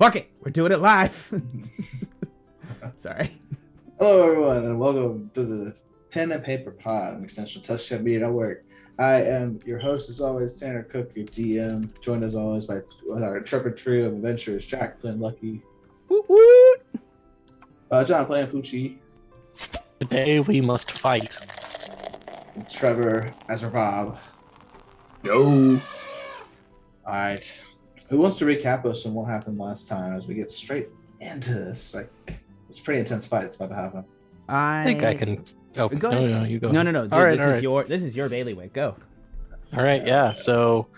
Fuck it, we're doing it live. Sorry. Hello, everyone, and welcome to the Pen and Paper Pod, an extension of Tuscan Media Network. I am your host, as always, Tanner Cook, your DM, joined as always by our intrepid trio of adventurers, Jack, playing Lucky. Woot woot. John playing Poochi. Today we must fight. And Trevor as Rabab. Yo. Alright. Who wants to recap us on what happened last time as we get straight into this? It's a pretty intense fight that's about to happen. I think I can. Oh, go ahead. No, you go. No. Dude, all right, this is your bailiwick. Go. All right, yeah. So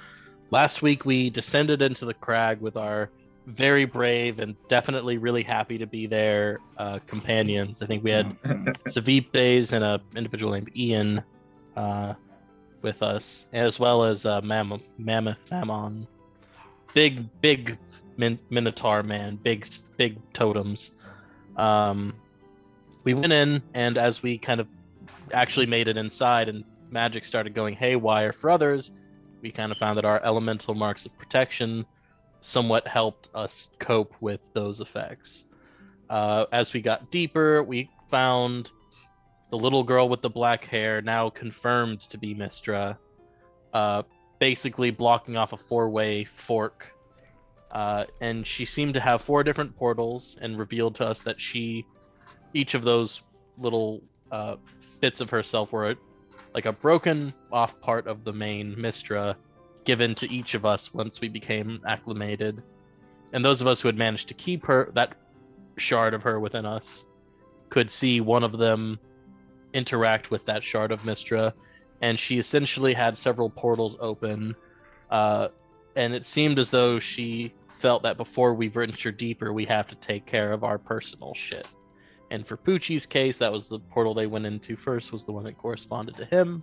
last week we descended into the crag with our very brave and definitely really happy to be there companions. I think we had Savipes and an individual named Ian with us, as well as Mammoth Mammon. Big Minotaur man, big totems. We went in, and as we kind of actually made it inside and magic started going haywire for others, we kind of found that our elemental marks of protection somewhat helped us cope with those effects. As we got deeper, we found the little girl with the black hair, now confirmed to be Mistra, basically blocking off a four-way fork. And she seemed to have 4 different portals and revealed to us that each of those little bits of herself were like a broken off part of the main Mistra given to each of us once we became acclimated. And those of us who had managed to keep that shard of her within us could see one of them interact with that shard of Mistra, and she essentially had several portals open, and it seemed as though she felt that before we venture deeper, we have to take care of our personal shit. And for Poochie's case, that was the portal they went into first, was the one that corresponded to him,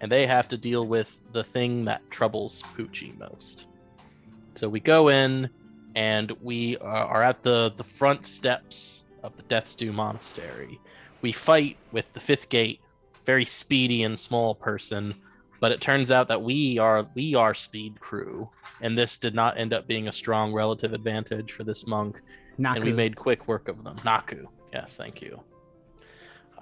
and they have to deal with the thing that troubles Poochie most. So we go in, and we are at the front steps of the Death's Due Monastery. We fight with the 5th gate, very speedy and small person, but it turns out that we are speed crew, and this did not end up being a strong relative advantage for this monk. Naku. And we made quick work of them. Naku, yes, thank you.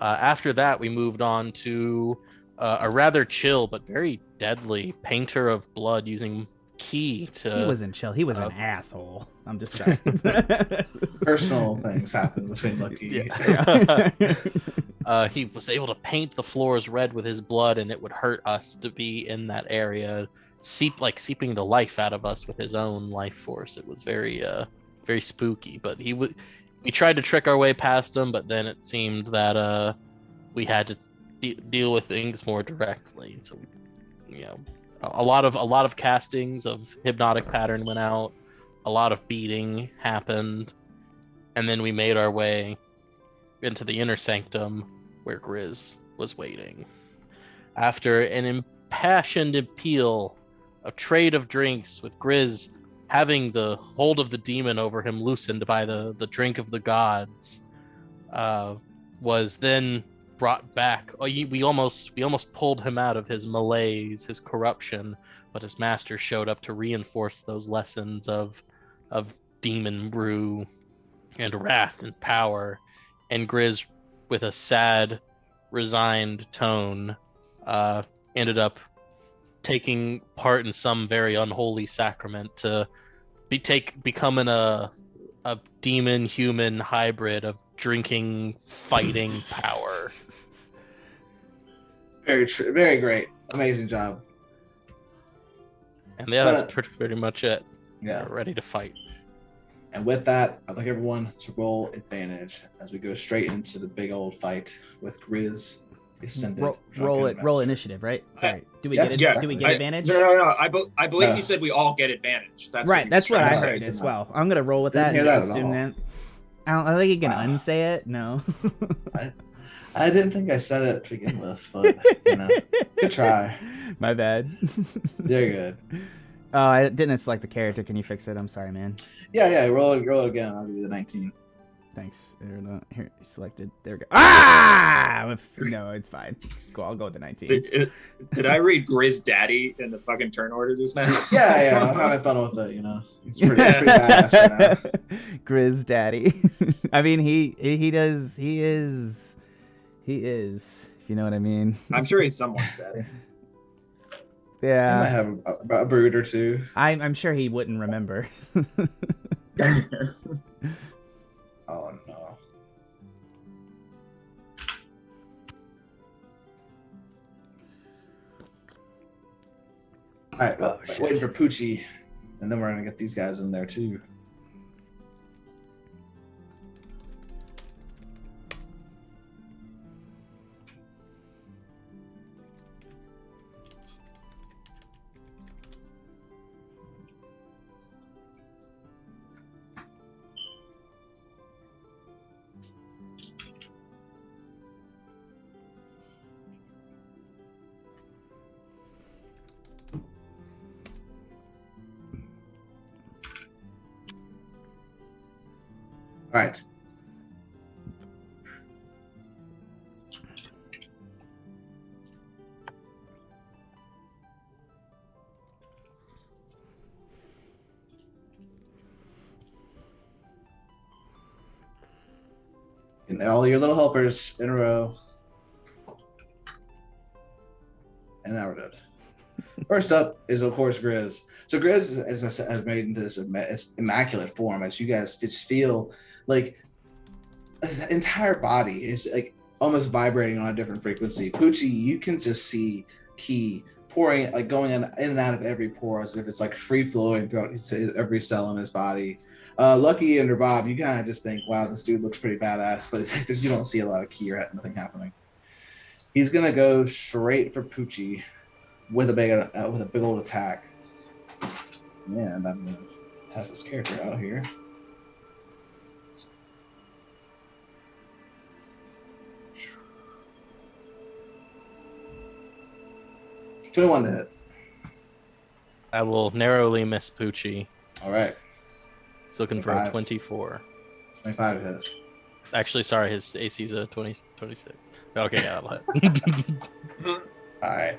After that, we moved on to a rather chill but very deadly painter of blood using key to... He wasn't chill. He was an asshole. I'm just saying. Personal things happen between Lucky. Yeah. He was able to paint the floors red with his blood, and it would hurt us to be in that area, seeping the life out of us with his own life force. It was very spooky. But we tried to trick our way past him, but then it seemed that we had to deal with things more directly. So a lot of castings of hypnotic pattern went out, a lot of beating happened, and then we made our way into the inner sanctum where Grizz was waiting. After an impassioned appeal, a trade of drinks with Grizz having the hold of the demon over him loosened by the drink of the gods, was then brought back. We almost pulled him out of his malaise, his corruption, but his master showed up to reinforce those lessons of demon brew and wrath and power. And Grizz, with a sad, resigned tone, ended taking part in some very unholy sacrament to becoming a demon-human hybrid of drinking, fighting power. Very great. Amazing job. And yeah, that's pretty much it. Yeah. We're ready to fight. And with that, I'd like everyone to roll advantage as we go straight into the big old fight with Grizz. Roll initiative, right? Sorry. Do we get advantage? No. I believe No. he said we all get advantage. That's right. That's what I said. heard as well. I'm gonna roll with that. Didn't hear that just at all. that. I think you can unsay it. No. I didn't think I said it to begin with, but good try. My bad. You're good. Oh, I didn't select the character. Can you fix it? I'm sorry, man. Yeah. Roll it again. I'll give you the 19. Thanks. Here, selected. There we go. Ah! No, it's fine. Cool. I'll go with the 19. Did I read Grizz Daddy in the fucking turn order just now? Yeah. I'm having fun with it. It's pretty badass right now. Grizz Daddy. I mean, he does. He is. If you know what I mean. I'm sure he's someone's daddy. Yeah. He might have a brood or two. I'm sure he wouldn't remember. Oh no. All right, well, waiting for Poochi, and then we're gonna get these guys in there too. All right. And all your little helpers in a row. And now we're done. First up is, of course, Grizz. So Grizz, as I said, has made into this immaculate form. As you guys just feel like his entire body is like almost vibrating on a different frequency. Poochi, you can just see ki pouring, like going in and out of every pore as if it's like free flowing throughout every cell in his body. Lucky and Rabab, you kind of just think, wow, this dude looks pretty badass, but you don't see a lot of ki or nothing happening. He's gonna go straight for Poochi with a big old attack. And I'm gonna have this character out here. $21 to hit. I will narrowly miss Poochi. All right. He's looking for a 24. 25 to hit. Actually, sorry, his AC is a 26. Okay, yeah, that'll hit. All right.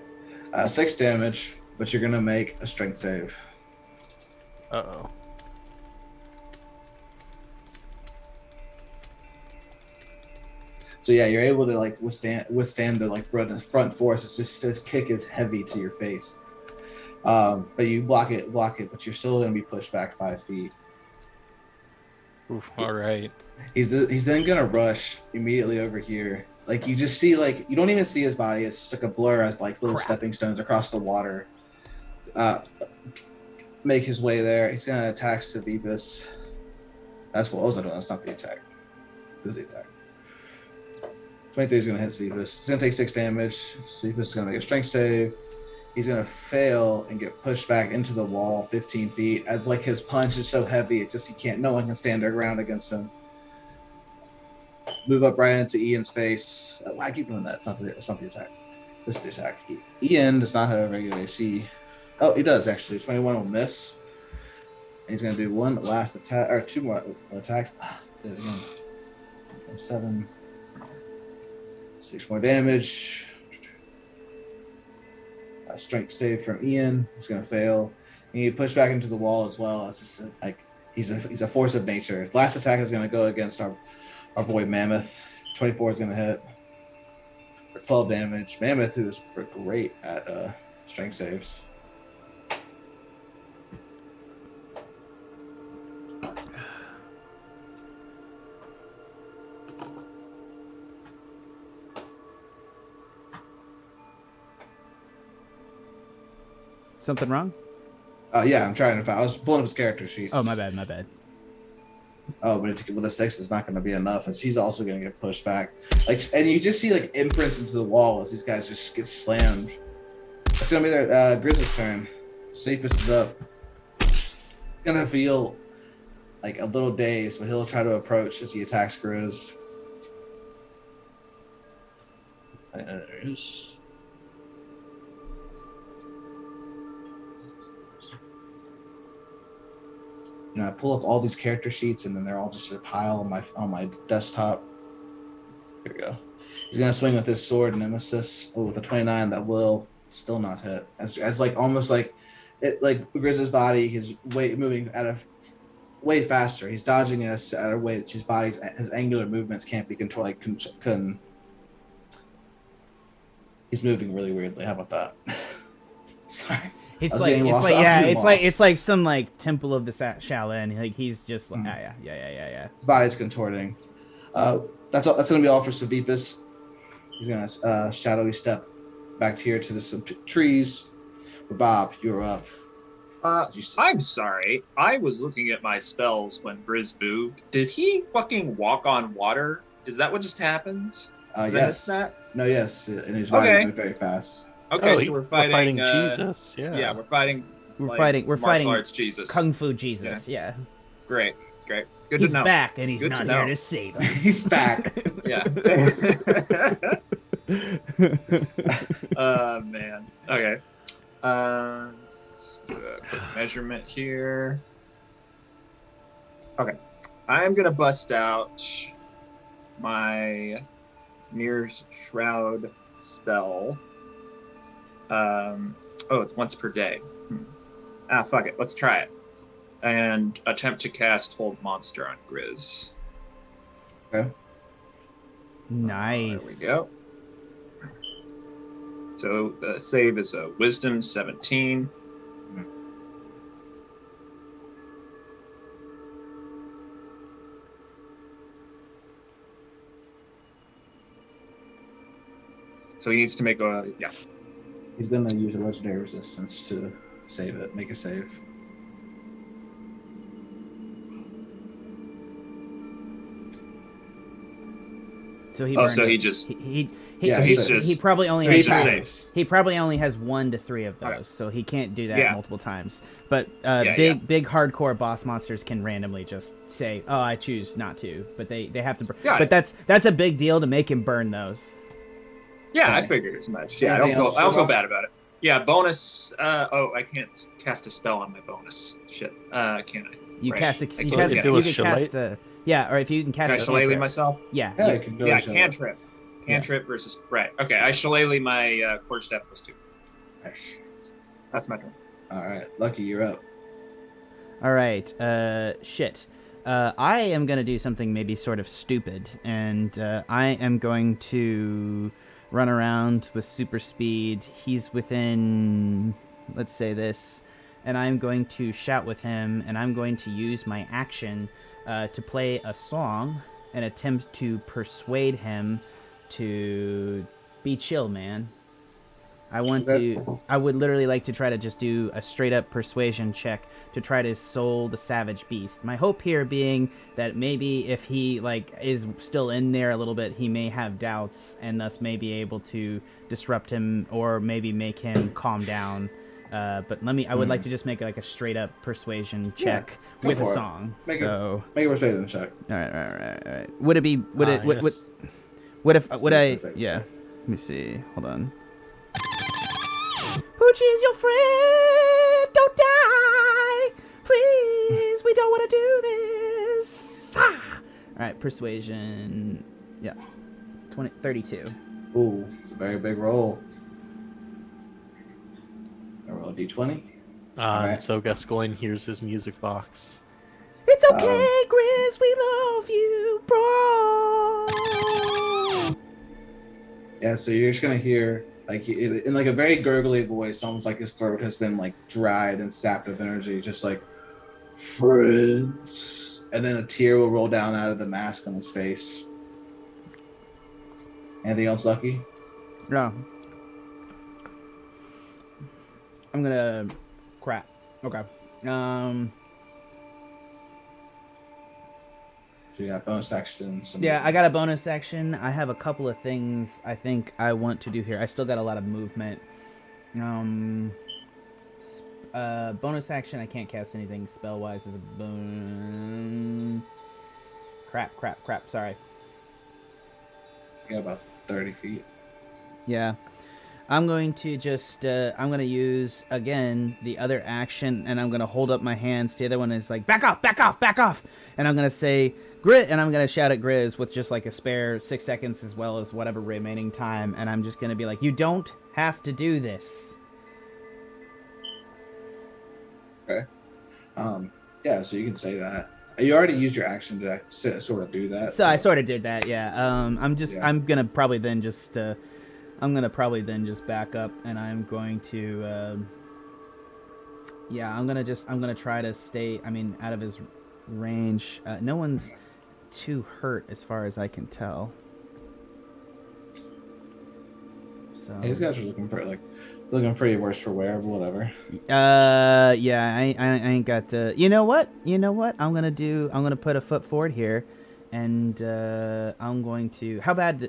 6 damage, but you're gonna make a strength save. Uh-oh. So yeah, you're able to like withstand the like front force. It's just this kick is heavy to your face, but you block it, but you're still gonna be pushed back 5 feet. Oof, all right. He's then gonna rush immediately over here. Like you just see, like you don't even see his body. It's just like a blur as like little stepping stones across the water. Make his way there. He's gonna attack Savibus. That's what I was doing. That's not the attack. This is the attack. 23 is gonna hit Savibus. It's gonna take 6 damage. Savibus is gonna make a strength save. He's gonna fail and get pushed back into the wall 15 feet as like his punch is so heavy, no one can stand their ground against him. Move up right into Ian's face. I keep doing that. It's not the attack. This is the attack. Ian does not have a regular AC. Oh, he does actually. 21 will miss. And he's gonna do one last attack or 2 more attacks. Do it again. 7, 6 more damage. Strength save from Ian. He's gonna fail. And he pushed back into the wall as well. It's just like he's a force of nature. Last attack is gonna go against our boy Mammoth. 24 is gonna hit for 12 damage. Mammoth, who is great at strength saves. Something wrong? Yeah, I'm trying to find. I was pulling up his character sheet. Oh, my bad. Oh, but with a 6, it's not going to be enough, as he's also going to get pushed back. Like, and you just see like imprints into the wall as these guys just get slammed. It's going to be their Grizzly's turn. Safest is up. He's going to feel like a little dazed, but he'll try to approach as he attacks Grizz. There it is. I pull up all these character sheets, and then they're all just a pile on my desktop. Here we go. He's gonna swing with his sword, Nemesis, with a 29 that will still not hit. As like almost like it, like Grizz's body, his weight moving at a way faster. He's dodging at a way that his angular movements can't be controlled. Like he's moving really weirdly. How about that? Sorry. It's like some like temple of the Shaolin. Like he's just like yeah. His body's contorting. That's gonna be all for Savipus. He's gonna shadowy step back here to some trees. Rabab, you're up. I'm sorry. I was looking at my spells when Grizz moved. Did he fucking walk on water? Is that what just happened? Yes. No, yes. And his body moved very fast. Okay, so we're fighting Jesus. Yeah. Yeah, we're fighting martial arts Jesus. Kung Fu Jesus. Yeah. Great. Good he's to know. Back, and he's Good not here to save us. He's back. Yeah. Man. Okay. Let's do a quick measurement here. Okay. I'm gonna bust out my Mirror Shroud spell. It's once per day. Fuck it. Let's try it. And attempt to cast Hold Monster on Grizz. Okay. Nice. There we go. So the save is a Wisdom 17. So he needs to make a He's gonna use a legendary resistance to save it. Make a save. So he probably only he probably only has 1 to 3 of those, okay. So he can't do that multiple times. But big hardcore boss monsters can randomly just say, "Oh, I choose not to," but they have to. But that's a big deal to make him burn those. Yeah, I figured as much. Yeah, I don't feel bad about it. Yeah, bonus. I can't cast a spell on my bonus. Shit, can I? You right. cast a. Or if you can cast. Can I shillelagh myself? Yeah. Cantrip. Cantrip versus right. Okay, I shillelagh my quarterstaff +2. Nice. That's my turn. All right, Lucky, you're up. All right. Shit. I am gonna do something maybe sort of stupid, and I am going to run around with super speed. He's within, let's say this, and I'm going to shout with him, and I'm going to use my action to play a song and attempt to persuade him to be chill, man. I would literally like to try to just do a straight up persuasion check to try to soul the savage beast. My hope here being that maybe if he is still in there a little bit, he may have doubts and thus may be able to disrupt him or maybe make him calm down. But I would like to just make a straight up persuasion check with a song. Make a persuasion check. All right. Would it yeah. Let me see. Hold on. Poochi is your friend. Don't die. Please, we don't want to do this. All right, persuasion. Yeah. 32. Ooh, it's a very big roll. I roll a d20. Right. So Gascoigne hears his music box. It's okay, Grizz. We love you, bro. Yeah, so you're just gonna hear in a very gurgly voice, almost like his throat has been dried and sapped of energy, just like friends. And then a tear will roll down out of the mask on his face. Anything else, Lucky? No. I'm gonna crap. Okay. So you got bonus action. Yeah, I got a bonus action. I have a couple of things I think I want to do here. I still got a lot of movement. Bonus action, I can't cast anything spell-wise as a bonus. Crap. Sorry. You got about 30 feet. Yeah. I'm going to just, I'm going to use, again, the other action, and I'm going to hold up my hands. The other one is like, back off, back off, back off. And I'm going to say, Grit, and I'm going to shout at Grizz with just like a spare 6 seconds as well as whatever remaining time. And I'm just going to be like, you don't have to do this. Okay. Yeah, so you can say that. You already used your action to sort of do that. So I sort of did that, yeah. I'm going to probably then just back up, and I'm going to, I'm going to try to stay, out of his range. No one's too hurt as far as I can tell. So hey, these guys are looking pretty worse for wear, but whatever. Yeah, I ain't got to. You know what? I'm gonna put a foot forward here, and I'm going to.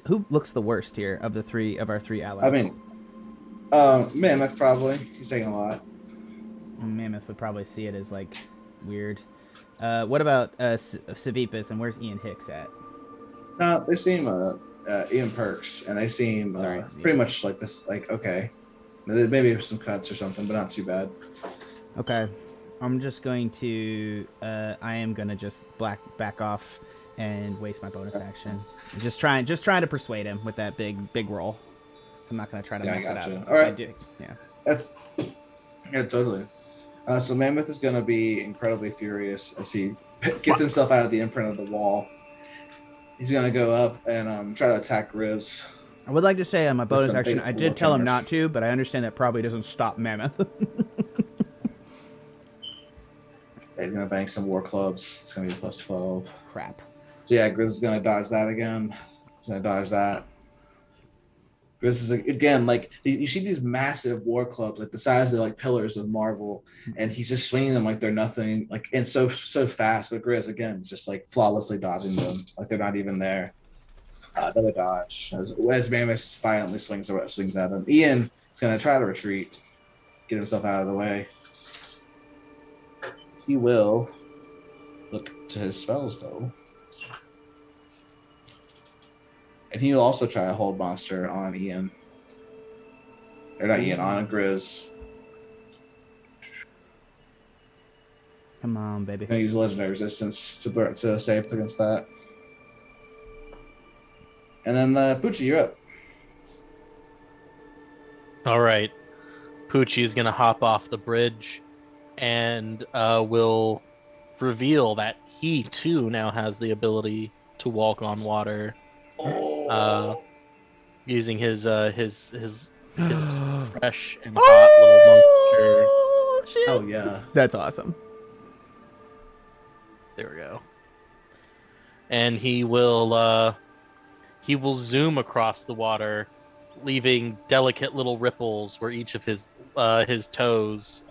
Who looks the worst here of our three allies? Mammoth probably. He's taking a lot. Mammoth would probably see it as like weird. What about Savipus, and where's Ian Hicks at? They seem Ian Perks, and they seem pretty much like this. Like okay. Maybe some cuts or something, but not too bad. Okay. I'm just going to... I am going to just back off and waste my bonus action. Just trying to persuade him with that big roll. So I'm not going to try to mess it up. All right. Yeah. Yeah, totally. So Mammoth is going to be incredibly furious as he gets himself out of the imprint of the wall. He's going to go up and try to attack Riz. I would like to say on my bonus action, I did tell him not to, but I understand that probably doesn't stop Mammoth. He's going to bang some war clubs. It's going to be plus 12. Crap. So yeah, Grizz is going to dodge that again. He's going to dodge that. Grizz is, again, like, you see these massive war clubs, like the size of, like, pillars of marble, and he's just swinging them like they're nothing, like, and so fast, but Grizz, again, is just, like, flawlessly dodging them, like they're not even there. Another dodge as Mammoth violently swings at him. Ian is going to try to retreat, get himself out of the way. He will look to his spells, though. And he will also try a hold monster on Ian. Or not Ian, on a Grizz. Come on, baby. I'm going to use legendary resistance to save against that. And then Poochi, you're up. All right. Poochi is going to hop off the bridge and will reveal that he, too, now has the ability to walk on water. Using his fresh and hot little monster. Shit. Oh, yeah. That's awesome. There we go. And he will zoom across the water, leaving delicate little ripples where each of his toes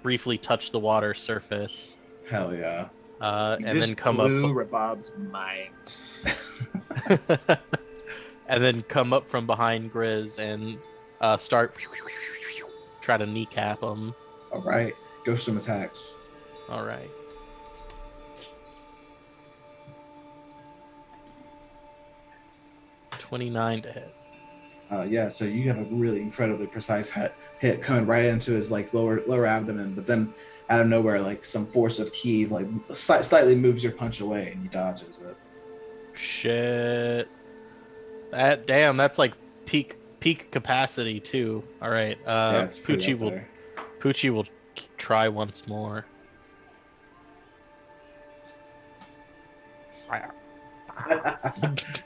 briefly touch the water surface. Hell yeah! And then come up. Rabab's mind. And then come up from behind Grizz and start try to kneecap him. All right, go some attacks. All right. $29 to hit. Yeah, so you have a really incredibly precise hit coming right into his like lower abdomen, but then out of nowhere, like some force of ki like slightly moves your punch away, and he dodges it. Shit. That's like peak capacity too. All right. Yeah, Poochi will try once more.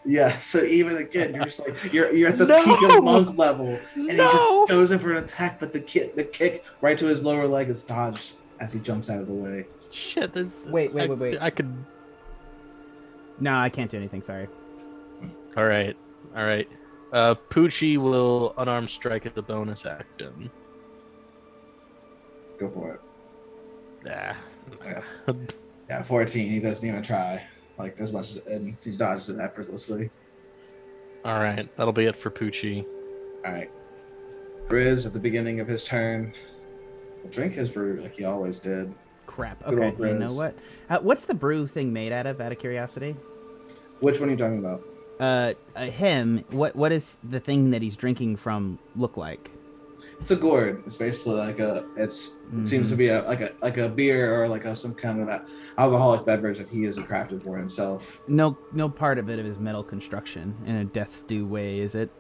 Yeah, so even again, you're just like you're at the peak of monk level, and he just goes in for an attack, but the kick right to his lower leg is dodged as he jumps out of the way. Shit, wait. I could. No, I can't do anything. Sorry. All right. Poochi will unarmed strike at the bonus action. Go for it. Yeah. Yeah, 14. He doesn't even try. Like as much as, and he dodges it effortlessly. All right, that'll be it for Poochi. All right. Grizz at the beginning of his turn will drink his brew like he always did. Crap. Good Okay, you know what? What's the brew thing made out of curiosity? Which one are you talking about? him. What does the thing that he's drinking from look like? It's a gourd. It's basically like it seems to be like a beer or like some kind of alcoholic beverage that he has crafted for himself. No part of it is metal construction in a death's due way, is it?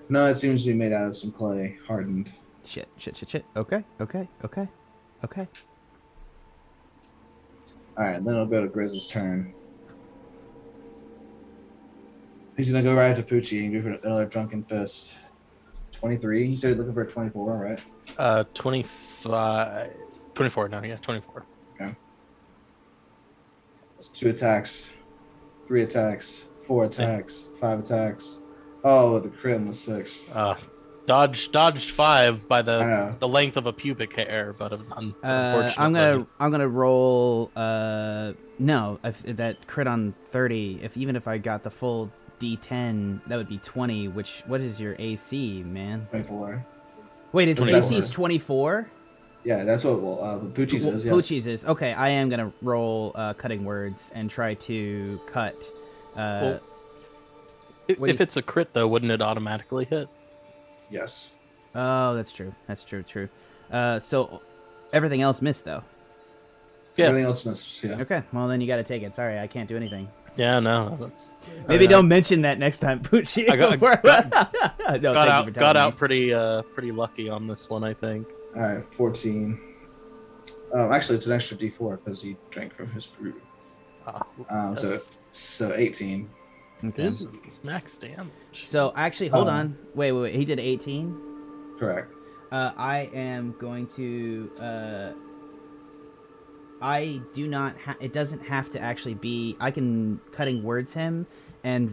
No, it seems to be made out of some clay, hardened. Shit. Okay. All right, then it'll go to Grizz's turn. He's gonna go right to Poochi and give her another drunken fist. 23. You said you're looking for a 24, right? 25, 24 now. Yeah, 24. Okay. That's 2 attacks, 3 attacks, 4 attacks, 5 attacks. Oh, with the crit on the 6th. Dodged 5 by the length of a pubic hair, but unfortunately, I'm gonna roll. No, if that crit on 30. Even if I got the full D10, that would be 20. What is your AC, man? 24. Wait, his 24. AC is 24. Yeah, that's what Poochie's is. Yes. Poochie's is okay. I am gonna roll cutting words and try to cut. If it's a crit, though, wouldn't it automatically hit? Yes. Oh, that's true. True. So everything else missed, though. Yeah. Everything else missed, yeah. Okay, well, then you got to take it. Sorry, I can't do anything. Yeah, no. Maybe don't mention that next time, Poochi. I got out pretty lucky on this one, I think. All right, 14. Actually, it's an extra D4 because he drank from his brew. Yes. So 18. Okay. This is max damage. So actually, hold on. Wait. He did 18. Correct. I am going to. I do not. It doesn't have to actually be. I can cutting words him and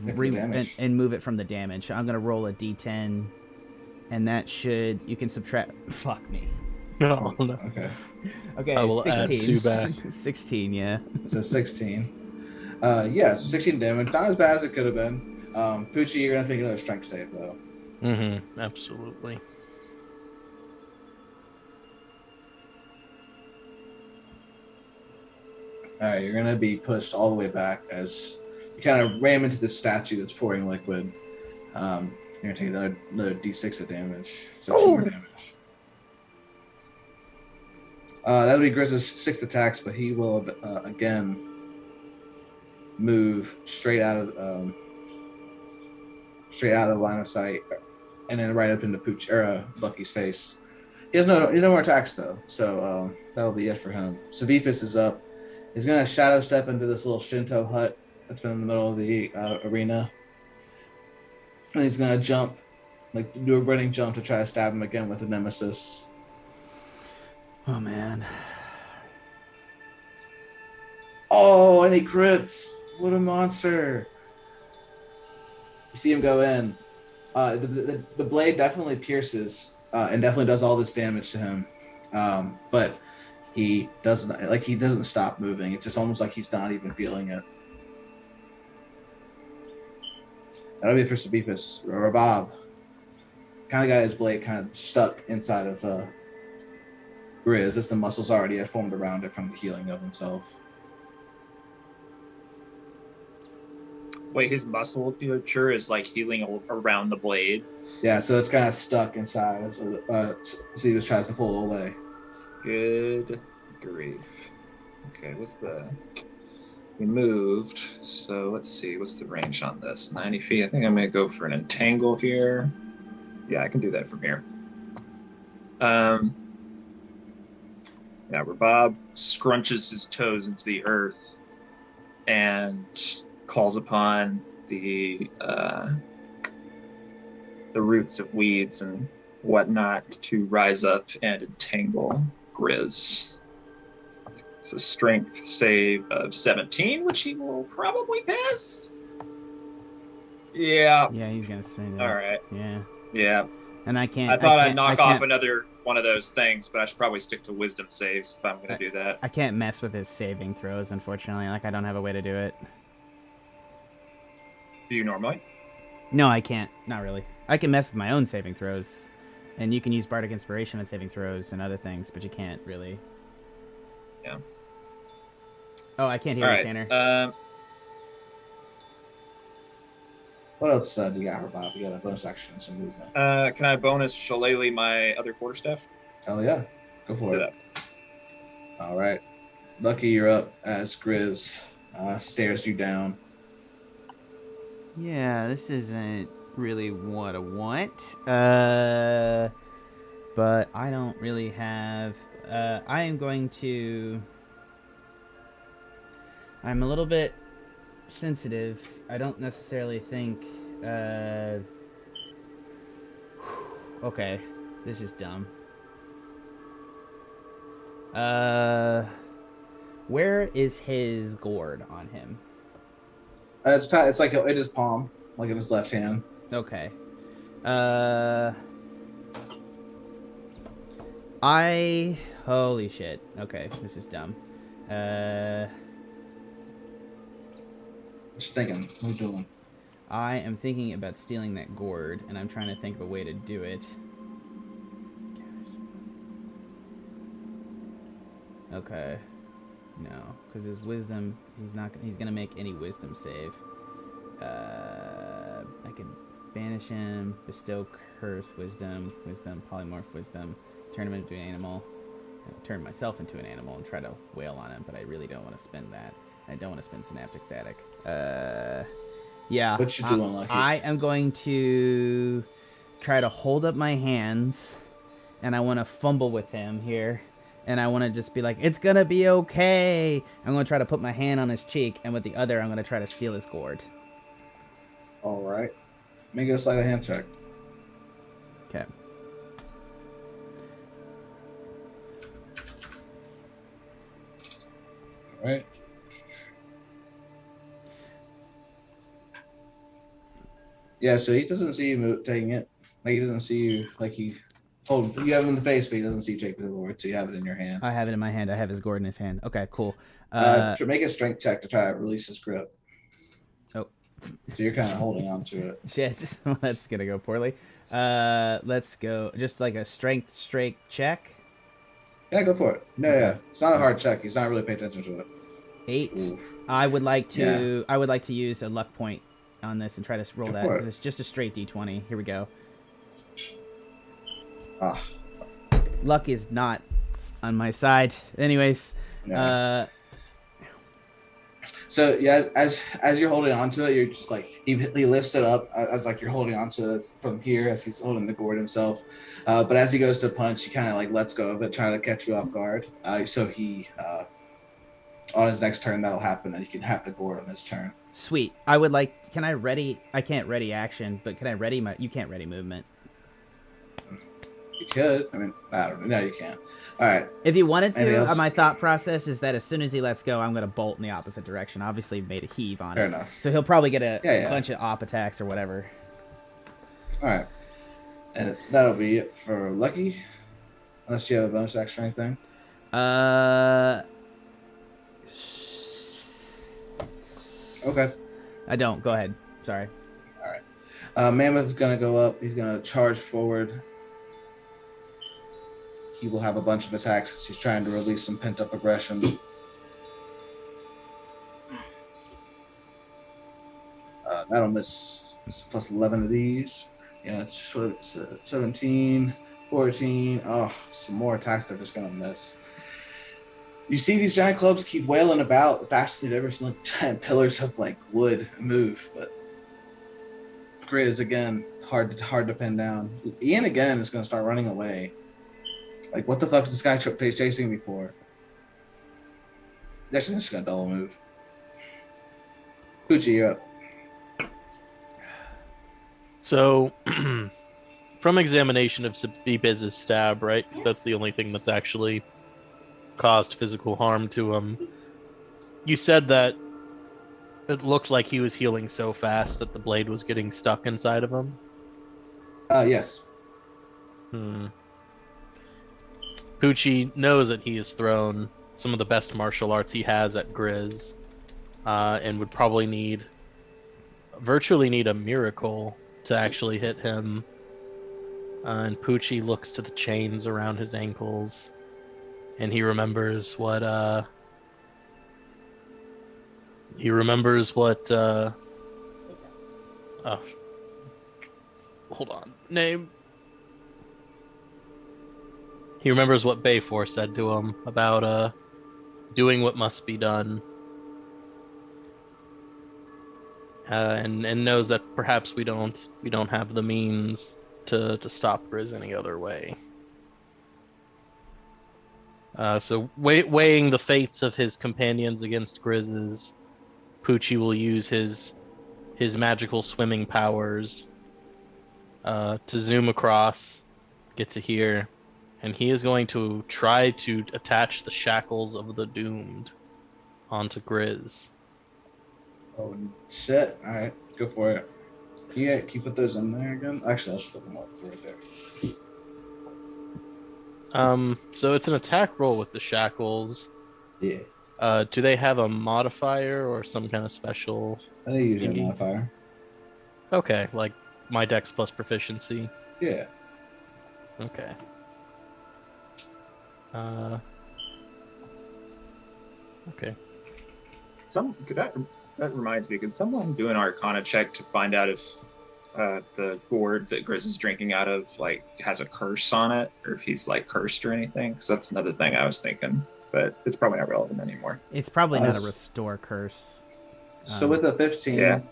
and move it from the damage. So I'm gonna roll a D10, and that should you can subtract. Fuck me. No. Okay. Okay. I will 16. add 2 back. 16. Yeah. So 16. So 16 damage. Not as bad as it could have been. Poochi, you're gonna have to make another strength save though. Mm-hmm. Absolutely. All right, you're gonna be pushed all the way back as you kind of ram into the statue that's pouring liquid. You're gonna take another D6 of damage. So 2 more damage. That'll be Grizz's 6th attacks, but he will again move straight out of the line of sight, and then right up into Lucky's face. He has no more attacks though, so that'll be it for him. Savifis is up. He's gonna shadow step into this little Shinto hut that's been in the middle of the arena, and he's gonna jump, do a running jump to try to stab him again with a nemesis. Oh man. Oh, and he crits! What a monster! You see him go in. The blade definitely pierces and definitely does all this damage to him, but he doesn't stop moving. It's just almost like he's not even feeling it. That'll be it for Sabifus. Rabab kind of got his blade kind of stuck inside of Grizz, as the muscles already had formed around it from the healing of himself. Wait, his musculature is healing around the blade? Yeah, so it's kind of stuck inside. So Sabifus tries to pull it away. Good grief. Okay, we moved, so let's see, what's the range on this? 90 feet. I think I'm gonna go for an entangle here. Yeah, I can do that from here. Rabab scrunches his toes into the earth and calls upon the roots of weeds and whatnot to rise up and entangle Grizz. It's a strength save of 17, which he will probably pass. Yeah. Yeah, he's gonna say that. All right. Yeah. And I can't. I thought I'd knock off another one of those things, but I should probably stick to wisdom saves if I'm going to do that. I can't mess with his saving throws, unfortunately. I don't have a way to do it. Do you normally? No, I can't. Not really. I can mess with my own saving throws, and you can use Bardic Inspiration on saving throws and other things, but you can't really. Yeah. Oh, I can't hear you, Tanner. What else do you got, Rabab? You got a bonus action and some movement. Can I bonus Shillelagh my other quarterstaff? Hell yeah. Go for Do it. All right. Lucky, you're up as Grizz stares you down. Yeah, this isn't really what I want. But I don't really have... I am going to... I'm a little bit sensitive. I don't necessarily think... Okay, this is dumb. Where is his gourd on him? It's like in his palm, like in his left hand. Okay. Holy shit. Okay, this is dumb. Just thinking, what are you doing? I am thinking about stealing that gourd, and I'm trying to think of a way to do it. Okay. No, because his wisdom, he's gonna make any wisdom save. I can banish him, bestow curse, wisdom, polymorph wisdom, turn him into an animal, turn myself into an animal and try to wail on him, but I really don't want to spend that. I don't want to spend synaptic static. Yeah. What you doing, Lucky? I am going to try to hold up my hands, and I want to fumble with him here. And I want to just be like, it's going to be okay. I'm going to try to put my hand on his cheek, and with the other, I'm going to try to steal his gourd. All right. Make a sleight of hand check. Okay. All right. Yeah, so he doesn't see you taking it. Like, he doesn't see you, like, you have him in the face, but he doesn't see you take the gourd, so you have it in your hand. I have it in my hand. I have his gourd in his hand. Okay, cool. Make a strength check to try to release his grip. Oh. So you're kind of holding on to it. Shit. That's going to go poorly. Let's go. Just like a strength check. Yeah, go for it. No, yeah. It's not a hard check. He's not really paying attention to it. 8. Oof. I would like to use a luck point on this and try to roll that, because it's just a straight d20. Here we go. Ah. Luck is not on my side. Anyways, Yeah. So yeah, as you're holding onto it, you're just like he lifts it up as like you're holding onto it from here as he's holding the gourd himself. But as he goes to punch, he kind of like lets go of it, trying to catch you off guard. So he on his next turn that'll happen, and you can have the gourd on his turn. Sweet. I would like. Can I ready? I can't ready action, but can I ready my? You can't ready movement. You could. I mean, I don't know. No, you can't. All right. If you wanted Anything to, else? my thought process is that as soon as he lets go, I'm going to bolt in the opposite direction. Obviously, made a heave on Fair it. enough. So he'll probably get a Yeah. bunch of op attacks or whatever. All right. And that'll be it for Lucky. Unless you have a bonus action or anything. Okay. I don't. Go ahead. Sorry. All right. Mammoth's gonna go up. He's gonna charge forward. He will have a bunch of attacks as he's trying to release some pent-up aggression. That'll miss. It's plus 11 of these. Yeah, it's 17, 14. Oh, some more attacks they're just gonna miss. You see these giant clubs keep wailing about faster than you've ever seen giant pillars of like wood move, but Grizz again hard to pin down. Ian again is gonna start running away. Like, what the fuck is this guy chasing me for? He's actually just gonna double move. Poochi, you're up. So, from examination of Beebiz's stab, right? 'Cause that's the only thing that's actually caused physical harm to him. You said that it looked like he was healing so fast that the blade was getting stuck inside of him. Yes. Poochi knows that he has thrown some of the best martial arts he has at Grizz, and would probably virtually need a miracle to actually hit him. And Poochi looks to the chains around his ankles, and he remembers what Oh, hold on. Name. He remembers what Bayfor said to him about doing what must be done, and knows that perhaps we don't have the means to stop Grizz any other way. So weighing the fates of his companions against Grizz's, Poochi will use his magical swimming powers to zoom across, get to here, and he is going to try to attach the shackles of the doomed onto Grizz. Oh shit! All right, go for it. Can you put those in there again? Actually, I'll just put them up right there. So it's an attack roll with the shackles. Yeah. Do they have a modifier or some kind of special? I think you use a thingy? modifier. Okay, like my dex plus proficiency. Yeah. Okay. Okay. That reminds me. Could someone do an Arcana check to find out if the gourd that Grizz is drinking out of has a curse on it, or if he's cursed or anything? Because that's another thing I was thinking, but it's probably not relevant anymore. It's probably not a restore curse. So with the 15, yeah.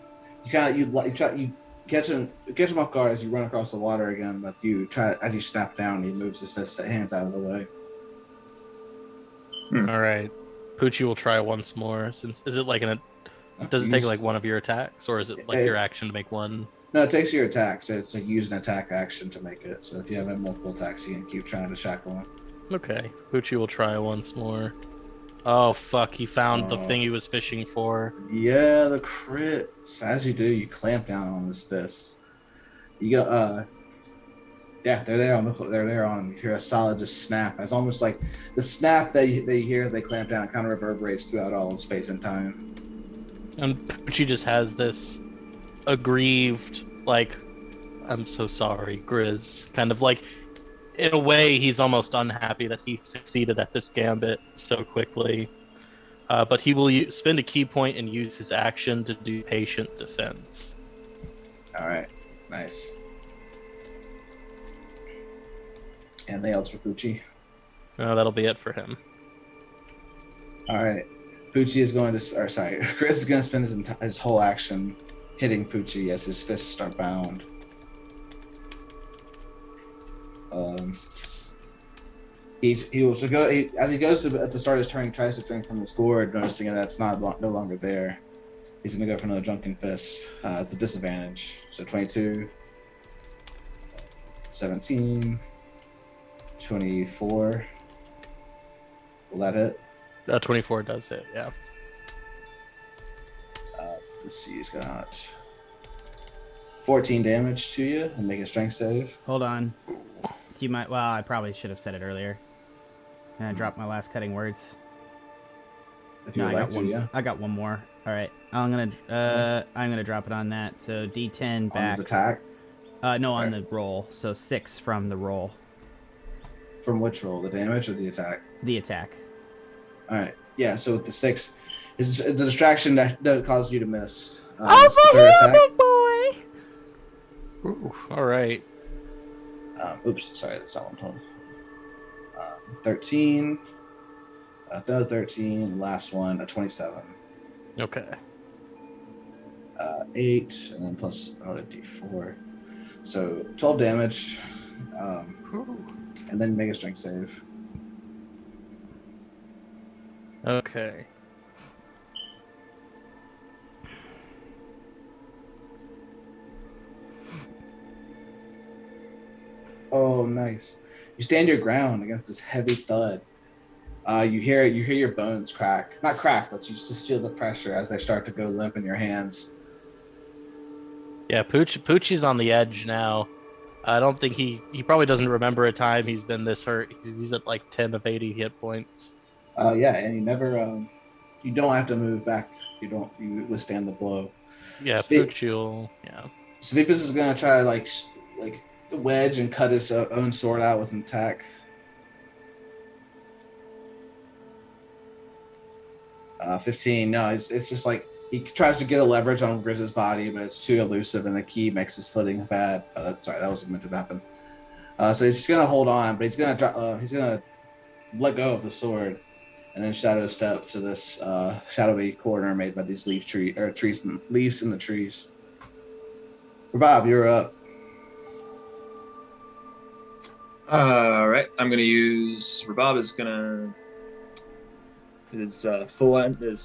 you catch him off guard as you run across the water again, but as you snap down, he moves his hands out of the way. All right. Poochi will try once more. Does it take one of your attacks, or is it your action to make one? No, it takes your attack, so it's use an attack action to make it. So if you have multiple attacks, you can keep trying to shackle him. Okay. Poochi will try once more. Oh fuck! He found the thing he was fishing for. Yeah, the crit. So as you do, you clamp down on this fist. You go. Yeah, they're there on him. You hear a solid just snap. It's almost like the snap that you hear as they clamp down. It kind of reverberates throughout all of space and time. And Poochi just has this aggrieved, I'm so sorry, Grizz. Kind of in a way, he's almost unhappy that he succeeded at this gambit so quickly. But he will spend a key point and use his action to do patient defense. All right, nice. Anything else for Poochi? No, that'll be it for him. All right. Poochi is going to, Chris is going to spend his whole action hitting Poochi as his fists are bound. As he goes to start his turn, he tries to drink from his gourd, noticing that it's no longer there. He's going to go for another drunken fist. It's a disadvantage. So 22, 17, 24. Will that hit? 24 does hit, yeah. Let's see, he's got 14 damage to you and make a strength save. Hold on. Well, I probably should have said it earlier. And I dropped my last cutting words. If you would like to, yeah. I got one more. All right, I'm gonna drop it on that. So D10 back. On his attack? No, on the roll. So 6 from the roll. From which roll? The damage or the attack? The attack. All right. Yeah. So with the 6, it's the distraction that caused you to miss. Over here, big boy. Ooh, all right. Oops. Sorry, that's not what I'm told. 13. Another 13. Last one, a 27. Okay. 8, and then plus another D4. So 12 damage. And then make a strength save. Okay. Oh, nice. You stand your ground against this heavy thud. You hear your bones crack. Not crack, but you just feel the pressure as they start to go limp in your hands. Yeah, Poochie's on the edge now. I don't think he probably doesn't remember a time he's been this hurt. He's at 10 of 80 hit points. Yeah, and you never you don't have to move back. You withstand the blow. Yeah, Poochie will, yeah. Svipus is gonna try like wedge and cut his own sword out with an attack. 15. No, it's just He tries to get a leverage on Grizz's body, but it's too elusive, and the key makes his footing bad. Sorry, that wasn't meant to happen. So he's gonna hold on, but he's gonna let go of the sword, and then shadow step to this shadowy corner made by these leaves in the trees. Rabab, you're up. All right, I'm gonna use Rabab is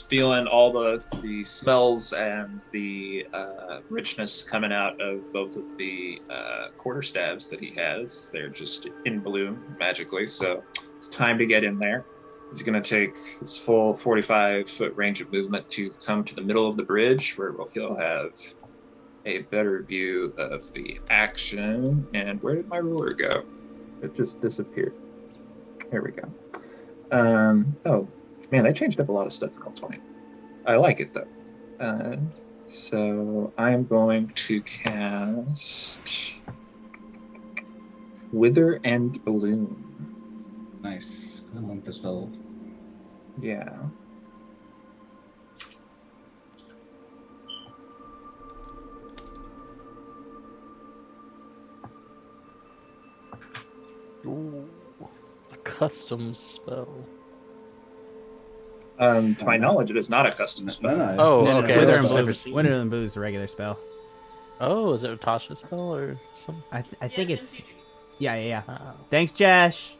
feeling all the smells and the richness coming out of both of the quarterstabs that he has. They're just in bloom magically, so it's time to get in there. He's going to take his full 45-foot range of movement to come to the middle of the bridge, where he'll have a better view of the action. And where did my ruler go? It just disappeared. Here we go. Oh, man, they changed up a lot of stuff in Roll20. I like it, though. So I'm going to cast Wither and Bloom. Nice. I want the spell. Yeah. Ooh, a custom spell. To my knowledge, it is not a custom spell. No. Oh, No, okay. Wither I've and never Blue. seen Wither it. and Blue is a regular spell. Oh, is it a Tasha spell or something? I think it's. Yeah. Oh. Thanks, Josh.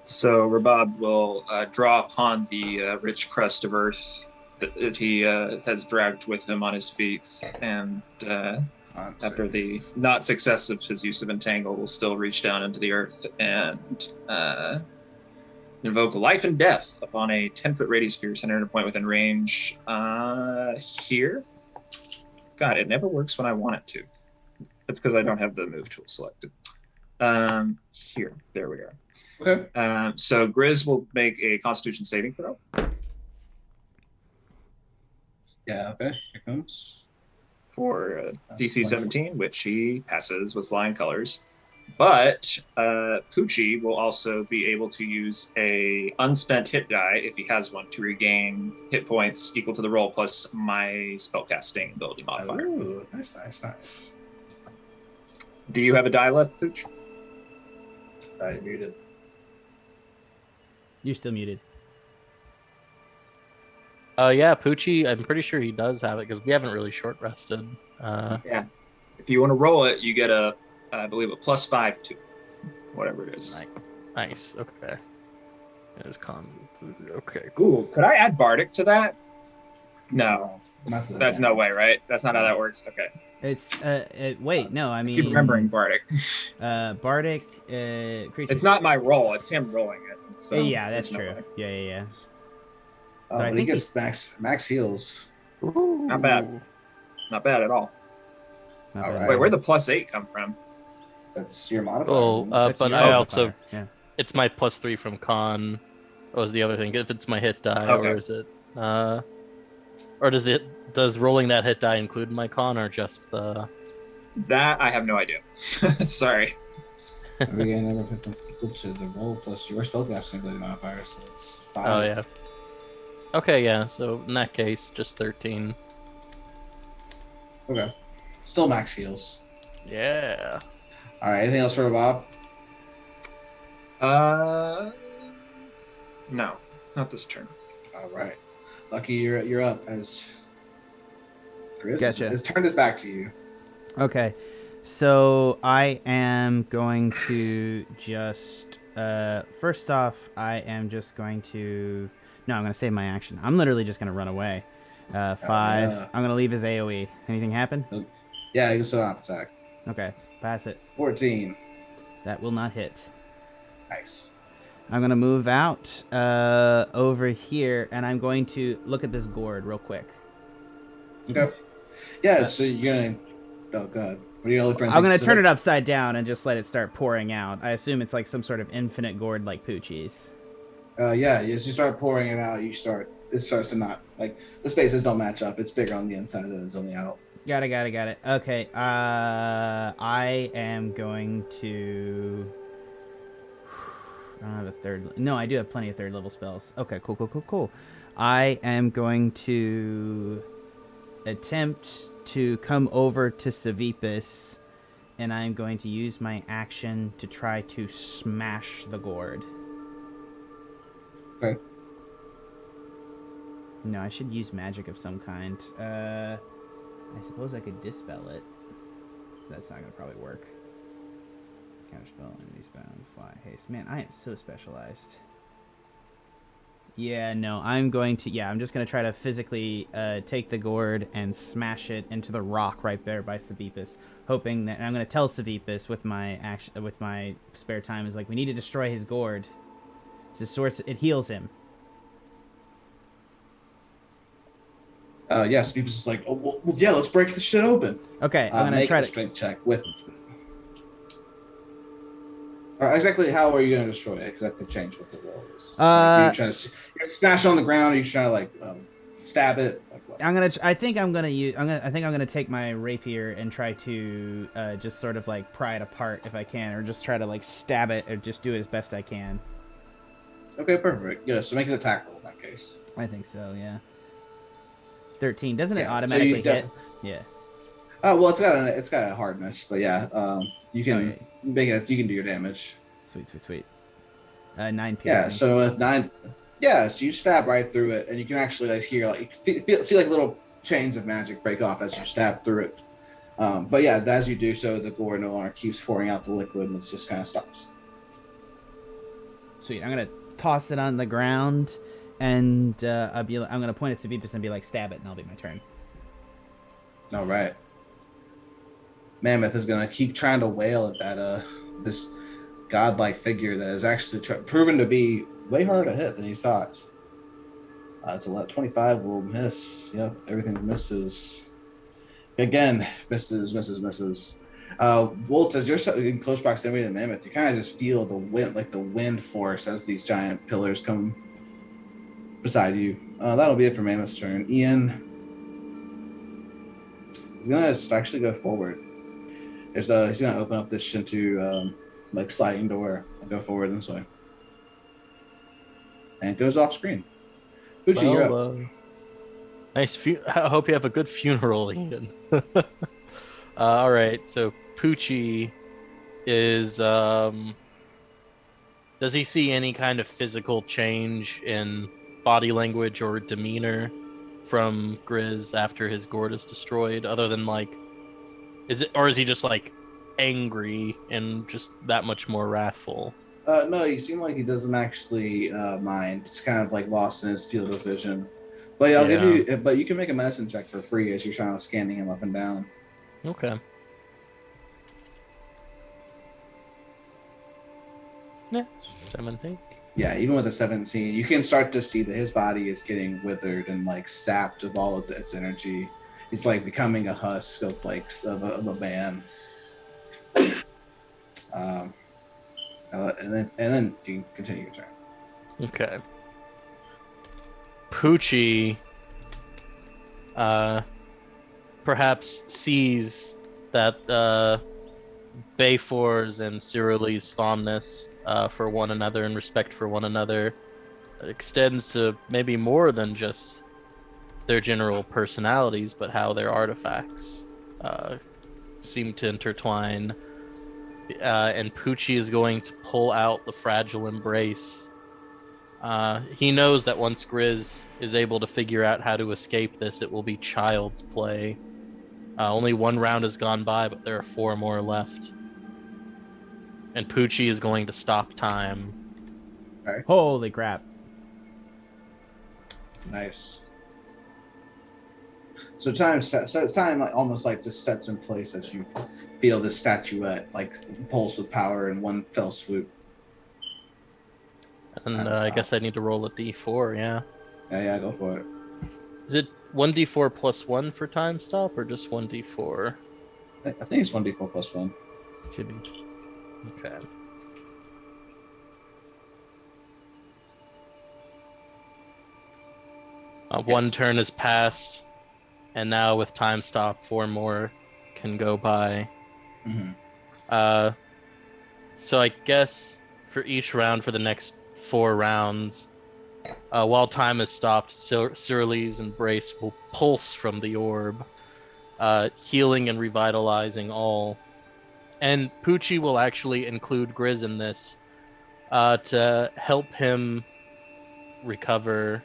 So Rabab will draw upon the rich crust of earth that he has dragged with him on his feet, and after the not success of his use of Entangle, will still reach down into the earth and invoke life and death upon a 10-foot radius sphere centered at a point within range here. God, it never works when I want it to. That's because I don't have the move tool selected. Here, there we are. Okay. So Grizz will make a Constitution saving throw. Yeah, okay. Here comes. For DC 17, which he passes with flying colors. But Poochi will also be able to use a unspent hit die, if he has one, to regain hit points equal to the roll plus my spellcasting ability modifier. Ooh, nice. Do you have a die left, Pooch? I muted. You're still muted. Yeah, Poochi, I'm pretty sure he does have it because we haven't really short rested. Yeah. If you want to roll it, you get I believe a +5 to whatever it is. Nice. Okay. There's cons. Okay. Ooh, could I add Bardic to that? No. That's no way. way, right? That's not how that works. Okay. It's wait, no, I mean Keep remembering Bardic. Bardic creature. It's not my roll, it's him rolling it. So yeah, that's there's no true. way. Yeah. Oh, I but he think gets max heals. Ooh. Not bad. Not bad at all. Not All bad. right. Wait, where'd the +8 come from? That's your modifier. Oh, That's but your I modifier. also Yeah. it's my +3 from con. What was the other thing? If it's my hit die, Okay. or is it? Or does rolling that hit die include my con or just the? That I have no idea. Sorry. Regain number 50 equal to the roll plus your spellcasting ability modifier, so it's 5. Oh yeah. Okay, yeah. So in that case, just 13. Okay. Still max heals. Yeah. All right. Anything else for Bob? No, not this turn. All right. Lucky, you're up as Chris Gotcha. has turned his back to you. Okay. So I am going to just first off, I am just going to I'm going to save my action. I'm literally just going to run away. 5. yeah. I'm going to leave his AoE. Anything happen? Yeah, you can still not attack. Okay. Pass it. 14. That will not hit. Nice. I'm going to move out over here, and I'm going to look at this gourd real quick. Okay. Yeah, so you're going to... Oh, God. What are you going to look for? I'm going to turn it upside down and just let it start pouring out. I assume it's like some sort of infinite gourd like Poochie's. Yeah, as you start pouring it out, it starts to not... Like, the spaces don't match up. It's bigger on the inside than it's on the out. Got it. Okay, I am going to... I don't have a third. No, I do have plenty of third level spells. Okay, cool. I am going to attempt to come over to Savipus, and I'm going to use my action to try to smash the gourd. Okay. No, I should use magic of some kind. I suppose I could dispel it. That's not going to probably work. Counterspell, enemies bound, fly, haste. Man, I am so specialized. Yeah, no, I'm just going to try to physically take the gourd and smash it into the rock right there by Savipus, hoping that, and I'm going to tell Savipus with my spare time, is like, we need to destroy his gourd. It's a source, it heals him. Yes, Phoebus is like, oh, well, yeah, let's break this shit open. Okay, I'm gonna make try a to strength check with. Or exactly how are you going to destroy it? Because that could change what the roll is. You're trying to smash it on the ground. Or you're trying to like stab it. Like what? I think I'm gonna take my rapier and try to just sort of like pry it apart if I can, or just try to like stab it, or just do it as best I can. Okay, perfect. Yeah, so make an attack roll in that case. I think so. Yeah. 13. Doesn't it Yeah, automatically hit? Yeah. Oh well, it's got a hardness, but yeah, you can Okay. make it. You can do your damage. Sweet. 9 piercing. Yeah, so with 9, yeah, so you stab right through it, and you can actually like hear like see like little chains of magic break off as you stab through it. But yeah, as you do so, the gore no longer keeps pouring out the liquid, and it just kind of stops. Sweet. I'm gonna toss it on the ground, and I'm gonna point at Savipus and be like, "Stab it," and that'll be my turn. All right. Mammoth is gonna keep trying to wail at that this godlike figure that is actually proven to be way harder to hit than he thought. It's a 25 will miss. Yep, everything misses. Again, misses. Wolt, as you're in close proximity to the Mammoth, you kind of just feel the wind force as these giant pillars come beside you. That'll be it for Mammoth's turn. Ian is gonna actually go forward. He's gonna open up this Shinto like sliding door and go forward this way, and it goes off screen. Poochi, you're up. Nice. I hope you have a good funeral, Ian. All right. So Poochi is. Does he see any kind of physical change in body language or demeanor from Grizz after his gourd is destroyed, other than like, is he just like angry and just that much more wrathful? No, you seem like he doesn't actually mind. It's kind of like lost in his field of vision. But yeah, I'll give you. But you can make a medicine check for free as you're trying to scanning him up and down. Okay. Yeah, 17. Yeah, even with a 17, you can start to see that his body is getting withered and like sapped of all of its energy. It's like becoming a husk of like of a man. And then you can continue your turn. Okay. Poochi perhaps sees that Bayfor's and Cyrily's fondness for one another and respect for one another extends to maybe more than just their general personalities, but how their artifacts seem to intertwine. And Poochi is going to pull out the fragile embrace. He knows that once Grizz is able to figure out how to escape this, it will be child's play. Only one round has gone by, but there are 4 more left. And Poochi is going to stop time. Okay. Holy crap. Nice. So time like, almost like just sets in place as you feel this statuette like pulse with power in one fell swoop. And I guess I need to roll a d4, yeah. Yeah, go for it. Is it 1d4 plus 1 for time stop, or just 1d4? I think it's 1d4 plus 1. Should be. Okay. One turn has passed, and now with time stop, 4 more can go by. Mm-hmm. So I guess for each round for the next 4 rounds. While time is stopped, Surly's embrace will pulse from the orb, healing and revitalizing all. And Poochi will actually include Grizz in this to help him recover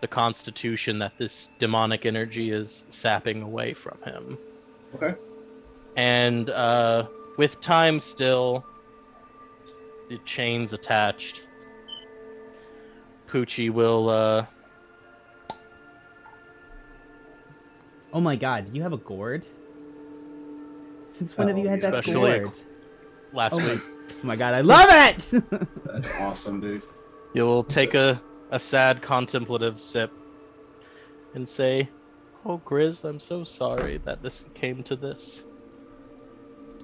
the constitution that this demonic energy is sapping away from him. Okay. And with time still, the chains attached, Poochi will... Oh my god, you have a gourd? Since when have you had that especially gourd? last week. Oh my god, I love it! That's awesome, dude. You'll take a sad contemplative sip and say, "Oh, Grizz, I'm so sorry that this came to this.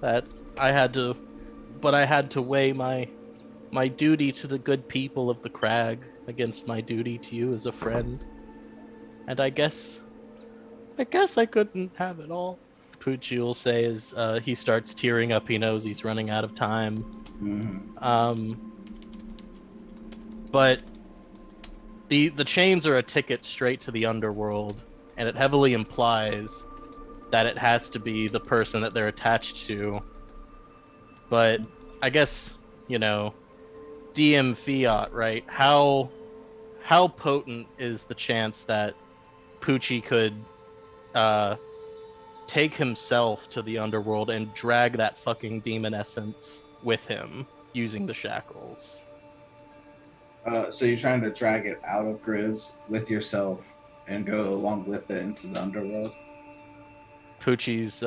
That I had to weigh my duty to the good people of the Crag against my duty to you as a friend. And I guess I couldn't have it all." Poochi will say as he starts tearing up. He knows he's running out of time. Mm-hmm. But the chains are a ticket straight to the underworld, and it heavily implies that it has to be the person that they're attached to. But I guess, DM fiat, right? How potent is the chance that Poochi could take himself to the underworld and drag that fucking demon essence with him using the shackles? So you're trying to drag it out of Grizz with yourself and go along with it into the underworld? Poochi's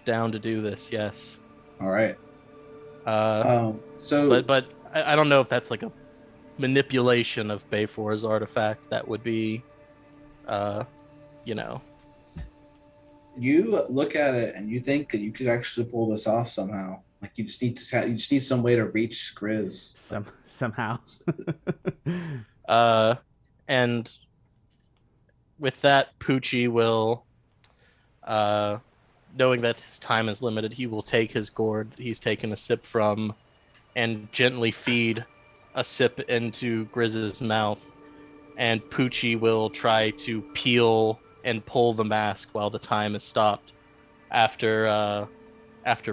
down to do this, yes. All right. But I don't know if that's like a manipulation of Bayfor's artifact. That would be, You look at it and you think that you could actually pull this off somehow. Like you just need some way to reach Grizz. Somehow. And with that, Poochi will, knowing that his time is limited, he will take his gourd he's taken a sip from and gently feed a sip into Grizz's mouth. And Poochi will try to peel and pull the mask while the time is stopped after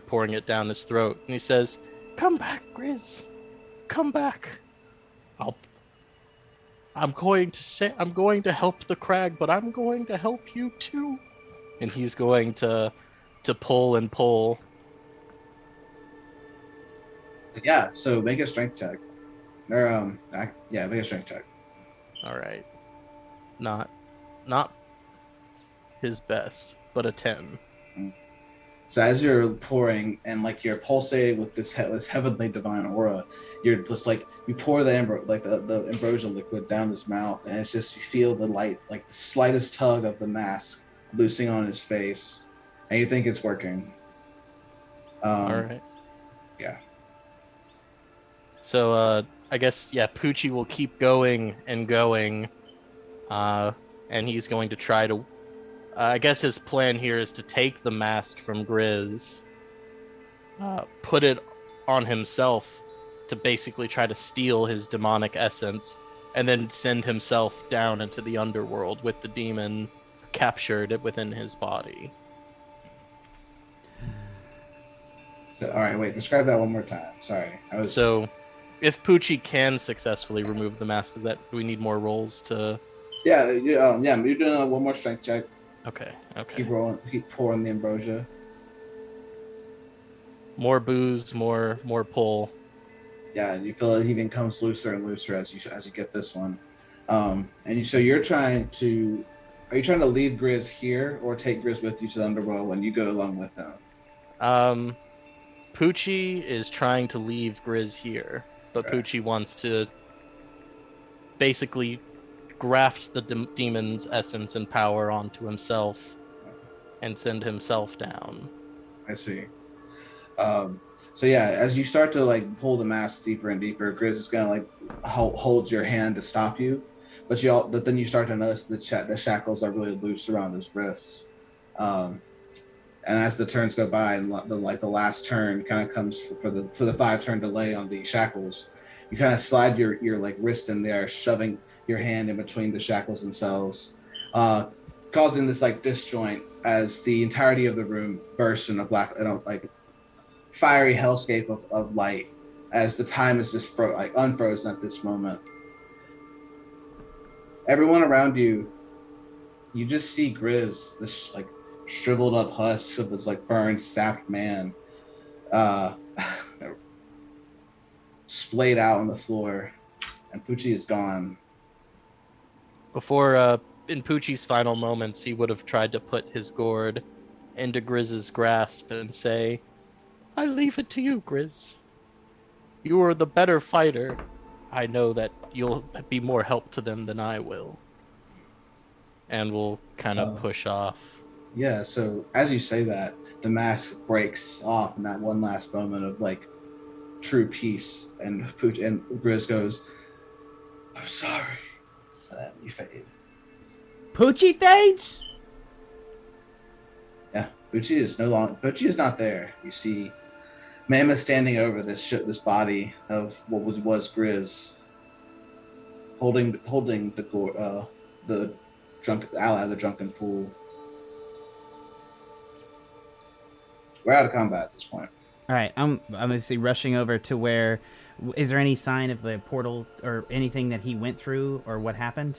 pouring it down his throat. And he says, "Come back, Grizz. Come back. I'm going to help the Crag, but I'm going to help you too." And he's going to pull and pull. Yeah, so make a strength check. Or make a strength check. All right. Not his best, but a 10. So as you're pouring and like you're pulsating with this heavenly divine aura, you're just like you pour the ambrosia liquid down his mouth, and it's just you feel the light, like the slightest tug of the mask loosing on his face, and you think it's working. All right. Yeah. So I guess Poochi will keep going and going, and he's going to try to. I guess his plan here is to take the mask from Grizz, put it on himself to basically try to steal his demonic essence, and then send himself down into the underworld with the demon captured within his body. All right, wait. Describe that one more time. Sorry, So, if Poochi can successfully remove the mask, do we need more rolls to? Yeah. You're doing one more strength check. Okay. Keep rolling. Keep pouring the ambrosia. More booze, more pull. Yeah, you feel it even comes looser and looser as you get this one. So you're trying to. Are you trying to leave Grizz here or take Grizz with you to the underworld when you go along with him? Poochi is trying to leave Grizz here, but Okay. Poochi wants to basically graft the demon's essence and power onto himself and send himself down. I see. As you start to like pull the mask deeper and deeper, Grizz is gonna like hold your hand to stop you, but then you start to notice the shackles are really loose around his wrists, and And as the turns go by, and the last turn kind of comes for the 5-turn delay on the shackles, you kind of slide your like wrist in there, shoving your hand in between the shackles themselves, causing this like disjoint as the entirety of the room bursts in a black, like fiery hellscape of light, as the time is just unfrozen at this moment. Everyone around you, you just see Grizz, this like shriveled up husk of this like burned, sapped man, splayed out on the floor, and Poochi is gone. Before, in Poochie's final moments, he would have tried to put his gourd into Grizz's grasp and say, "I leave it to you, Grizz. You are the better fighter. I know that you'll be more help to them than I will." And we'll kind of push off. Yeah, so as you say that, the mask breaks off in that one last moment of like true peace, and Grizz goes, "I'm sorry." And then you fade. Poochi fades? Yeah, Poochi is not there. You see Mammoth standing over this body of what was Grizz, holding the ally of the drunken fool. We're out of combat at this point. All right, I'm obviously rushing over to where. Is there any sign of the portal or anything that he went through, or what happened?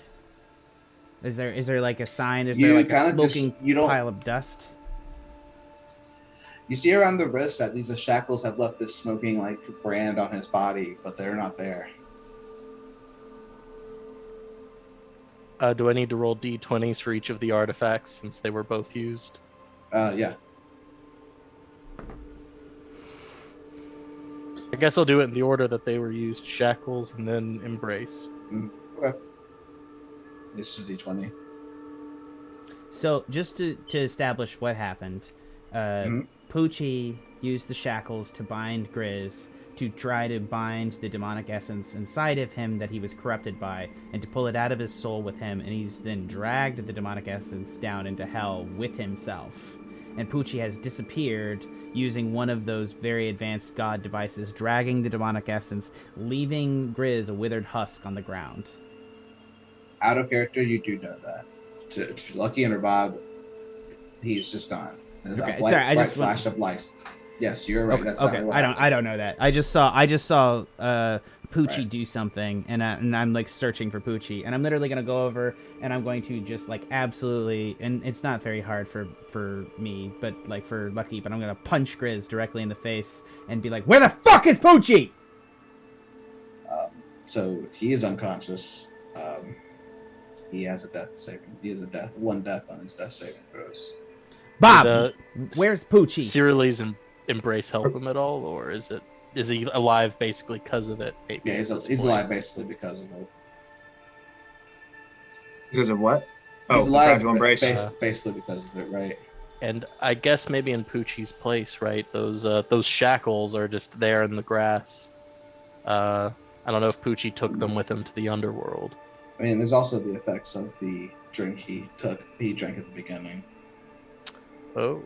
Is there like a sign? Is there like a smoking pile of dust? You see around the wrist that the shackles have left this smoking like brand on his body, but they're not there. Do I need to roll d20s for each of the artifacts since they were both used? Yeah. I guess I'll do it in the order that they were used: shackles and then embrace. Okay. This is D20. So just to establish what happened, Poochi used the shackles to bind Grizz, to try to bind the demonic essence inside of him that he was corrupted by, and to pull it out of his soul with him, and he's then dragged the demonic essence down into hell with himself. And Poochi has disappeared using one of those very advanced god devices, dragging the demonic essence, leaving Grizz a withered husk on the ground. Out of character, you do know that. To Lucky and Rabab, he's just gone. Okay, Bright, sorry, I just flash of light. Yes, you're right. Okay, That's okay. I don't know that. I just saw Poochi do something, and I'm like searching for Poochi, and I'm literally gonna go over and I'm going to just like absolutely, and it's not very hard for me, but like for Lucky, but I'm gonna punch Grizz directly in the face and be like, "Where the fuck is Poochi?" So he is unconscious. He has one death on his death saving throws. Bob, where's Poochi? Cyrily's embrace help him at all, or is he alive basically because of it? Yeah, he's alive basically because of it. Because of what? He's alive embrace. Basically because of it, right? And I guess maybe in Poochie's place, right? Those shackles are just there in the grass. I don't know if Poochi took them with him to the underworld. I mean, there's also the effects of the drink he drank at the beginning. Oh.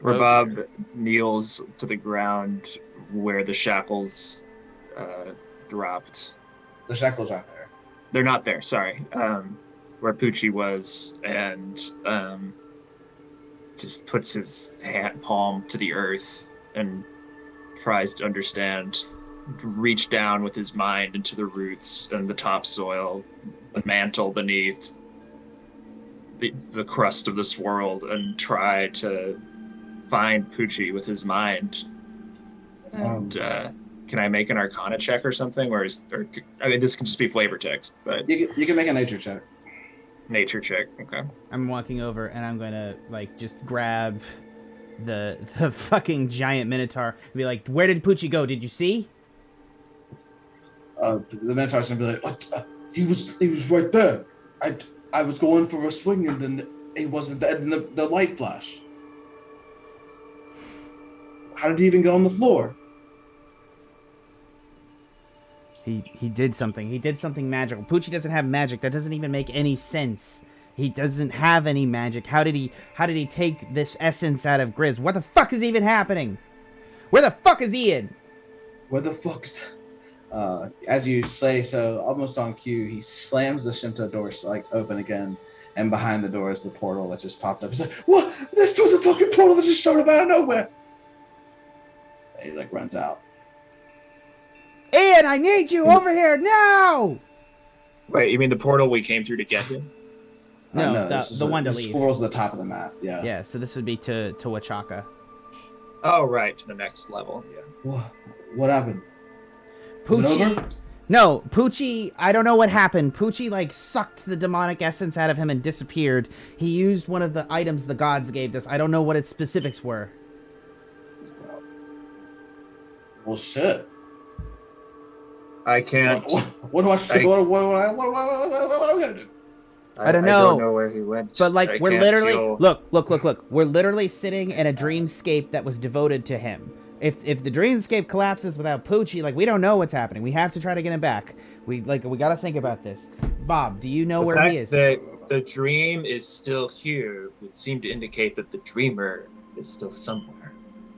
Rabab kneels to the ground where the shackles dropped. The shackles aren't there. They're not there, sorry. Where Poochi was, and just puts his palm to the earth and tries to understand, reach down with his mind into the roots and the topsoil, the mantle beneath, the crust of this world, and try to find Poochi with his mind. And can I make an Arcana check or something? I mean, this can just be flavor text, but you can make a nature check. Nature check, okay. I'm walking over and I'm gonna like just grab the fucking giant minotaur and be like, "Where did Poochi go? Did you see?" The minotaur's gonna be like, he was right there. I was going for a swing and then he wasn't there, and the light flashed. How did he even get on the floor? He did something. He did something magical. Poochi doesn't have magic. That doesn't even make any sense. He doesn't have any magic. How did he take this essence out of Grizz? What the fuck is even happening? Where the fuck is Ian? Where the fuck is... as you say so, almost on cue, he slams the Shinto door like open again, and behind the door is the portal that just popped up. He's like, "What? This was a fucking portal that just showed up out of nowhere!" And he like runs out. Ian, I need you over here now! Wait, you mean the portal we came through to get here? No, the one to this leave. portal's at the top of the map. Yeah. Yeah, so this would be to Wachaka. Oh, right, to the next level. Yeah. What happened? Is it over? Poochi. No, Poochi, I don't know what happened. Poochi, like, sucked the demonic essence out of him and disappeared. He used one of the items the gods gave us. I don't know what its specifics were. Well, shit. I can't. What do I gotta do? I don't I know. don't know where he went. But, like, I we're can't literally... feel- Look. We're literally sitting in a dreamscape that was devoted to him. If the dreamscape collapses without Poochi, like, we don't know what's happening. We have to try to get him back. We gotta think about this. Bob, do you know The where fact he is? that the dream is still here would seem to indicate that the dreamer is still somewhere.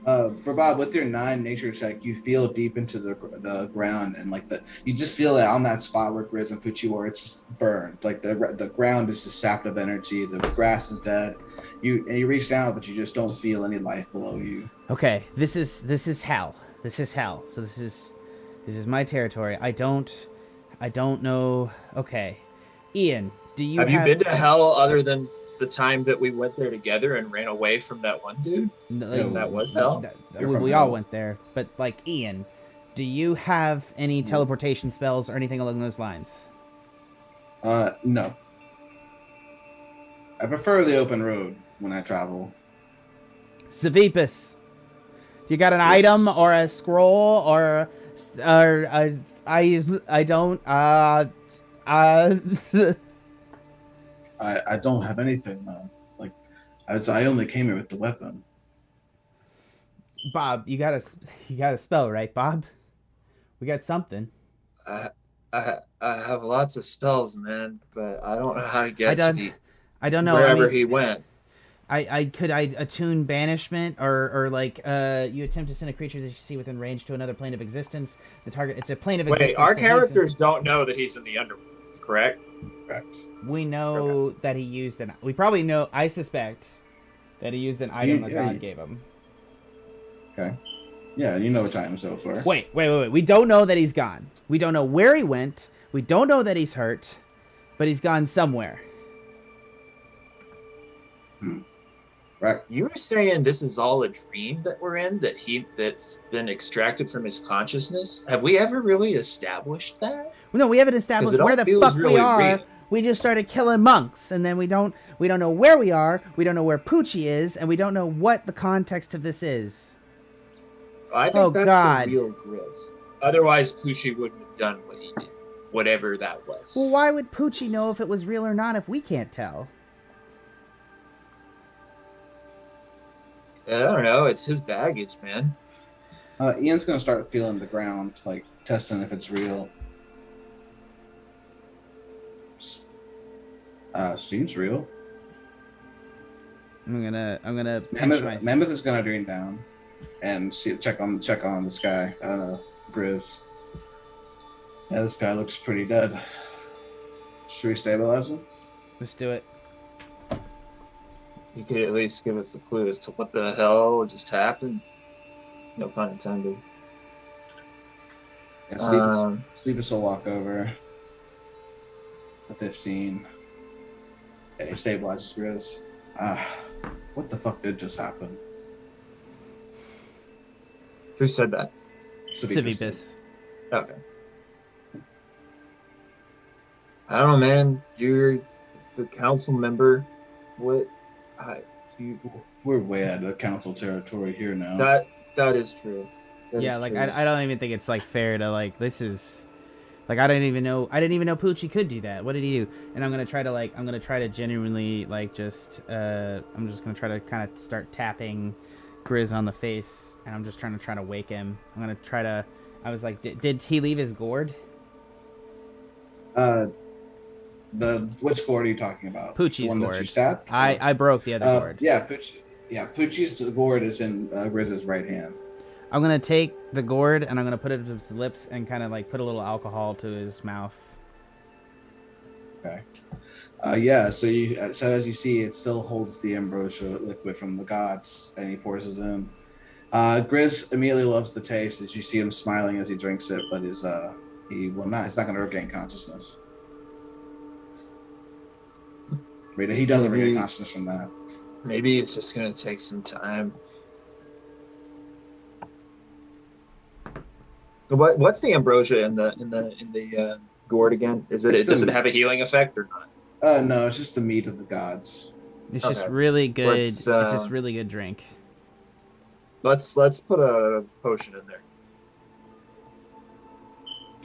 Rabab, with your 9 nature check, you feel deep into the ground, and like you just feel that on that spot where Grizz and Poochi were, it's just burned. Like the ground is just sapped of energy. The grass is dead. You reach down, but you just don't feel any life below you. Okay, this is hell. This is hell. So this is my territory. I don't know. Okay, Ian, do you Have you been to hell other than the time that we went there together and ran away from that one dude? No, that was hell? We all went there, but like, Ian, do you have any teleportation spells or anything along those lines? No. I prefer the open road when I travel. Zavipus, you got an item or a scroll or I don't I don't have anything, man. Like, I only came here with the weapon. Bob, you got a spell, right, Bob? We got something. I have lots of spells, man, but I don't know how to get to I don't know. wherever he went. I attune banishment or like you attempt to send a creature that you see within range to another plane of existence. The target, it's a plane of existence. Wait, our characters don't know that he's in the underworld, correct? Correct. We know that he used an. We probably know. I suspect that he used an item that God gave him. Okay. Yeah, you know which item so far. Wait. We don't know that he's gone. We don't know where he went. We don't know that he's hurt, but he's gone somewhere. Right. You were saying this is all a dream that we're in, that's been extracted from his consciousness? Have we ever really established that? No, we haven't established where the fuck we are. Real. We just started killing monks, and then we don't know where we are. We don't know where Poochi is, and we don't know what the context of this is. I think that's the real Grizz. Otherwise, Poochi wouldn't have done what he did, whatever that was. Well, why would Poochi know if it was real or not if we can't tell? I don't know. It's his baggage, man. Ian's gonna start feeling the ground, like testing if it's real. Seems real. I'm gonna Mammoth is gonna dream down and check on the sky. I don't know, Grizz. Yeah, this guy looks pretty dead. Should we stabilize him? Let's do it. You could at least give us the clue as to what the hell just happened. No pun intended. Yeah, Sleepus will walk over. The 15. It stabilizes Grizz. What the fuck did just happen? Who said that? Civibus. Okay. I don't know, man. You're the council member. What? We're way out of the council territory here now. That is true. Yeah, like I don't even think it's like fair to like this is like I didn't even know Poochi could do that. What did he do? And I'm gonna try to genuinely like just I'm just gonna try to kind of start tapping Grizz on the face, and I'm just trying to wake him. I'm gonna try to. I was like, did he leave his gourd? Which gourd are you talking about? Poochie's the one gourd. that you stabbed? I broke the other gourd. Yeah, Poochie's gourd is in Grizz's right hand. I'm gonna take the gourd and I'm gonna put it to his lips and kind of like put a little alcohol to his mouth. Okay. Yeah. So as you see, it still holds the ambrosia liquid from the gods, and he pours it in. Grizz immediately loves the taste as you see him smiling as he drinks it, but he's not going to regain consciousness. He doesn't regain consciousness from that. Maybe it's just going to take some time. What's the ambrosia in the gourd again? Does it have a healing effect or not? No, it's just the meat of the gods. It's Okay. just really good. It's just really good drink. Let's put a potion in there.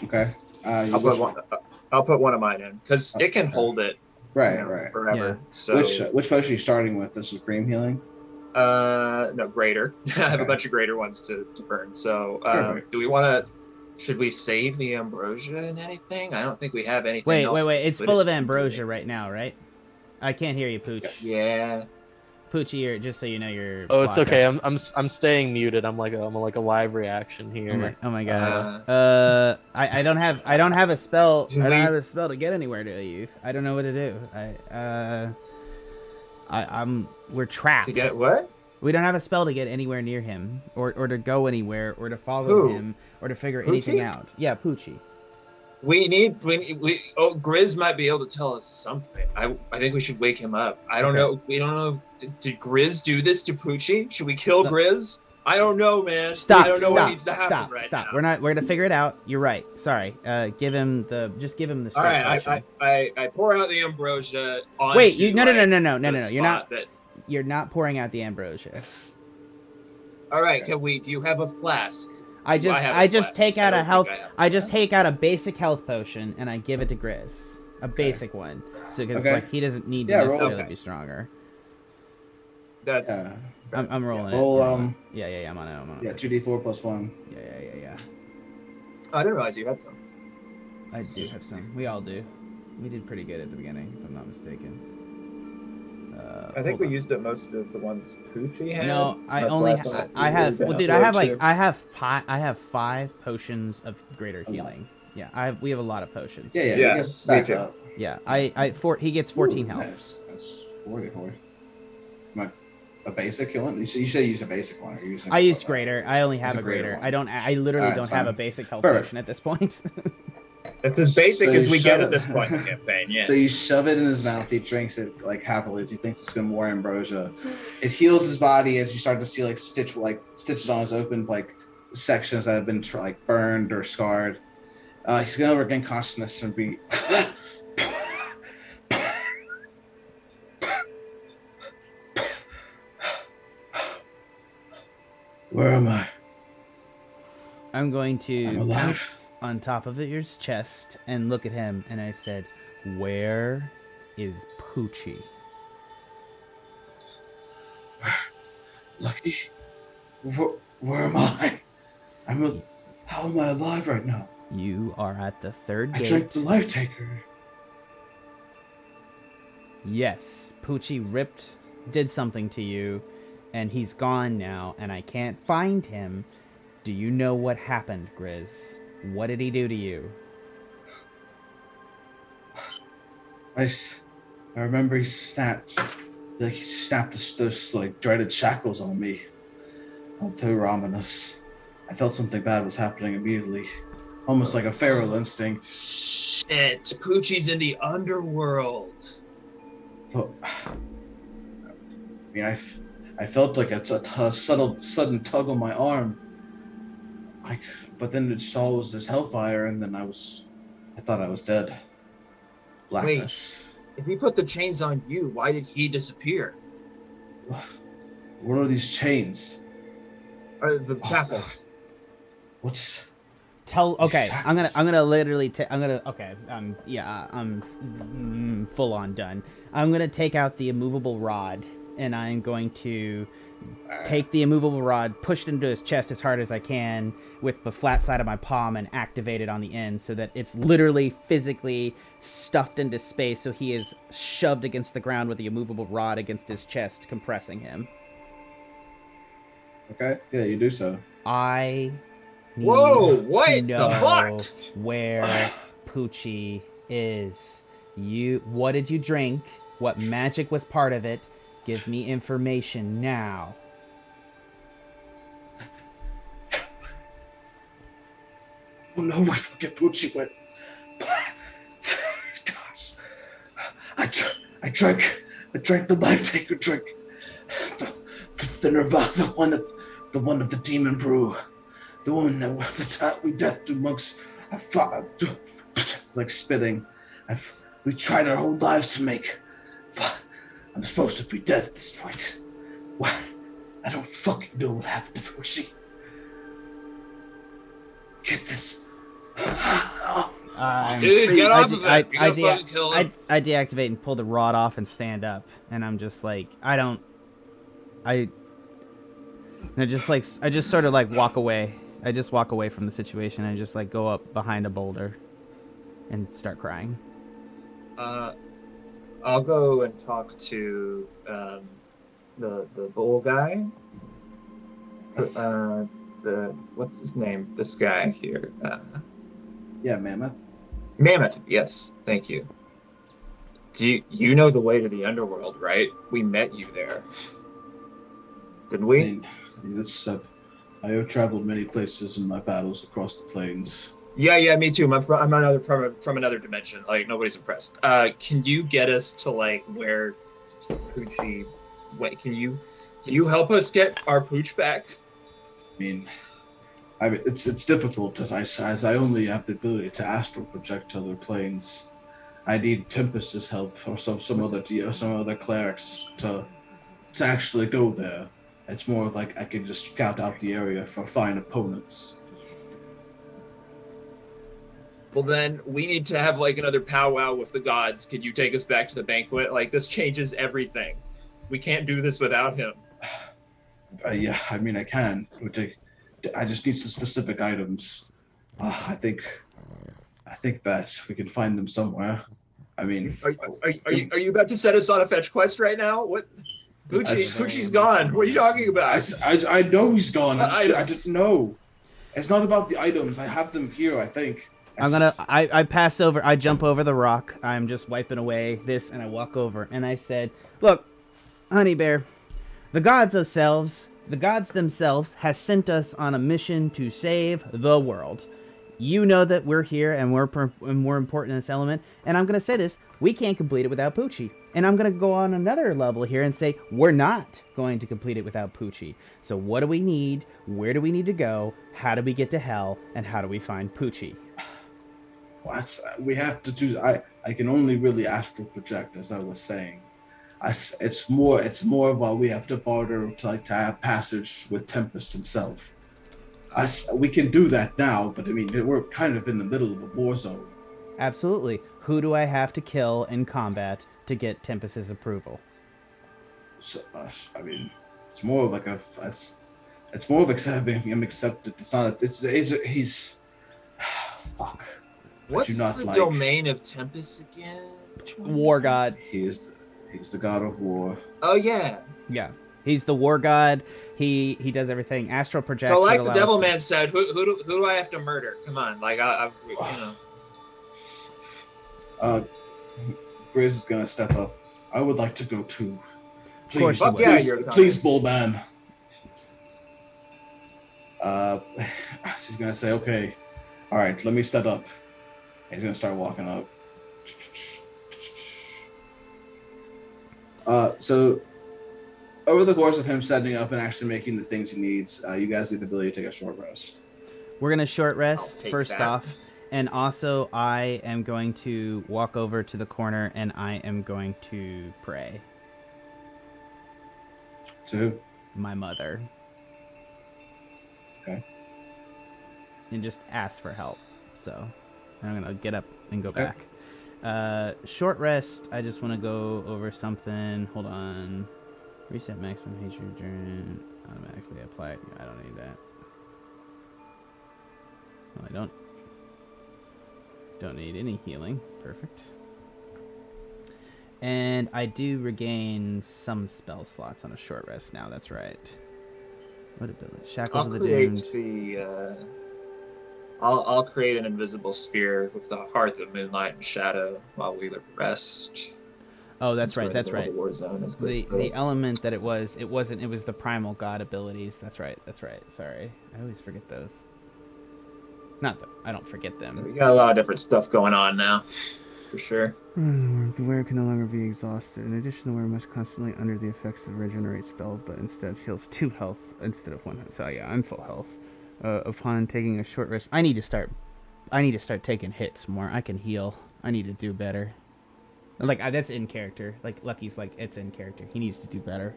Okay. I'll put one of mine in because it can hold it Right. forever. Yeah. So Which potion are you starting with? The supreme healing? no, greater. I have a bunch of greater ones to burn. So do we want to? Should we save the ambrosia in anything? I don't think we have anything. Wait. else It's full of ambrosia right now, right? I can't hear you, Pooch. Yes. Yeah. Poochie, just so you know, you're. Oh, it's blocked okay. up. I'm staying muted. I'm like a live reaction here. Oh my god. I don't have a spell. I don't have a spell to get anywhere to you. I don't know what to do. We're trapped. To get what? We don't have a spell to get anywhere near him, or to go anywhere, or to follow Who? him, or to figure Poochie? anything out. Yeah, Poochie. Grizz might be able to tell us something. I think we should wake him up. I don't know. We don't know. Did Grizz do this to Poochie? Should we kill Grizz? I don't know, man. Stop. I don't know stop, what needs to happen right stop. now. We're gonna figure it out. You're right. Sorry. Give him the. All right. I pour out the ambrosia. Onto, Wait. No. the You're not. spot You're not pouring out the ambrosia. All right. Do you have a flask? I just take out a health. I just have take out a basic health potion and I give it to Grizz, a basic one, so because like he doesn't need to necessarily be stronger. That's. I'm rolling Roll, it. Yeah. I'm on it. Yeah, 2d4 plus 1. Yeah. I didn't realize you had some. I do have some. We all do. We did pretty good at the beginning, if I'm not mistaken. I think we used up most of the ones Poochie had. No, I have. Well, dude, I have 5 potions of greater healing. Yeah, we have a lot of potions. Yeah. Yeah, You guys stack me too. up. Yeah, he gets 14 health. Nice. That's 44. A basic one? You said you used a basic one. Or I used greater. I only have a greater. one. I literally don't have a basic health potion at this point. It's as basic So as you we shove get it. at this point in the campaign. Yeah. So you shove it in his mouth. He drinks it like happily as he thinks it's gonna more ambrosia. It heals his body as you start to see like stitches on his open like sections that have been burned or scarred. He's gonna regain consciousness and be. Where am I? I'm going to I'm alive. bounce on top of his chest and look at him, and I said, "Where is Poochie?" Lucky. Where am I? How am I alive right now? You are at the third I gate. drank the life taker. Yes, Poochie did something to you, and he's gone now, and I can't find him. Do you know what happened, Grizz? What did he do to you? I remember he snapped those dreaded shackles on me. Although ominous, I felt something bad was happening immediately, almost like a feral instinct. Shit, Poochie's in the underworld. But I felt like a sudden tug on my arm. But then it saw was this hellfire, and then I thought I was dead. Blackness. Wait, if he put the chains on you, why did he disappear? What are these chains? Or the shackles? What's? Okay, Shackles. I'm full on done. I'm gonna take out the immovable rod and I'm going to take the immovable rod, push it into his chest as hard as I can with the flat side of my palm and activate it on the end so that it's literally physically stuffed into space, so he is shoved against the ground with the immovable rod against his chest, compressing him. Okay, yeah, you do so. I need Whoa, to what the know fuck? where Poochi is. What did you drink? What magic was part of it? Give me information now. Oh no, I forget Poochi went. I drank the life taker drink. The Nirvana, the one of the demon brew. The one that we death through monks. I fought, like spitting. We tried our whole lives to make. I'm supposed to be dead at this point. What? I don't fucking know what happened to Poochi. Get this. Dude, get off of it. You gotta fucking kill him. I deactivate and pull the rod off and stand up, and I'm just like, I just sort of like walk away. I just walk away from the situation and just like go up behind a boulder and start crying. I'll go and talk to the bull guy. What's his name? This guy here. Yeah, Mammoth. Mammoth. Yes, thank you. You know the way to the underworld, right? We met you there, didn't we? I mean, I have traveled many places in my battles across the plains. Yeah, me too. I'm from another dimension. Like, nobody's impressed. Can you get us to like where Poochi? Wait, can you help us get our Pooch back? I mean, it's difficult as I only have the ability to astral project to other planes. I need Tempest's help or some other clerics to actually go there. It's more like I can just scout out the area for fine opponents. Well, then we need to have like another powwow with the gods. Can you take us back to the banquet? Like, this changes everything. We can't do this without him. Yeah, I mean, I can. I just need some specific items. I think that we can find them somewhere. I mean, are you about to set us on a fetch quest right now? What? Poochie's gone. What are you talking about? I know he's gone. I didn't know. It's not about the items. I have them here, I think. I pass over, I jump over the rock. I'm just wiping away this, and I walk over, and I said, look, Honey Bear, the gods themselves has sent us on a mission to save the world. You know that we're here, and we're important in this element, and I'm going to say this, we can't complete it without Poochi. And I'm going to go on another level here and say, we're not going to complete it without Poochi. So what do we need? Where do we need to go? How do we get to hell? And how do we find Poochi? Well, we have to do. I can only really astral project, as I was saying. It's more about we have to barter to have passage with Tempest himself. We can do that now, but I mean we're kind of in the middle of a war zone. Absolutely. Who do I have to kill in combat to get Tempest's approval? So, I mean, it's more of like it's more of having him accepted. It's not. He's. Fuck. What's the domain of Tempest again? War god. He's the god of war. Oh yeah. Yeah. He's the war god. He does everything. Astral projection. So like the Devil Man said, who do I have to murder? Come on, like I you know. Grizz is gonna step up. I would like to go too. Please, please, Bullman. She's gonna say, okay, all right, let me step up. He's gonna start walking up. So over the course of him setting up and actually making the things he needs, you guys get the ability to take a short rest. We're gonna short rest first off, and also I am going to walk over to the corner and I am going to pray. To who? My mother. Okay. And just ask for help. So I'm gonna get up and go back. Short rest. I just want to go over something. Hold on. Reset maximum hatred during automatically apply. I don't need that. Well, I don't need any healing. Perfect. And I do regain some spell slots on a short rest now. That's right. What ability? Shackles of the Doomed. I'll create an invisible sphere with the Hearth of Moonlight and Shadow while we rest. Oh, that's right. That's right. The war zone is The element that it was the primal god abilities. That's right. Sorry, I always forget those. Not that I don't forget them. We got a lot of different stuff going on now, for sure. The wearer can no longer be exhausted. In addition, the wearer must constantly under the effects of regenerate spells, but instead heals 2 health instead of 1 health. So yeah, I'm full health. Upon taking a short rest, I need to start taking hits more. I can heal. I need to do better. Like that's in character. Like Lucky's like it's in character. He needs to do better.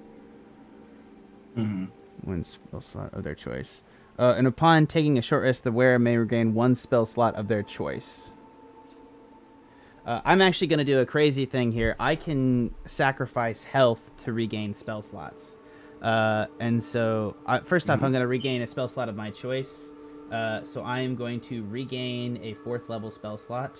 Mm-hmm. 1 spell slot of their choice. And upon taking a short rest, the wearer may regain 1 spell slot of their choice. I'm actually going to do a crazy thing here. I can sacrifice health to regain spell slots. And so, first off, I'm going to regain a spell slot of my choice. So I am going to regain a 4th level spell slot.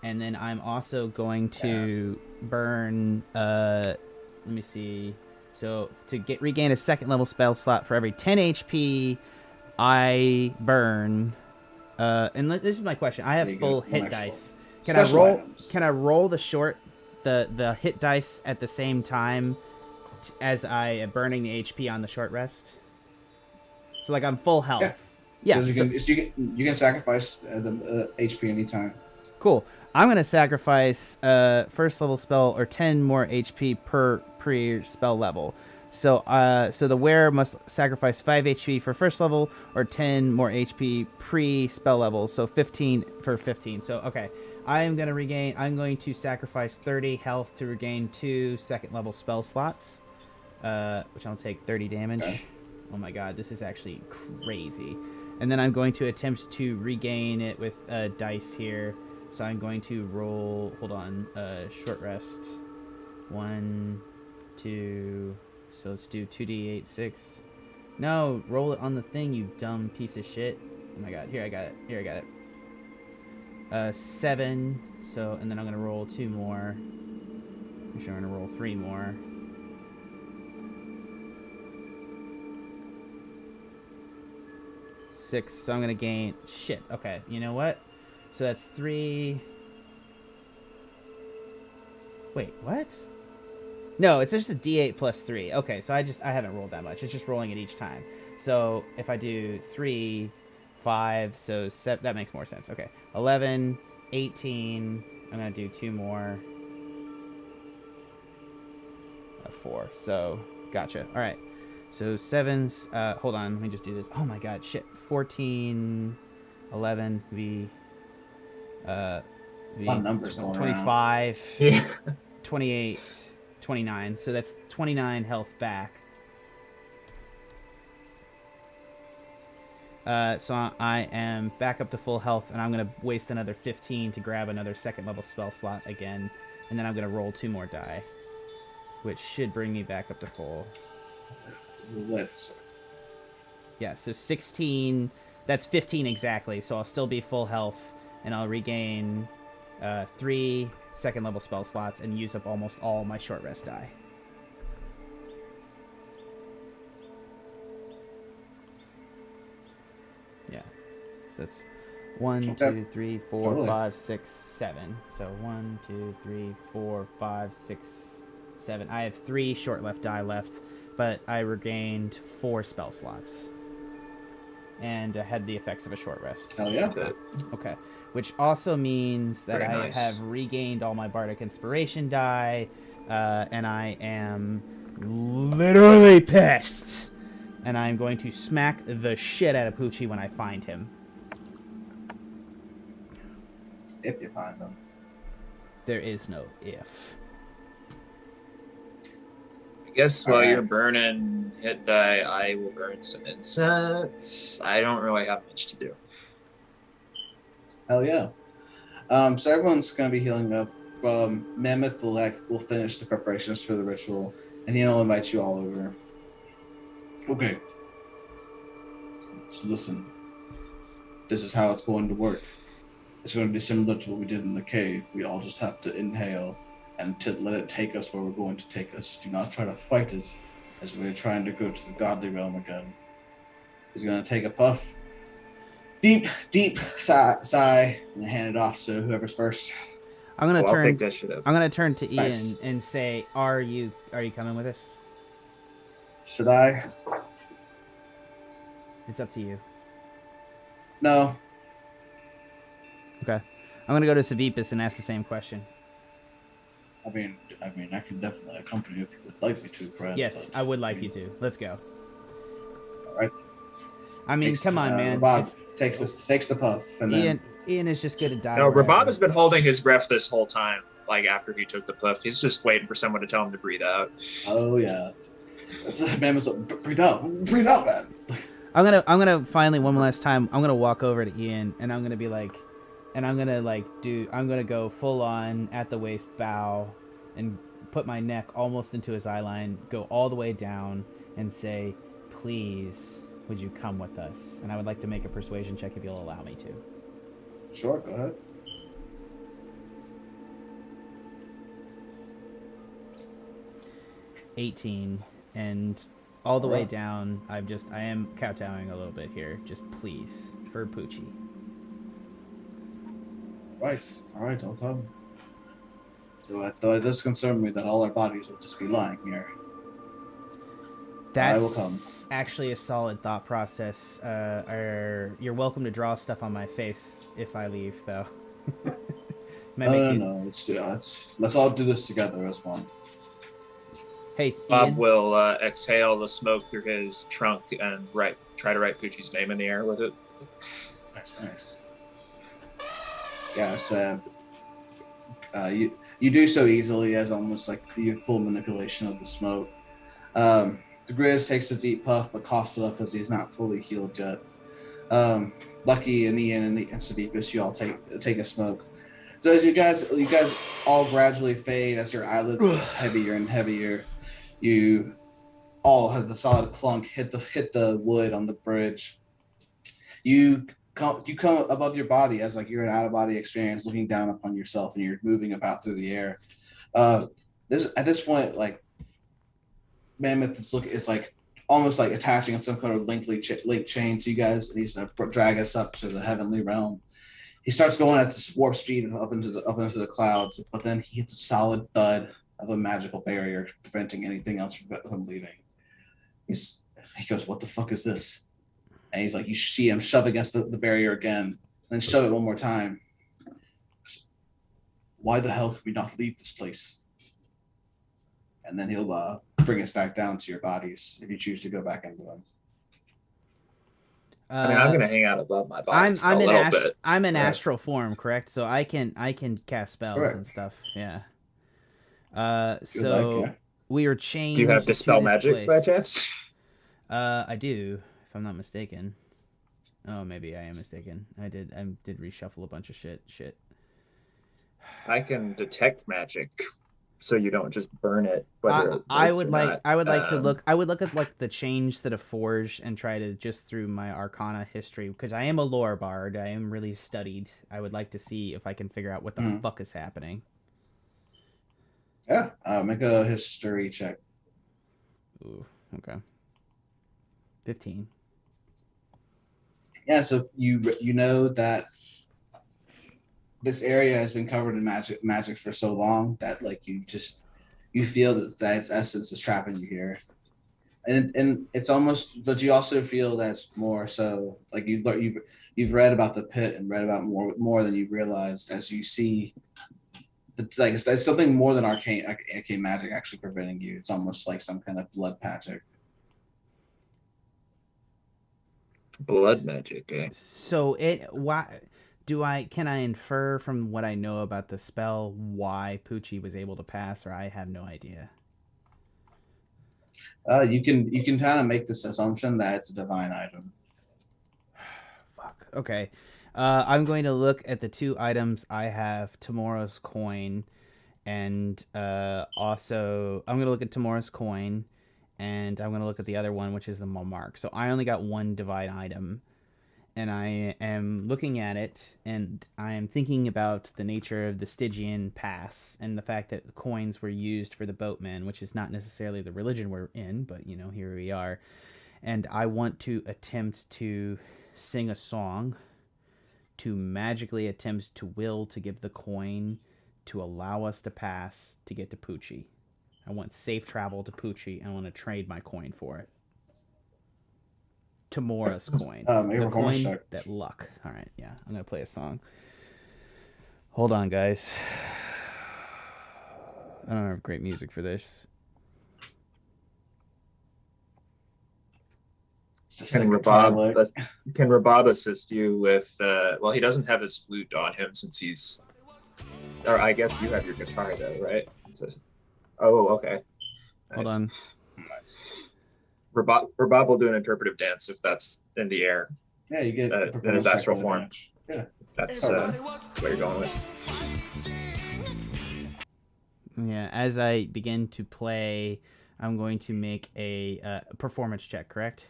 And then I'm also going to burn, let me see. So to regain a 2nd level spell slot for every 10 HP I burn. And this is my question. I have full hit dice. Can I roll the hit dice at the same time as I am burning the HP on the short rest? So like I'm full health. Yeah. So you can sacrifice the HP anytime. Cool. I'm gonna sacrifice 1st level spell or 10 more HP per spell level. So the wearer must sacrifice 5 HP for 1st level or 10 more HP pre-spell level. So 15 for 15. So okay. I'm going to sacrifice 30 health to regain 2 2nd level spell slots, which I'll take 30 damage. Okay. Oh my god, this is actually crazy. And then I'm going to attempt to regain it with dice here. So I'm going to roll, hold on, short rest. 1, 2, so let's do 2d8, 6. No, roll it on the thing, you dumb piece of shit. Oh my god, here I got it. 7, so, and then I'm going to roll 2 more. I'm sure I'm going to roll 3 more. 6, so I'm going to gain, shit, okay, you know what? So that's 3, wait, what? No, it's just a d8 plus 3. Okay, so I haven't rolled that much. It's just rolling it each time. So if I do 3, 5, so 7, that makes more sense. Okay, 11, 18. I'm gonna do 2 more. 4. So gotcha. All right. So 7. Hold on. Let me just do this. Oh my god, shit. 14, 11. A lot of numbers going 25. Yeah. 28, 29. So that's 29 health back. So I am back up to full health, and I'm going to waste another 15 to grab another 2nd level spell slot again. And then I'm going to roll 2 more die, which should bring me back up to full. Yeah, so 16. That's 15 exactly, so I'll still be full health, and I'll regain 3 2nd level spell slots and use up almost all my short rest die. Yeah. So that's 1, 2, 3, 4, 5, 6, 7. So 1, 2, 3, 4, 5, 6, 7. I have 3 short left die left, but I regained 4 spell slots. And had the effects of a short rest. Hell yeah. Okay. Which also means that Very I nice. have regained all my Bardic Inspiration die, and I am literally pissed. And I'm going to smack the shit out of Poochi when I find him. If you find him. There is no if. I guess while Alright. you're burning hit die, I will burn some incense. I don't really have much to do. Hell yeah. So everyone's gonna be healing up. Mammoth will finish the preparations for the ritual, and he'll invite you all over. Okay. So listen, this is how it's going to work. It's going to be similar to what we did in the cave. We all just have to inhale and to let it take us where we're going to take us. Do not try to fight it as we're trying to go to the godly realm again. He's going to take a puff. Deep sigh, and hand it off to whoever's first. I'm gonna I'll take that shit up. I'm gonna turn to Ian Nice. and say, "Are you coming with us?" Should I? It's up to you. No. Okay. I'm gonna go to Savipis and ask the same question. I mean, I can definitely accompany you if you would like me to, friend. Yes, but, I would like you to. Let's go. All right. I mean, come on, man. Rabab takes the puff, and then Ian is just gonna die. No, wherever. Rabab has been holding his breath this whole time. Like after he took the puff, he's just waiting for someone to tell him to breathe out. oh yeah, man was like, breathe out, man. I'm gonna finally one last time. I'm gonna walk over to Ian and I'm gonna be like, and I'm gonna go full on at the waist bow, and put my neck almost into his eye line, go all the way down, and say, "Please, would you come with us?" And I would like to make a persuasion check if you'll allow me to. Sure, go ahead. 18, and all the way Alright. down, I am kowtowing a little bit here. Just please, for Poochi. All right, I'll come. Though it does concern me that all our bodies will just be lying here. That's I will come. actually a solid thought process. You're welcome to draw stuff on my face if I leave, though. No. Let's all do this together as one. Hey, Bob Ian. will exhale the smoke through his trunk and try to write Poochie's name in the air with it. Nice. Yeah, so you do so easily as almost like the full manipulation of the smoke. The Grizz takes a deep puff but coughs it up because he's not fully healed yet. Lucky and Ian and Sadipus, you all take a smoke. So as you guys all gradually fade as your eyelids get heavier and heavier, you all have the solid clunk hit the wood on the bridge. You come above your body as like you're an out-of-body experience, looking down upon yourself, and you're moving about through the air. At this point, like Mammoth is like almost like attaching on some kind of link chain to you guys. And he's gonna drag us up to the heavenly realm. He starts going at this warp speed up into the clouds, but then he hits a solid thud of a magical barrier preventing anything else from leaving. He goes, "What the fuck is this?" And he's like, you see him shove against the barrier again, then shove it one more time. Why the hell could we not leave this place? And then he'll bring us back down to your bodies if you choose to go back into them. I mean, I'm gonna hang out above my body for a little bit. I'm in Right. astral form, correct? So I can cast spells Correct. and stuff. Yeah. Yeah. We are chained. Do you have to dispel this magic place. by chance? I do, if I'm not mistaken. Oh, maybe I am mistaken. I did reshuffle a bunch of shit. I can detect magic, so you don't just burn it. I would like to look. I would look at like the chains that have forged and try to just through my Arcana history, because I am a lore bard. I am really studied. I would like to see if I can figure out what the fuck is happening. Yeah, make a history check. Ooh, okay. 15. Yeah, so you know that this area has been covered in magic for so long that like you feel that its essence is trapping you here, and it's almost, but you also feel that it's more so like you've read about the pit and read about more than you realized as you see. Like it's something more than arcane magic actually preventing you. It's almost like some kind of blood magic. Blood magic, eh? So can I infer from what I know about the spell why Poochi was able to pass, or I have no idea? You can kind of make this assumption that it's a divine item. Fuck. Okay. I'm going to look at the two items I have, tomorrow's coin And also, I'm going to look at Tamora's coin, and I'm going to look at the other one, which is the mark. So I only got one divide item, and I am looking at it, and I am thinking about the nature of the Stygian pass, and the fact that the coins were used for the boatman, which is not necessarily the religion we're in, but, you know, here we are. And I want to attempt to sing a song to magically attempt to will to give the coin to allow us to pass to get to Poochi. I want safe travel to Poochi. I want to trade my coin for it. Tamora's coin. The coin that luck. All right, yeah. I'm going to play a song. Hold on, guys. I don't have great music for this. Can Rabab assist you with, well, he doesn't have his flute on him since he's, or I guess you have your guitar though, right? Oh, okay. Nice. Hold on. Nice. Rabab will do an interpretive dance if that's in the air. Yeah, you get in his astral form. Yeah. That's what you're going with. Yeah, as I begin to play, I'm going to make a performance check, correct?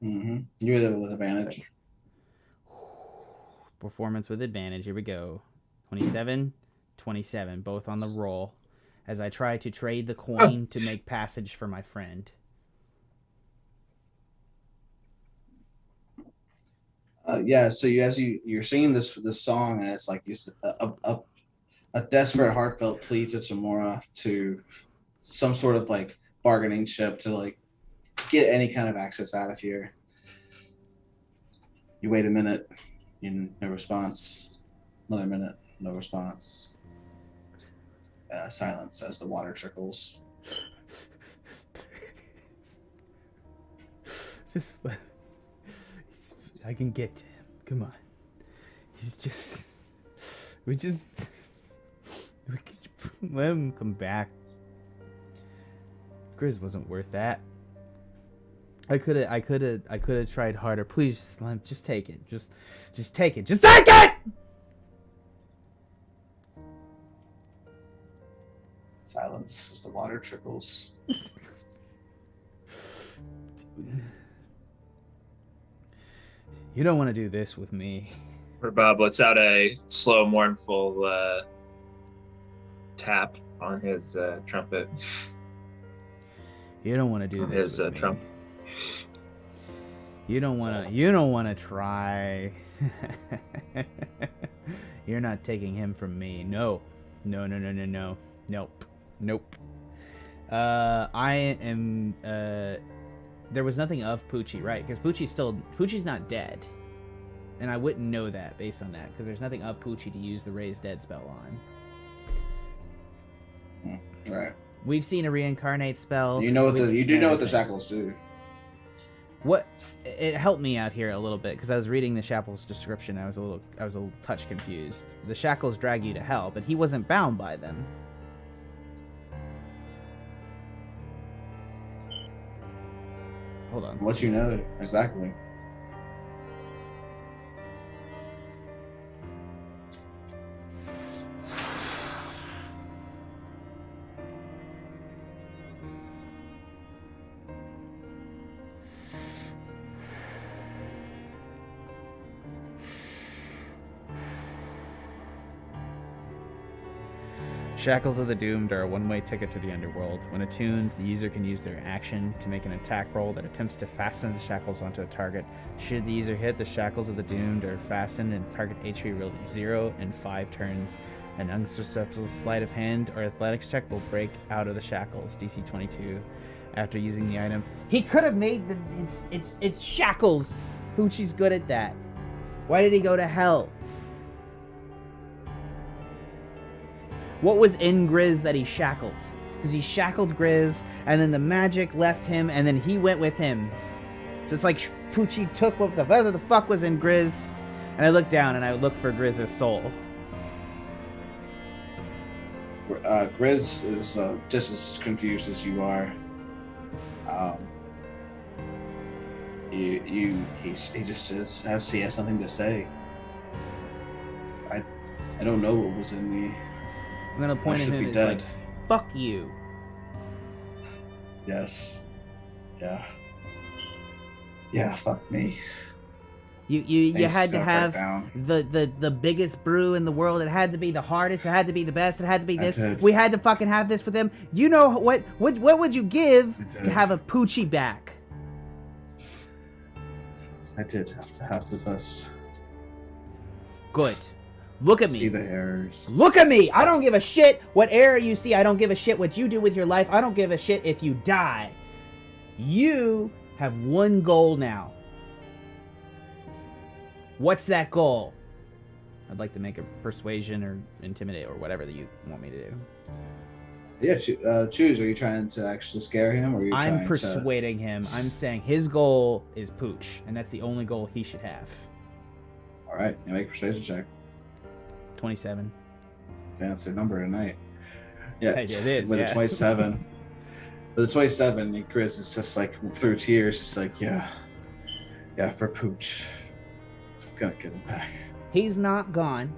Mm-hmm. You're there with advantage. Performance with advantage. Here we go. 27, 27, both on the roll. As I try to trade the coin to make passage for my friend. Yeah. So you're singing this song, and it's like a desperate, heartfelt plea to Tamora to some sort of like bargaining chip to like get any kind of access out of here. You wait a minute, no response. Another minute, no response. Silence as the water trickles. Just I can get to him. Come on. He's just we could let him come back. Grizz wasn't worth that. I could have tried harder. Please, just take it. Just take it. Just take it. Silence as the water trickles. You don't want to do this with me. Rabab lets out a slow, mournful tap on his trumpet. You don't want to do this with me. Trumpet. You don't want to try. You're not taking him from me. No. Nope. I am there was nothing of Poochi, right? Because Poochi's not dead. And I wouldn't know that based on that, because there's nothing of Poochi to use the raise dead spell on. Right. We've seen a reincarnate spell. You know what the shackles do. What it helped me out here a little bit, because I was reading the shackles description. I was a little touch confused. The shackles drag you to hell, but he wasn't bound by them. Hold on. What you know exactly. Shackles of the Doomed are a one-way ticket to the underworld. When attuned, the user can use their action to make an attack roll that attempts to fasten the shackles onto a target. Should the user hit, the Shackles of the Doomed are fastened and target HP roll 0 in 5 turns. An unsuccessful sleight of hand or athletics check will break out of the shackles. DC 22. After using the item, he could have made it's shackles. Poochie's good at that. Why did he go to hell? What was in Grizz that he shackled? Because he shackled Grizz, and then the magic left him, and then he went with him. So it's like Poochi took what the fuck was in Grizz, and I looked down and I looked for Grizz's soul. Grizz is just as confused as you are. He just says he has nothing to say. I don't know what was in me. I'm gonna point at should him be and dead. it's like, fuck you. Yes. Yeah. Yeah, fuck me. You Face had to stuck right have down. the biggest brew in the world. It had to be the hardest. It had to be the best. It had to be I this. did. We had to fucking have this with him. You know what would you give I to did. have a Poochi back? I did have to have the best. Good. Look at See me. the errors. Look at me. I don't give a shit what error you see. I don't give a shit what you do with your life. I don't give a shit if you die. You have one goal now. What's that goal? I'd like to make a persuasion or intimidate or whatever that you want me to do. Yeah, choose. Are you trying to actually scare him, or are you I'm trying persuading him. I'm saying his goal is Pooch, and that's the only goal he should have. to? All right, you make a persuasion check. 27. That's their number tonight. Yeah, Hey, it is, with yeah. a 27. With a 27, Chris is just like through tears, just like yeah, for Pooch. I'm gonna get him back. He's not gone.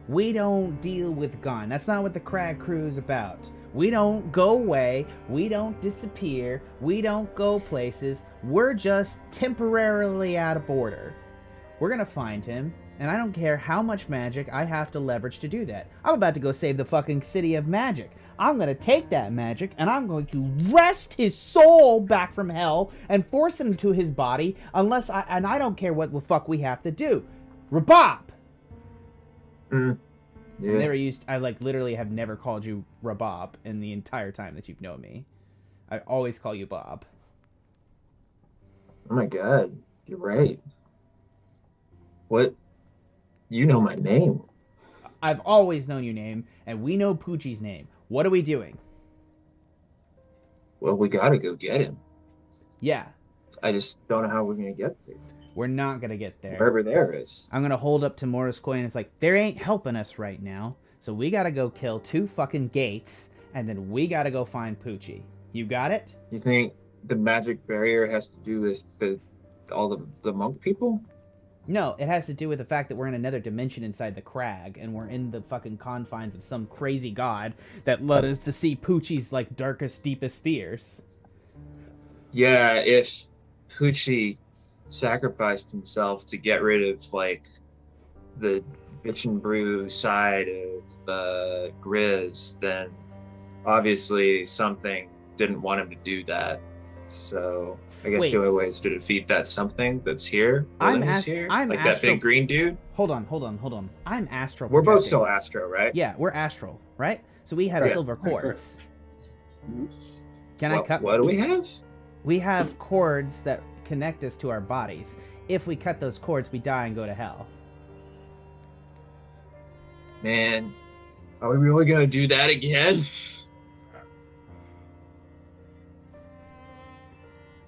We don't deal with gone. That's not what the Crag Crew is about. We don't go away. We don't disappear. We don't go places. We're just temporarily out of order. We're gonna find him, and I don't care how much magic I have to leverage to do that. I'm about to go save the fucking city of magic. I'm gonna take that magic, and I'm going to wrest his soul back from hell and force it into his body, and I don't care what the fuck we have to do. Rabab! Yeah. I literally have never called you Rabab in the entire time that you've known me. I always call you Bob. Oh my god, you're right. What? You know my name. I've always known your name, and we know Poochie's name. What are we doing? Well, we gotta go get him. Yeah, I just don't know how we're gonna get there. we're not gonna get there. Wherever there is. I'm gonna hold up Tamura's coin. It's like, there ain't helping us right now, so we gotta go kill 2 fucking gates, and then we gotta go find Poochie. You got it? You think the magic barrier has to do with all the monk people? No, it has to do with the fact that we're in another dimension inside the crag, and we're in the fucking confines of some crazy god that led us to see Poochie's, like, darkest, deepest fears. Yeah, if Poochi sacrificed himself to get rid of, like, the bitch and brew side of the Grizz, then obviously something didn't want him to do that. So I guess Wait. the only way is to defeat that something that's here. I'm here. I'm like that astral- big green dude. Hold on. I'm astral We're both projecting. still Astro, right? Yeah, we're astral, right? So we have Right. silver cords. Can I What, cut? what do we have? We have cords that connect us to our bodies. If we cut those cords, we die and go to hell. Man, are we really gonna do that again?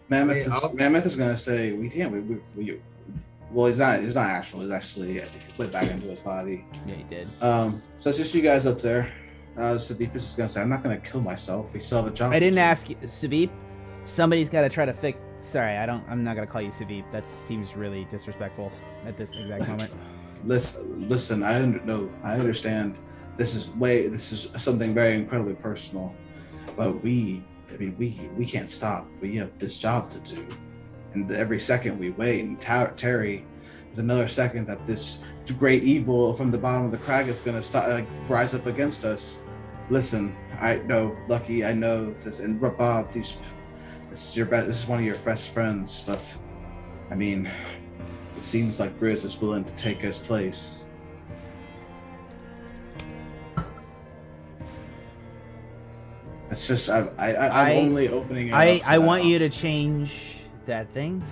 Mammoth is gonna say we can't. Well, he's not actual. He's actually went back into his body. Yeah, he did. So it's just you guys up there. Sadipus is gonna say, I'm not gonna kill myself. We still have a job. I to didn't do." ask you, Savip. Somebody's got to try to fix. Sorry, I'm not gonna call you Savip. That seems really disrespectful at this exact moment. Listen. I understand. This is something very incredibly personal, but we can't stop. We have this job to do, and every second we wait, and Terry is another second that this great evil from the bottom of the crag is going to rise up against us. Listen, I know, Lucky, I know this, and Rabab, this is one of your best friends, but I mean, it seems like Grizz is willing to take his place. It's just I'm only opening it up. I want you to change that thing.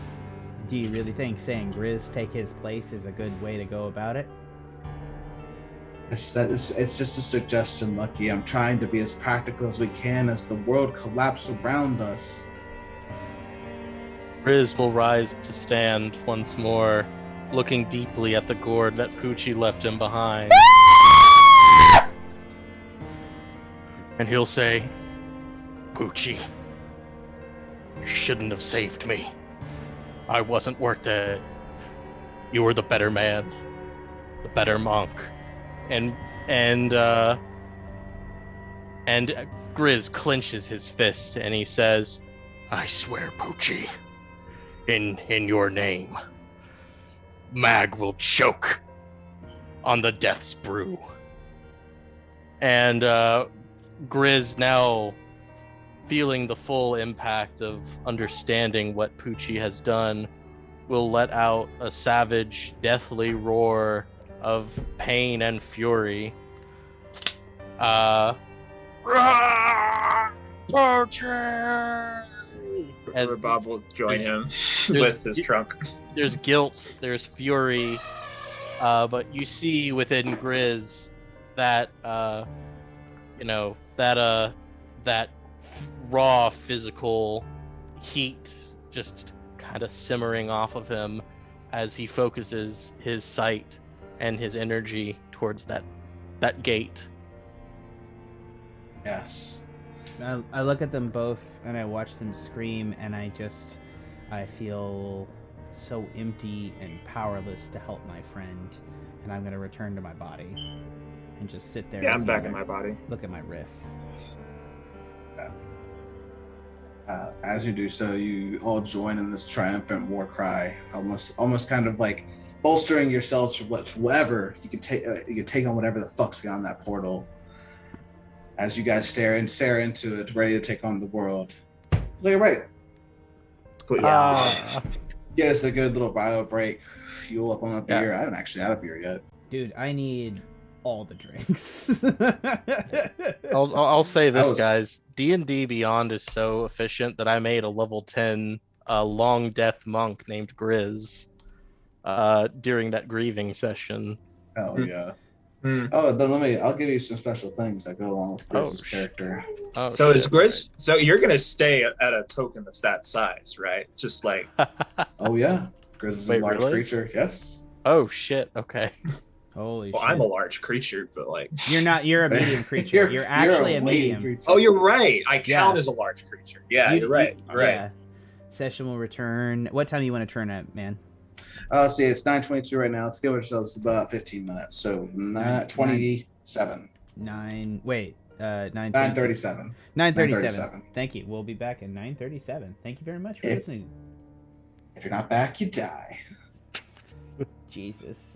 Do you really think saying Grizz take his place is a good way to go about it? It's just a suggestion, Lucky. I'm trying to be as practical as we can as the world collapses around us. Riz will rise to stand once more, looking deeply at the gourd that Poochi left him behind. And he'll say, Poochi, you shouldn't have saved me. I wasn't worth it. You were the better man, the better monk. And And Grizz clenches his fist and he says, "I swear, Poochi, in your name, Mag will choke on the death's brew." And Grizz, now feeling the full impact of understanding what Poochi has done, will let out a savage, deathly roar of pain and fury. Poochi! As Rabab will join him there's- with his trunk. There's guilt, there's fury, but you see within Grizz that that raw physical heat just kind of simmering off of him as he focuses his sight and his energy towards that gate. Yes. I look at them both and I watch them scream, and I feel so empty and powerless to help my friend, and I'm gonna return to my body and just sit there. Yeah, I'm and back in my body. Look at my wrists. As you do so, you all join in this triumphant war cry, almost kind of like bolstering yourselves for whatever you can take. You can take on whatever the fuck's beyond that portal. As you guys stare into it, ready to take on the world. Look, right. Please. Get us a good little bio break. Fuel up on a beer. I haven't actually had a beer yet. Dude, I need all the drinks. I'll say this, guys. D&D Beyond is so efficient that I made a level 10 long death monk named Grizz during that grieving session. Hell yeah. Oh, then I'll give you some special things that go along with Grizz's character. So is Grizz, so you're going to stay at a token that's that size, right? Just like... Oh yeah. Grizz is a large really? creature, yes. Oh shit, okay. Holy well, shit. I'm a large creature, but like... You're a medium creature. You're actually a medium. Creature. Oh, you're right. I count as a large creature. Yeah, you're right. Right. Yeah. Session will return. What time do you want to turn at, man? See, it's 9:22 right now. Let's give ourselves about 15 minutes. So 9:27. 9:37. 9:37. Thank you. We'll be back at 9:37. Thank you very much for listening. If you're not back, you die. Jesus.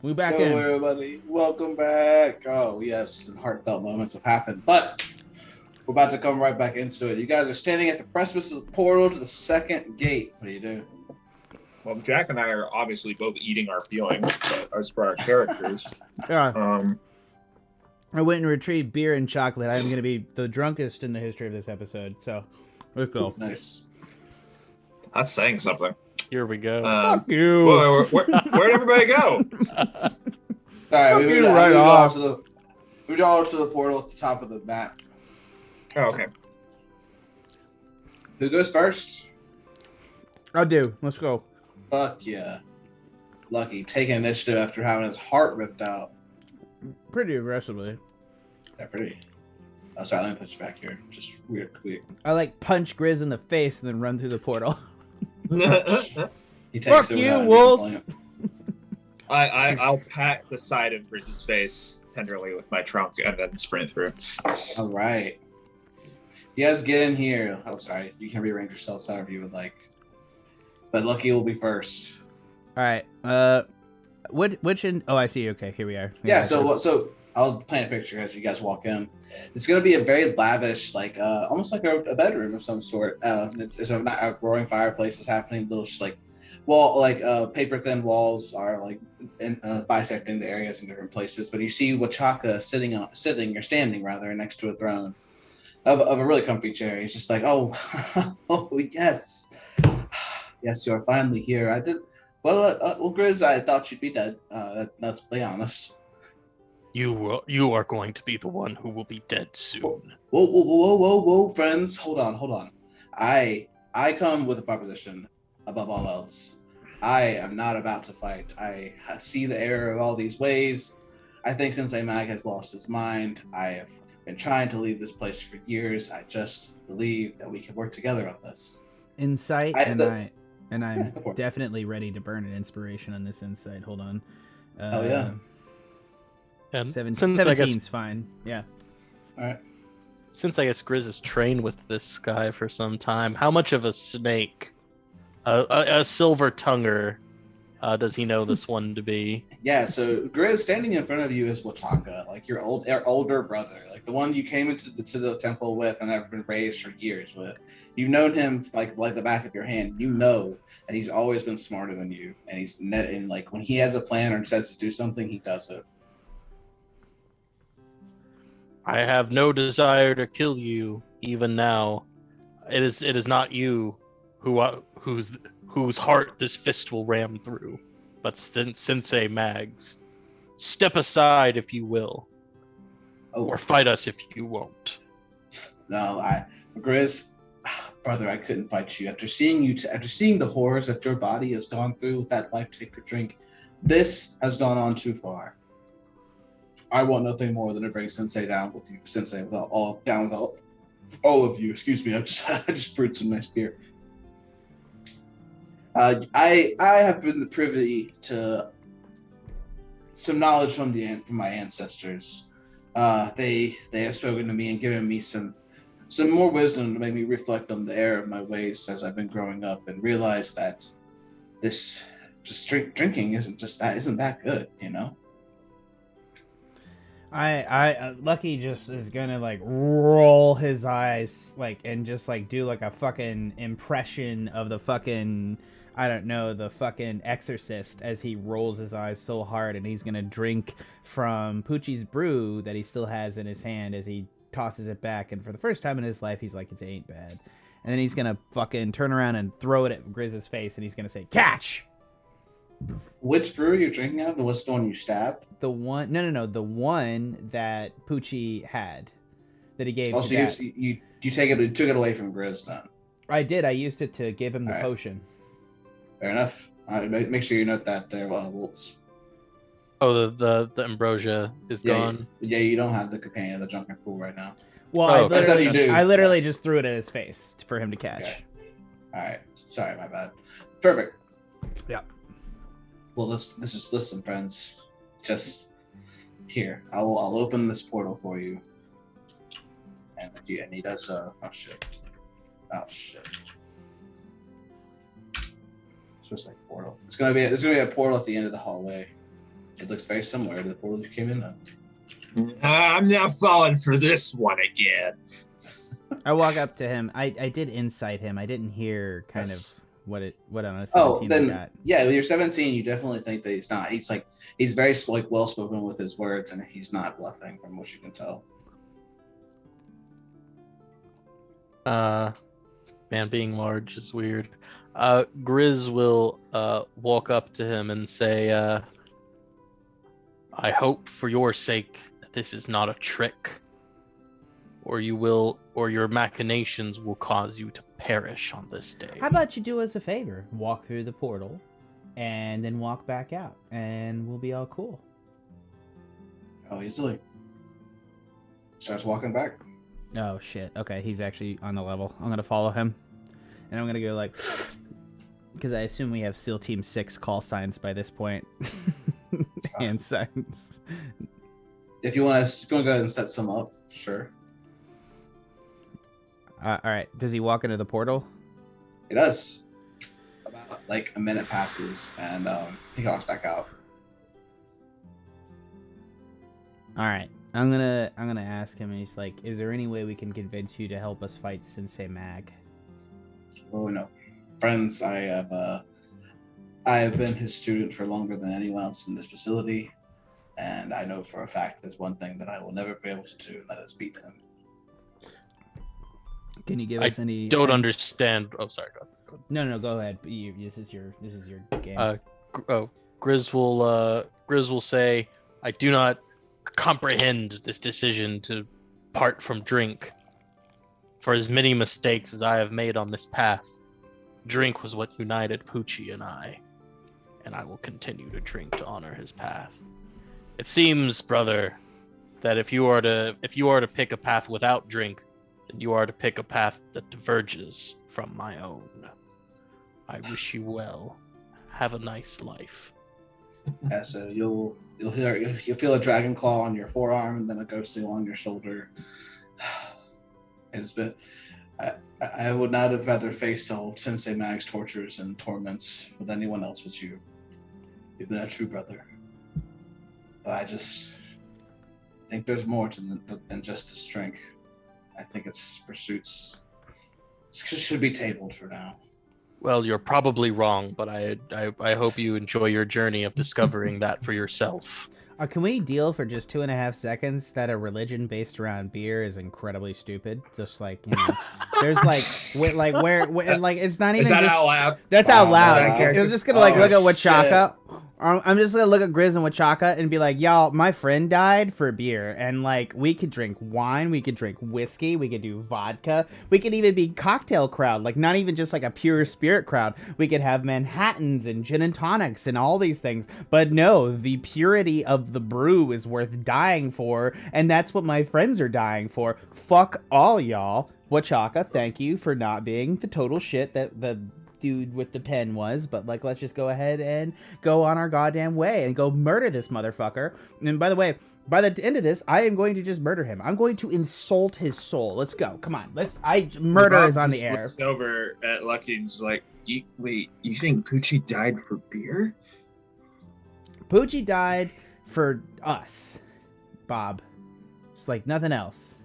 We back Hello, in. everybody. Welcome back. Oh, yes, some heartfelt moments have happened, but we're about to come right back into it. You guys are standing at the precipice of the portal to the second gate. What do you do? Well, Jack and I are obviously both eating our feelings as for our characters. Yeah. I went and retrieved beer and chocolate. I'm going to be the drunkest in the history of this episode. So, let's go. Nice. That's saying something. Here we go. Fuck you. Where'd everybody go? All right, we moved all to the portal at the top of the map. Oh, okay. Who goes first? I do. Let's go. Fuck yeah. Lucky, taking initiative after having his heart ripped out. Pretty aggressively. Yeah, pretty. Oh, sorry, let me put you back here. Just real quick. I like punch Grizz in the face and then run through the portal. He takes Fuck it you, without any Wolf. complaint. I'll pat the side of Griz's face tenderly with my trunk and then sprint through. All right. You guys get in here. Oh, sorry. You can rearrange yourselves however you would like. But Lucky will be first. All right. Which in? Oh, I see. Okay, here we are. Yeah. So I'll paint a picture as you guys walk in. It's gonna be a very lavish, like almost like a bedroom of some sort. It's a roaring fireplace is happening. Little like paper thin walls are like bisecting the areas in different places. But you see Wachaka sitting or standing rather next to a throne of a really comfy chair. He's just like, oh, oh yes, yes, you're finally here. I did. Well, Grizz, I thought you'd be dead. Let's be honest. You are going to be the one who will be dead soon. Whoa, friends. Hold on. I come with a proposition above all else. I am not about to fight. I see the error of all these ways. I think Sensei Mag has lost his mind. I have been trying to leave this place for years. I just believe that we can work together on this. Insight, I'm yeah, definitely ready to burn an inspiration on this insight. Hold on. Oh yeah. And 17's fine. Yeah. All right. Since I guess Grizz has trained with this guy for some time, how much of a snake, a silver tonguer, does he know this one to be? Yeah, so Grizz standing in front of you is Wataka, like your older brother, like the one you came into the temple with and have been raised for years with. You've known him like the back of your hand. You know that he's always been smarter than you, and like when he has a plan or says to do something, he does it. I have no desire to kill you, even now. It is not you whose heart this fist will ram through, but Sensei Mags. Step aside if you will, or fight us if you won't. No, Grizz, brother, I couldn't fight you after seeing the horrors that your body has gone through with that life taker drink. This has gone on too far. I want nothing more than to bring Sensei down with you, Sensei, with all of you. Excuse me, I just brewed some nice beer. I have been privy to some knowledge from my ancestors. They have spoken to me and given me some more wisdom to make me reflect on the error of my ways as I've been growing up and realize that this just drinking isn't that good, you know. I Lucky just is gonna like roll his eyes like and just like do like a fucking impression of the fucking the fucking exorcist as he rolls his eyes so hard, and he's gonna drink from Poochie's brew that he still has in his hand as he tosses it back, and for the first time in his life he's like, it ain't bad. And then he's gonna fucking turn around and throw it at Grizz's face, and he's gonna say, catch! Which brew are you drinking out of? What's the one you stabbed? The one, no, the one that Poochie had, that he gave. Oh, so you took it away from Grizz then? I did. I used it to give him the potion. Fair enough. Make sure you note that there, Woltz. Oh, the ambrosia is gone. Yeah, you don't have the companion of the drunken fool right now. Well, I literally just threw it at his face for him to catch. Okay. All right. Sorry, my bad. Perfect. Yeah. Well, let's just listen, friends. Just here, I'll open this portal for you. And he does. Oh shit. It's just like a portal. There's gonna be a portal at the end of the hallway. It looks very similar to the portal you came in on. I'm not falling for this one again. I walk up to him. I did insight him. I didn't hear kind Yes. of what on a 17 Oh, I then got. yeah, with your 17, you definitely think that he's not. He's very like well spoken with his words, and he's not bluffing from what you can tell. Man, being large is weird. Grizz will walk up to him and say, I hope for your sake that this is not a trick, or your machinations will cause you to perish on this day. How about you do us a favor? Walk through the portal, and then walk back out, and we'll be all cool. Oh, easily. Starts walking back. Oh shit. Okay, he's actually on the level. I'm gonna follow him, and I'm gonna go like, because I assume we have SEAL Team 6 call signs by this point. Hand signs. If you want to go ahead and set some up, sure. All right. Does he walk into the portal? He does. About like a minute passes, and he walks back out. All right. I'm gonna ask him, and he's like, "Is there any way we can convince you to help us fight Sensei Mag?" Oh no, friends, I have been his student for longer than anyone else in this facility, and I know for a fact there's one thing that I will never be able to do, and that is beat him. Can you give us any? Don't understand. Oh, sorry. Go ahead. No, go ahead. This is your game. Grizz will say, I do not comprehend this decision to part from drink. For as many mistakes as I have made on this path, drink was what united Poochi and I will continue to drink to honor his path. It seems, brother, that if you are to pick a path without drink, then you are to pick a path that diverges from my own. I wish you well. Have a nice life. Yeah, so you'll feel a dragon claw on your forearm, and then a ghost seal on your shoulder. It's been. I would not have rather faced all of Sensei Mag's tortures and torments with anyone else but you. You've been a true brother. But I just think there's more than just his strength. I think its pursuits should be tabled for now. Well, you're probably wrong, but I hope you enjoy your journey of discovering that for yourself. Can we deal for just 2.5 seconds that a religion based around beer is incredibly stupid? Just like, there's where it's not even. Is that just, out loud? That's out loud. Wow. I'm just gonna look at Wachaka. I'm just gonna look at Grizz and Wachaka and be like, y'all, my friend died for beer, and we could drink wine, we could drink whiskey, we could do vodka, we could even be cocktail crowd, not even just a pure spirit crowd. We could have Manhattans and gin and tonics and all these things. But no, the purity of the brew is worth dying for, and that's what my friends are dying for. Fuck all y'all. Wachaka, thank you for not being the total shit that the dude with the pen was, but let's just go ahead and go on our goddamn way and go murder this motherfucker. And by the way, by the end of this, I am going to just murder him. I'm going to insult his soul. Let's go. Come on. Murder Rabab Oh, is on the just air. looks over at Lucky and's like, wait, you think Poochi died for beer? Poochi died for us, Bob. Just like nothing else.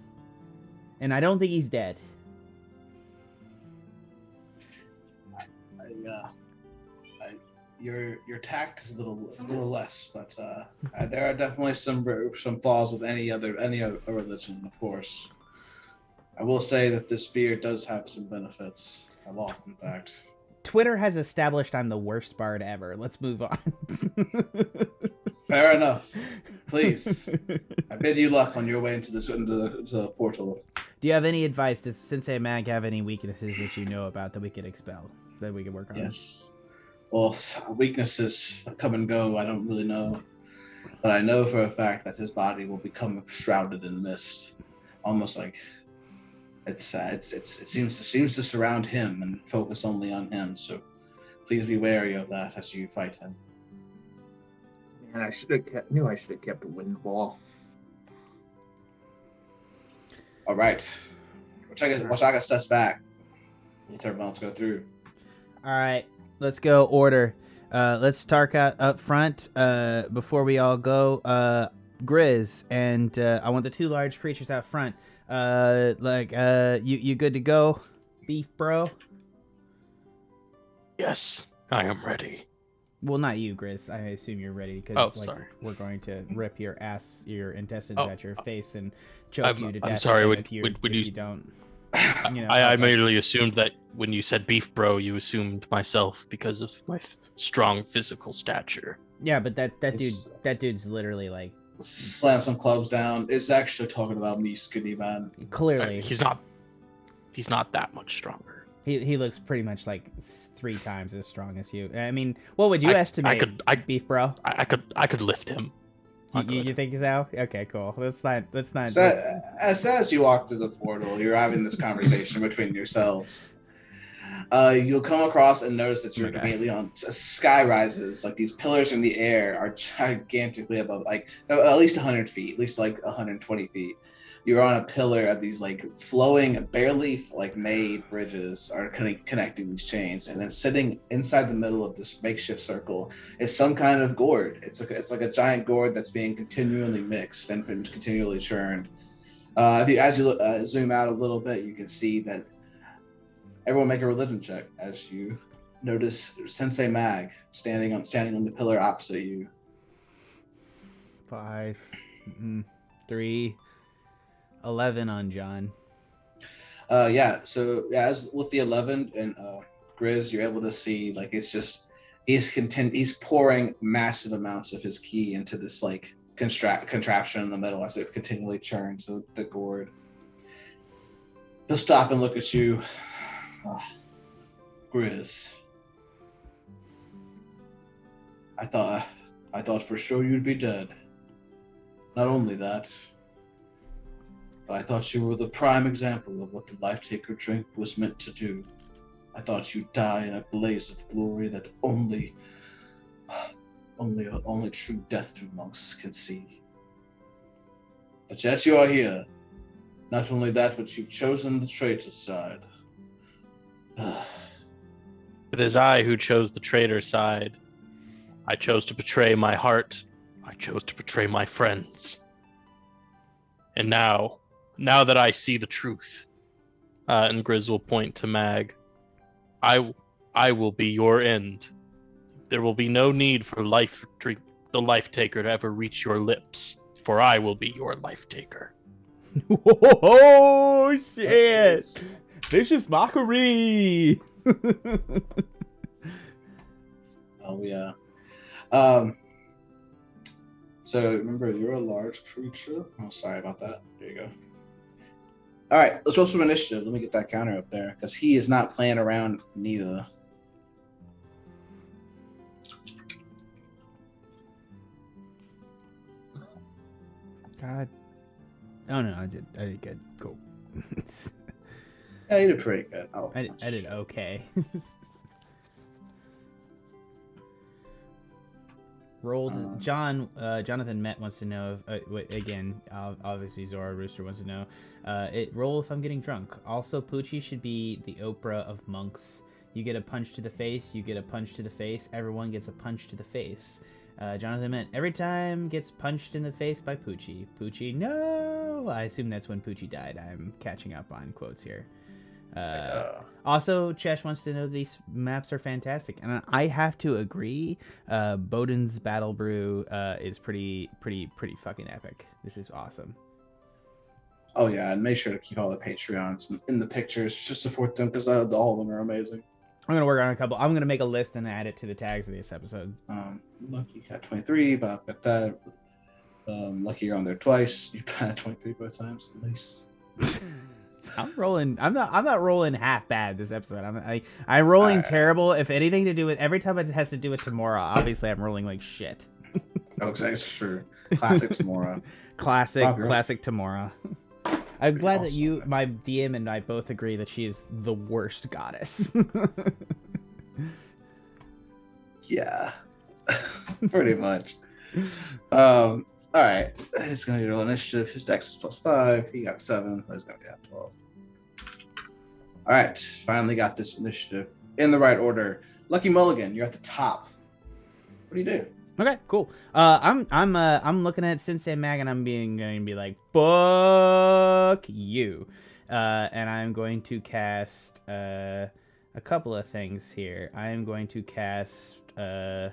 And I don't think he's dead. Your tact is a little less, but there are definitely some flaws with any other religion, of course. I will say that this beer does have some benefits, a lot, in fact. Twitter has established I'm the worst bard ever. Let's move on. Fair enough. Please, I bid you luck on your way into the portal. Do you have any advice? Does Sensei Mag have any weaknesses that you know about that we could expel, that we could work on? Yes. Well, weaknesses come and go. I don't really know, but I know for a fact that his body will become shrouded in mist, almost like it seems to surround him and focus only on him. So, please be wary of that as you fight him. Man, I should have kept a wind wall. All right, Wachaka steps back. Let's everyone else go through. All right, let's go. Order. Let's start out up front before we all go. Grizz, and I want the two large creatures out front. You good to go, beef bro? Yes, I am ready. Well, not you, Grizz. I assume you're ready because sorry. we're going to rip your intestines at your face and choke I'm, you to I'm death. sorry. If you don't. You know, I immediately assumed that when you said beef bro, you assumed myself because of my strong physical stature. Yeah, but that dude's literally like slam some clubs down. It's actually talking about me, skinny man. clearly He's not that much stronger. He looks pretty much like 3 times as strong as you. I mean, what would you estimate? Beef bro. I could lift him. You think so? Okay, cool. Let's not. So, as you walk through the portal, you're having this conversation between yourselves. You'll come across and notice that you're immediately on sky rises. Like these pillars in the air are gigantically above, like at least 100 feet, at least like 120 feet. You're on a pillar of these like flowing, barely like made bridges are connecting these chains, and then sitting inside the middle of this makeshift circle is some kind of gourd. It's like a giant gourd that's being continually mixed and continually churned. As you zoom out a little bit, you can see that everyone make a religion check as you notice Sensei Mag standing on the pillar opposite you. 5, 3. 11 on John. So as with the 11 and Grizz, you're able to see like it's just he's pouring massive amounts of his ki into this like contraption in the middle as it continually churns the gourd. He'll stop and look at you. Grizz, I thought for sure you'd be dead. Not only that, I thought you were the prime example of what the Life Taker drink was meant to do. I thought you'd die in a blaze of glory that only true death to monks can see. But yet you are here. Not only that, but you've chosen the traitor's side. It is I who chose the traitor's side. I chose to betray my heart. I chose to betray my friends. And now that I see the truth, and Grizz will point to Mag, I will be your end. There will be no need for the Life Taker to ever reach your lips, for I will be your Life Taker. Oh shit! Vicious mockery. Oh yeah. So remember, you're a large creature. Oh, sorry about that. There you go. All right, let's roll some initiative. Let me get that counter up there because he is not playing around neither. God. Oh no, I did good. Cool. Yeah, you did pretty good. Oh, I did okay. Rolled. Jonathan Met wants to know again. Obviously, Zora Rooster wants to know. Roll if I'm getting drunk. Also, Poochi should be the Oprah of monks. You get a punch to the face. You get a punch to the face. Everyone gets a punch to the face. Jonathan Met every time gets punched in the face by Poochi. Poochi, no. I assume that's when Poochi died. I'm catching up on quotes here. Also, Chesh wants to know these maps are fantastic, and I have to agree. Bowden's Battle Brew is pretty fucking epic. This is awesome. Oh yeah, and make sure to keep all the Patreons in the pictures. Just support them because all of them are amazing. I'm gonna work on a couple. I'm gonna make a list and add it to the tags of this episode. Lucky got 23, but got that. Lucky you're on there twice. You got 23 both times. Nice. I'm rolling. I'm not rolling half bad this episode. I'm rolling terrible. If anything to do with every time it has to do with Tamora, obviously I'm rolling like shit. Oh, that's true. Classic Tamora. Classic Tamora. I'm glad that you, my DM, and I both agree that she is the worst goddess. Yeah, pretty much. All right, he's gonna roll initiative. His dex is +5. He got 7. He's gonna get 12. All right, finally got this initiative in the right order. Lucky Mulligan, you're at the top What do you do? Okay, cool. I'm looking at Sensei Mag and I'm going to be like, fuck you. And I'm going to cast a couple of things here. I am going to cast I'm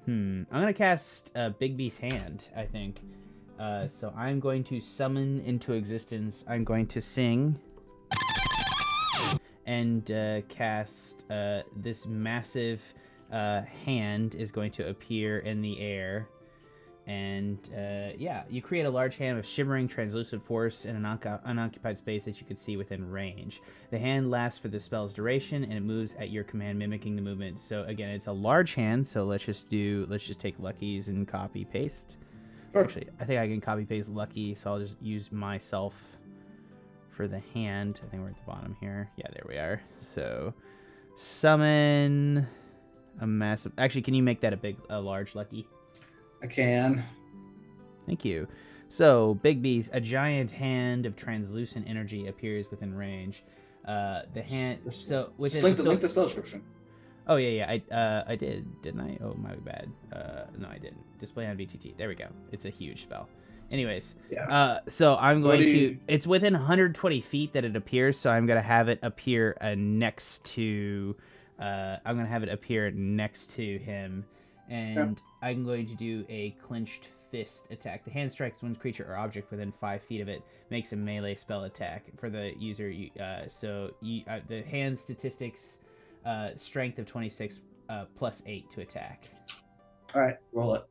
going to cast Big B's Hand, I think. So I'm going to summon into existence. I'm going to sing and cast this massive hand is going to appear in the air. And yeah, you create a large hand of shimmering translucent force in an unoccupied space that you can see within range. The hand lasts for the spell's duration, and it moves at your command, mimicking the movement. So again, it's a large hand. So let's just take Lucky's and copy paste. Sure. Actually, I think I can copy paste Lucky, so I'll just use myself for the hand. I think we're at the bottom here. Yeah, there we are. So summon a massive. Actually, can you make that a large Lucky? I can. Thank you. So, Big B's, a giant hand of translucent energy appears within range. The hand. So within. Link the spell description. Oh yeah. I did, didn't I? Oh my bad. No, I didn't. Display on VTT. There we go. It's a huge spell. Anyways. Yeah. So I'm going to. It's within 120 feet that it appears. So I'm gonna have it appear next to. I'm gonna have it appear next to him. And I'm going to do a Clinched Fist attack. The hand strikes one creature or object within 5 feet of it, makes a melee spell attack for the user. The hand statistics, strength of 26 plus 8 to attack. All right, roll it.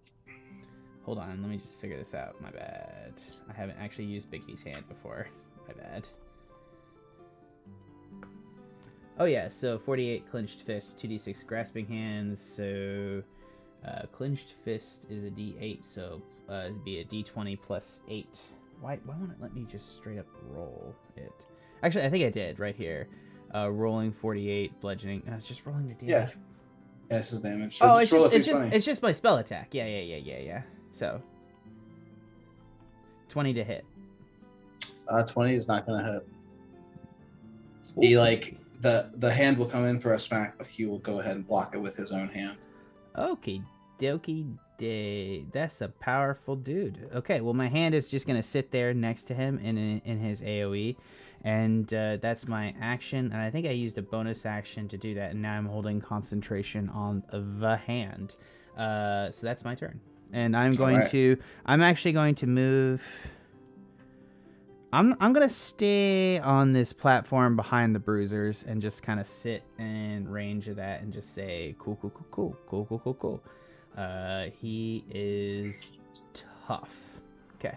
Hold on, let me just figure this out. My bad. I haven't actually used Big B's hand before. My bad. Oh yeah, so 48 Clinched Fist, 2d6 grasping hands, so... Clinched Fist is a d8, so it'd be a d20 plus 8. Why won't it let me just straight up roll it? Actually, I think I did right here. Rolling 48, bludgeoning. It's just rolling the damage. Yeah, it's the damage. So it's just my spell attack. Yeah. So 20 to hit. 20 is not gonna hit. He the hand will come in for a smack, but he will go ahead and block it with his own hand. Okay, dokie day. That's a powerful dude. Okay, well, my hand is just going to sit there next to him in his AoE. And that's my action. And I think I used a bonus action to do that. And now I'm holding concentration on the hand. So that's my turn. And I'm actually going to move... I'm going to stay on this platform behind the bruisers and just kind of sit in range of that and just say, cool. He is tough. Okay.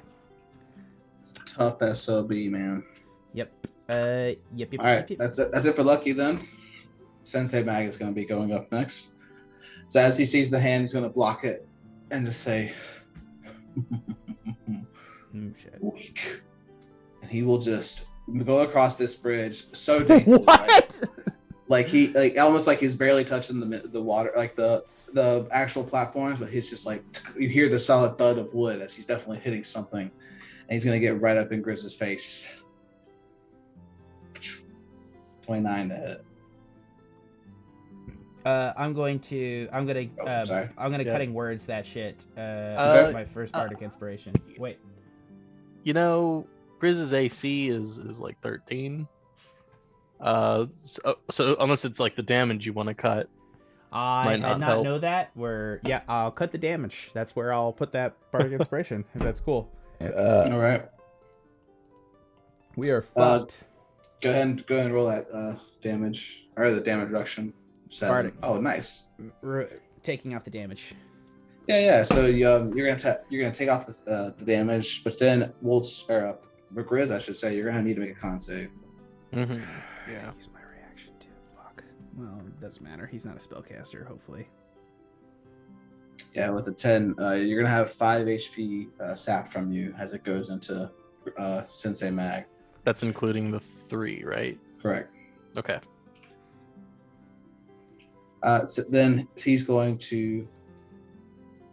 It's a tough SOB, man. Yep. Yep. All right, that's it for Lucky then. Sensei Mag is going to be going up next. So as he sees the hand, he's going to block it and just say, Shit. weak. And he will just go across this bridge so daintily. What? Like almost like he's barely touching the water, like the actual platforms, but he's just like, you hear the solid thud of wood as he's definitely hitting something, and he's gonna get right up in Grizz's face. 29 to hit. I'm gonna cutting words that shit. My first bardic inspiration. Wait. You know, Grizz's AC is like 13. So unless it's like the damage you want to cut. I did not know that. I'll cut the damage. That's where I'll put that bardic inspiration. If that's cool. All right. We are fucked. Go ahead and roll that damage, or the damage reduction. 7. Bardic. Oh, nice. Taking off the damage. Yeah. So you're gonna take off the damage, but then Grizz, I should say, you're gonna need to make a con save. Mm-hmm. Yeah. Use my reaction too. Fuck. Well, it doesn't matter. He's not a spellcaster, hopefully. Yeah, with a 10, you're gonna have 5 HP sapped from you as it goes into Sensei Mag. That's including the 3, right? Correct. Okay. So then he's going to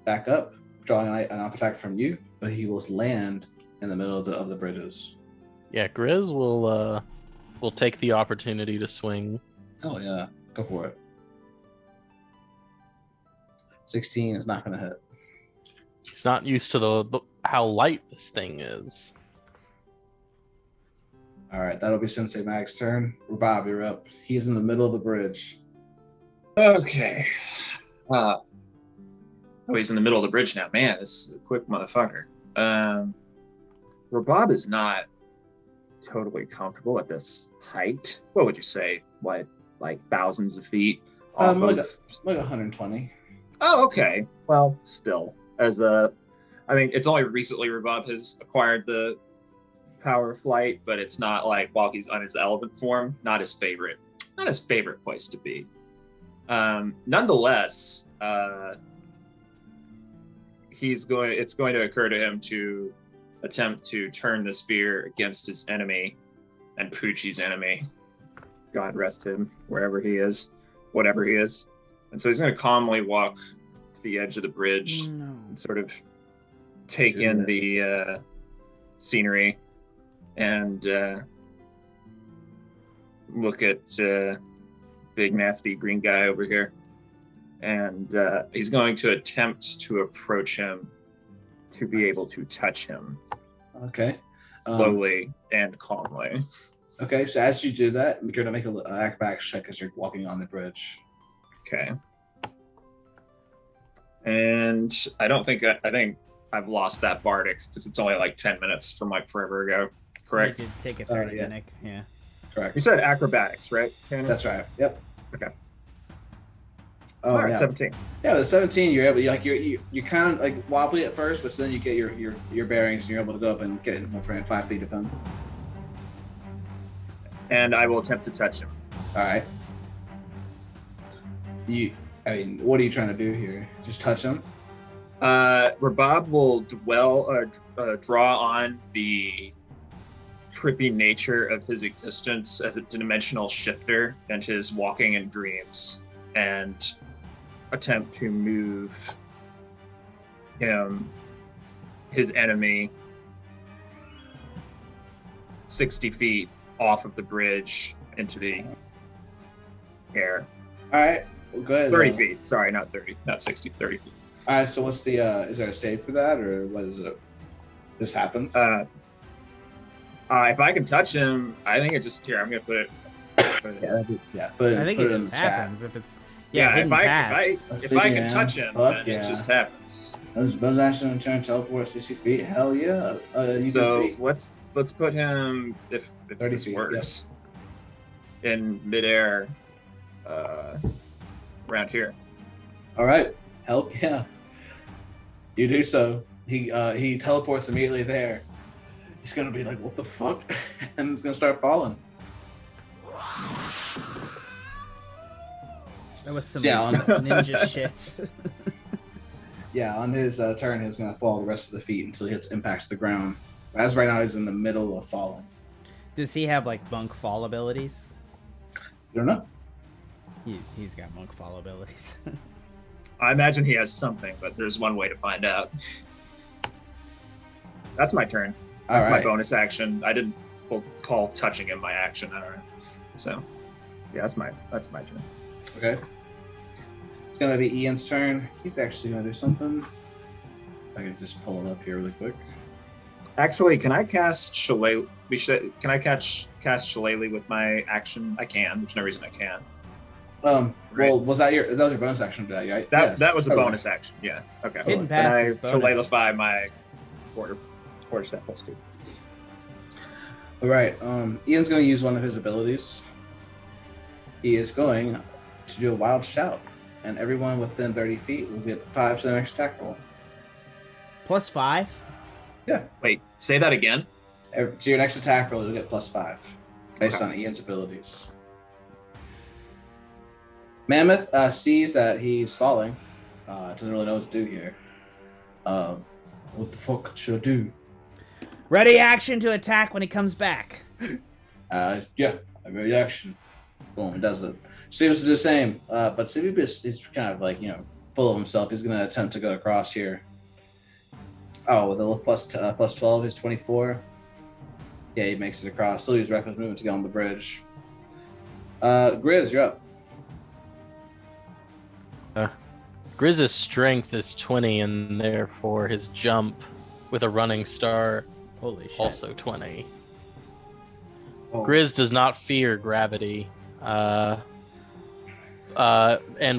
back up, drawing an off attack from you, but he will land in the middle of the bridges. Yeah, Grizz will take the opportunity to swing. Oh yeah, go for it. 16 is not going to hit. He's not used to the how light this thing is. All right, that'll be Sensei Mag's turn. Rabab, you're up. He's in the middle of the bridge. Okay. Oh, he's in the middle of the bridge now. Man, this is a quick motherfucker. Rabab is not totally comfortable at this height. What would you say? What, like thousands of feet? Like 120. Oh, okay. Well, still, I mean, it's only recently Rabab has acquired the power of flight, but it's not like while he's on his element form, not his favorite place to be. Nonetheless, it's going to occur to him to attempt to turn the spear against his enemy and Poochie's enemy. God rest him, wherever he is, whatever he is. And so he's going to calmly walk to the edge of the bridge and sort of take in the scenery and look at big nasty green guy over here. And he's going to attempt to approach him to be able to touch him. Okay. Slowly and calmly. Okay, so as you do that, you're going to make an acrobatics check as you're walking on the bridge. Okay. And I think I've lost that bardic because it's only like 10 minutes from like forever ago. Correct? You did take a 30 yeah. Nick. Yeah. Correct. You said acrobatics, right? Tanner? That's right. Yep. Okay. Oh, All right, yeah. 17. Yeah, with 17, you're able. You're kind of like wobbly at first, but then you get your bearings, and you're able to go up and get within 5 feet of him. And I will attempt to touch him. All right. What are you trying to do here? Just touch him? Rabab will draw on the trippy nature of his existence as a dimensional shifter and his walking in dreams, and attempt to move his enemy 60 feet off of the bridge into the air. All right. Well, go ahead. 30 feet. Sorry, not 30. Not 60. 30 feet. All right. So what's the? Is there a save for that, or what is it? This happens. If I can touch him, I think it just here. I'm gonna put it. Yeah. But I think put it in just the chat. happens if it's If I That's can sleeping, touch him, Fuck then yeah. it just happens. Bonus action and turn teleport 60 feet. Hell yeah. You So can see. let's put him if 30 this feet, works in midair around here. All right. Hell yeah. You do so. He teleports immediately there. He's gonna be like, "What the fuck?" and it's gonna start falling. that was some Yeah, ninja shit. Yeah, on his turn, he's gonna fall the rest of the feet until he impacts the ground. As right now, he's in the middle of falling. Does he have like monk fall abilities? You don't know. He's got monk fall abilities. I imagine he has something, but there's one way to find out. That's my turn. That's my bonus action. I didn't call touching him my action. I don't know. So, yeah, that's my turn. Okay. It's gonna be Ian's turn. He's actually gonna do something. I can just pull it up here really quick. Actually, can I cast Shillelagh? Can I cast Shillelagh with my action? I can. There's no reason I can't. Well, was that your bonus action today, right? That was a bonus action. Yeah. Okay. Hidden Then pass I is bonus. Shillelaghify my quarter step plus 2. All right. Ian's going to use one of his abilities. He is going to do a wild shout, and everyone within 30 feet will get 5 to the next attack roll. +5? Yeah. Wait, say that again. To your next attack roll, you'll get +5 based on Ian's abilities. Mammoth sees that he's falling. Doesn't really know what to do here. What the fuck should I do? Ready action to attack when he comes back. Yeah, a reaction. Boom, does it. Seems to do the same. But Sivibus is kind of like, full of himself. He's going to attempt to go across here. Oh, with a plus 12, he's 24. Yeah, he makes it across. Still use reckless movement to get on the bridge. Grizz, you're up. Grizz's strength is 20, and therefore his jump with a running star Holy shit. also 20. Oh, Grizz does not fear gravity, and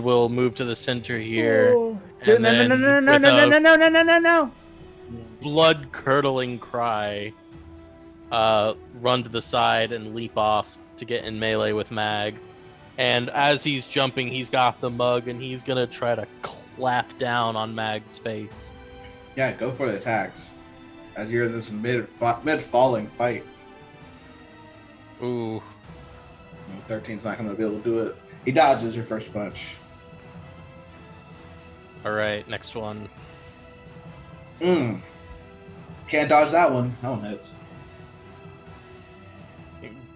will move to the center here. Oh. Dude, and no, no, then no, no, no, with no, a no, no, no, no, no, no. blood-curdling cry, run to the side and leap off to get in melee with Mag. And as he's jumping, he's got the mug, and he's gonna try to clap down on Mag's face. yeah, go for the attacks. As you're in this mid-falling fight. Ooh. 13's not going to be able to do it. He dodges your first punch. Alright, next one. Can't dodge that one. That one hits.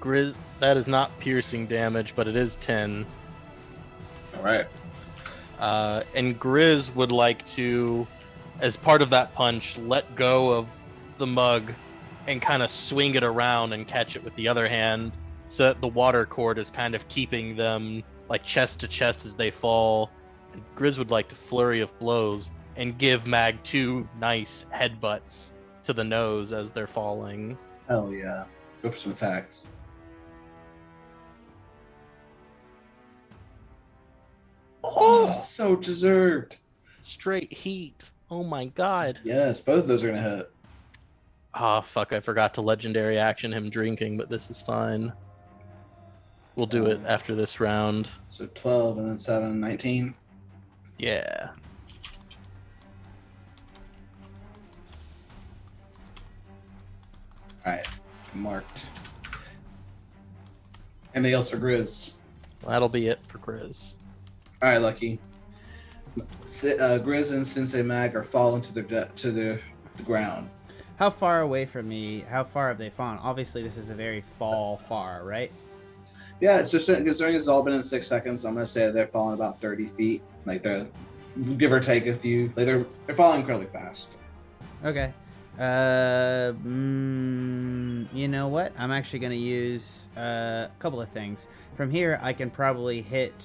Grizz, that is not piercing damage, but it is 10. All right. And Grizz would like to, as part of that punch, let go of the mug and kind of swing it around and catch it with the other hand, so that the water cord is kind of keeping them like chest to chest as they fall. And Grizz would like to flurry of blows and give Mag 2 nice headbutts to the nose as they're falling. Hell yeah. Go for some attacks. Oh, so deserved. Straight heat. Oh my god. Yes, both of those are going to hit. Ah, fuck, I forgot to legendary action him drinking, but this is fine. We'll do it after this round. So 12 and then 7, 19. Yeah. Alright, marked. Anything else for Grizz? That'll be it for Grizz. Alright, Lucky. Grizz and Sensei Mag are falling to the ground. How far away from me? How far have they fallen? Obviously, this is a very far, right? Yeah, so considering it's all been in 6 seconds, I'm gonna say they're falling about 30 feet. Like they're give or take a few. Like they're falling incredibly fast. Okay. You know what? I'm actually gonna use a couple of things. From here, I can probably hit.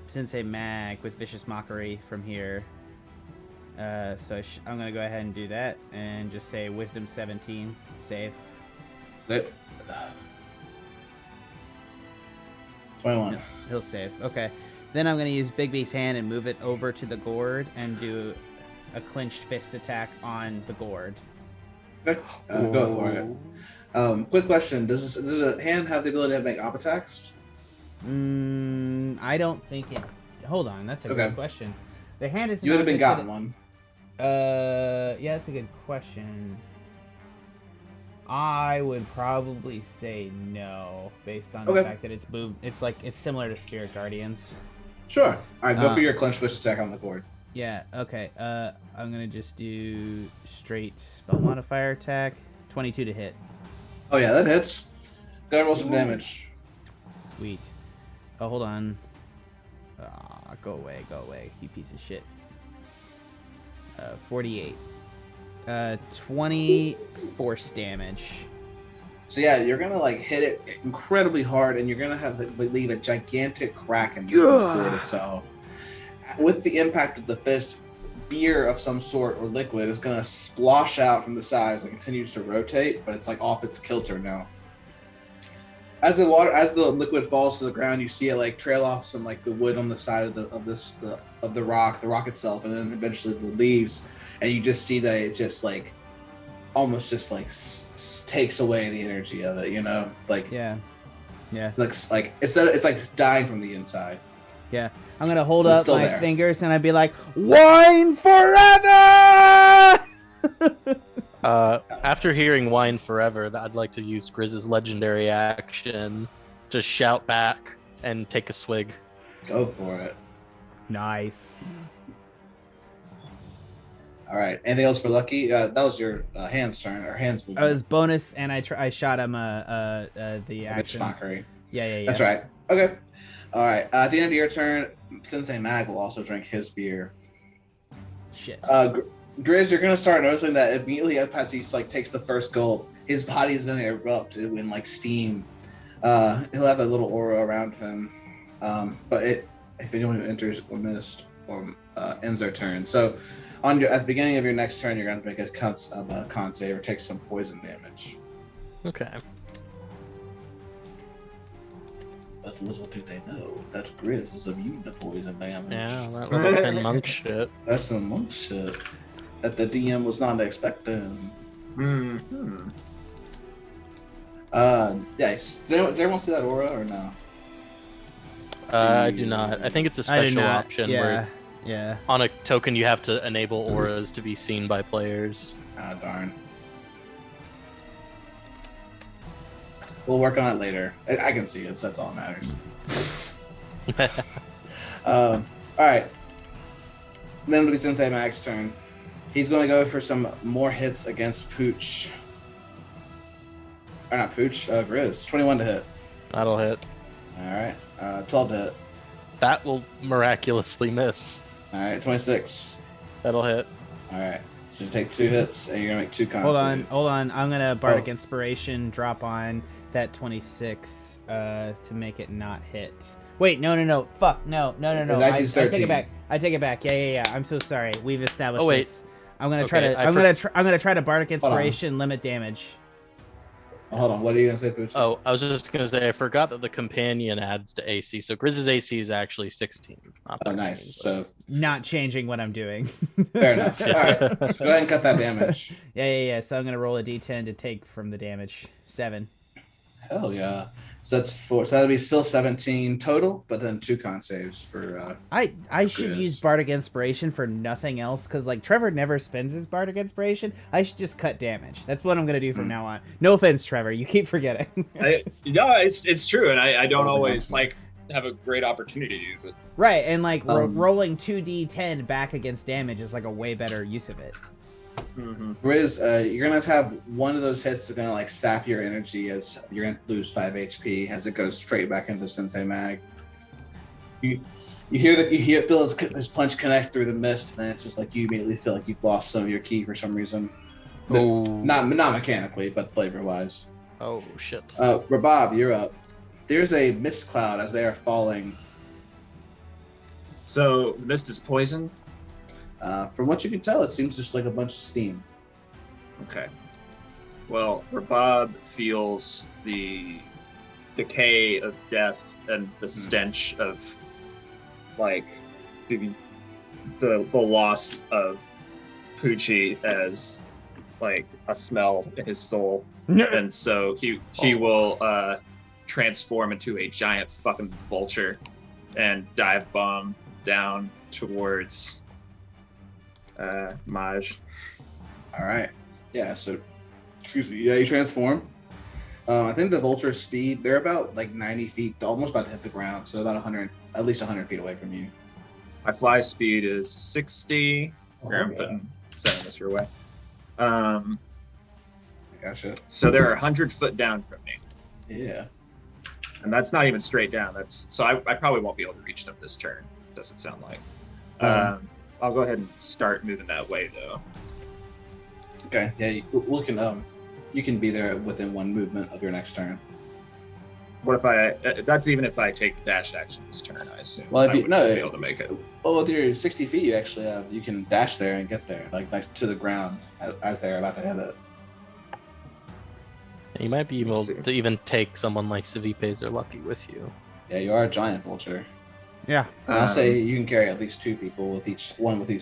Sensei Mag with Vicious Mockery from here. So I'm gonna go ahead and do that and just say Wisdom 17 save. That 21. He'll save. Okay. Then I'm gonna use Big B's hand and move it over to the gourd and do a clenched fist attack on the gourd. Okay. Go for it. Quick question: Does a hand have the ability to make op attacks? I don't think it. Hold on, that's a good question. The hand is. You would have been gotten one. Yeah, that's a good question. I would probably say no, based on the fact that it's moved. It's similar to Spirit Guardians. Sure. All right, go for your clenched fist attack on the board. Yeah. Okay. I'm gonna just do straight spell modifier attack. 22 to hit. Oh yeah, that hits. Gotta roll some damage. Sweet. Oh, hold on. Go away, you piece of shit. 48. 20 force damage. So yeah, you're gonna like hit it incredibly hard, and you're gonna have leave a gigantic crack in the board itself. With the impact of the fist, beer of some sort or liquid is gonna splosh out from the sides and continues to rotate, but it's like off its kilter now. As the liquid falls to the ground, you see it like trail off some like the wood on the side of the rock itself, and then eventually the leaves, and you just see that it just like almost just like takes away the energy of it, you know, like yeah, looks like it's like dying from the inside. Yeah, I'm gonna hold up my there. fingers and I'd be like, "Wine forever!" After hearing Wine Forever, I'd like to use Grizz's legendary action to shout back and take a swig. Go for it. Nice. All right. Anything else for Lucky? That was your hand's turn, or hands movement. I was bonus, and I shot him the action. Mockery. Yeah. That's right. Okay. All right. At the end of your turn, Sensei Mag will also drink his beer. Shit. Grizz, you're gonna start noticing that immediately as he like takes the first gulp, his body is gonna erupt in like steam. He'll have a little aura around him. But if anyone who enters or missed or ends their turn. So at the beginning of your next turn, you're going to make a con save or take some poison damage. Okay. But little do they know that Grizz is immune to poison damage. Yeah, that level 10 monk shit. That's some monk shit that the DM was not expecting. Mm-hmm. Yeah, does everyone see that aura or no? I do not. I think it's a I do special not. option Yeah. where Yeah. on a token you have to enable auras to be seen by players. Ah, darn. We'll work on it later. I can see it, so that's all that matters. All right. Then it'll be Sensei Mag's turn. He's going to go for some more hits against Pooch. Or not Pooch, Grizz. 21 to hit. That'll hit. All right. 12 to hit. That will miraculously miss. All right. 26. That'll hit. All right. So you take 2 hits, and you're going to make 2 con Hold on, saves. hold on. I'm gonna Bardic Oh. Inspiration drop on that 26 to make it not hit. Wait, no. Fuck, no. It's I actually take 13. it back. I take it back. Yeah. I'm so sorry. We've established Oh, wait. this. I'm gonna try Okay, to. I I'm gonna try to Bardic on. Inspiration limit damage. Hold on. What are you going to say, Pooch? Oh, I was just gonna say I forgot that the companion adds to AC. So Grizz's AC is actually 16. Not Oh, 13, nice. but- So, Not changing what I'm doing. fair enough. All right. So go ahead and cut that damage. Yeah. So I'm gonna roll a D10 to take from the damage. 7. Hell yeah. So that's 4. So that'll be still 17 total, but then 2 con saves for. I should Grizz. use Bardic Inspiration for nothing else, because like Trevor never spends his Bardic Inspiration. I should just cut damage. That's what I'm gonna do from now on. No offense, Trevor. You keep forgetting. No, it's true, and I don't always like have a great opportunity to use it. Right, and like rolling 2d10 back against damage is like a way better use of it. Mm-hmm. Grizz, you're gonna have one of those hits that's gonna like sap your energy as you're gonna lose 5 HP as it goes straight back into Sensei Mag. You feel his punch connect through the mist, and then it's just like you immediately feel like you've lost some of your ki for some reason. Oh. Not mechanically, but flavor wise. Oh shit. Rabab, you're up. There's a mist cloud as they are falling. So the mist is poison. From what you can tell, it seems just like a bunch of steam. Okay. Well, Rabab feels the decay of death and the stench of like the loss of Poochi as like a smell in his soul. And so he will transform into a giant fucking vulture and dive bomb down towards Maj. All right. Yeah. So, excuse me. Yeah, you transform. I think the vulture's speed, they're about like 90 feet, almost about to hit the ground. So about 100, at least 100 feet away from you. My fly speed is 60. Here, I'm sending this your way. Gotcha. So they're 100 foot down from me, Yeah. and that's not even straight down. That's so I probably won't be able to reach them this turn. Doesn't sound like. I'll go ahead and start moving that way though. Okay. Yeah. You can be there within 1 movement of your next turn. What if I? That's even if I take dash action this turn. I assume. Well, if I you wouldn't no, be able to make it. well, with your 60 feet, you actually have you can dash there and get there, like to the ground as they're about to hit it. You might be able Let's see. to even take someone like Savipes or Lucky with you. Yeah, you are a giant vulture. Yeah. And I'll say you can carry at least 2 people with each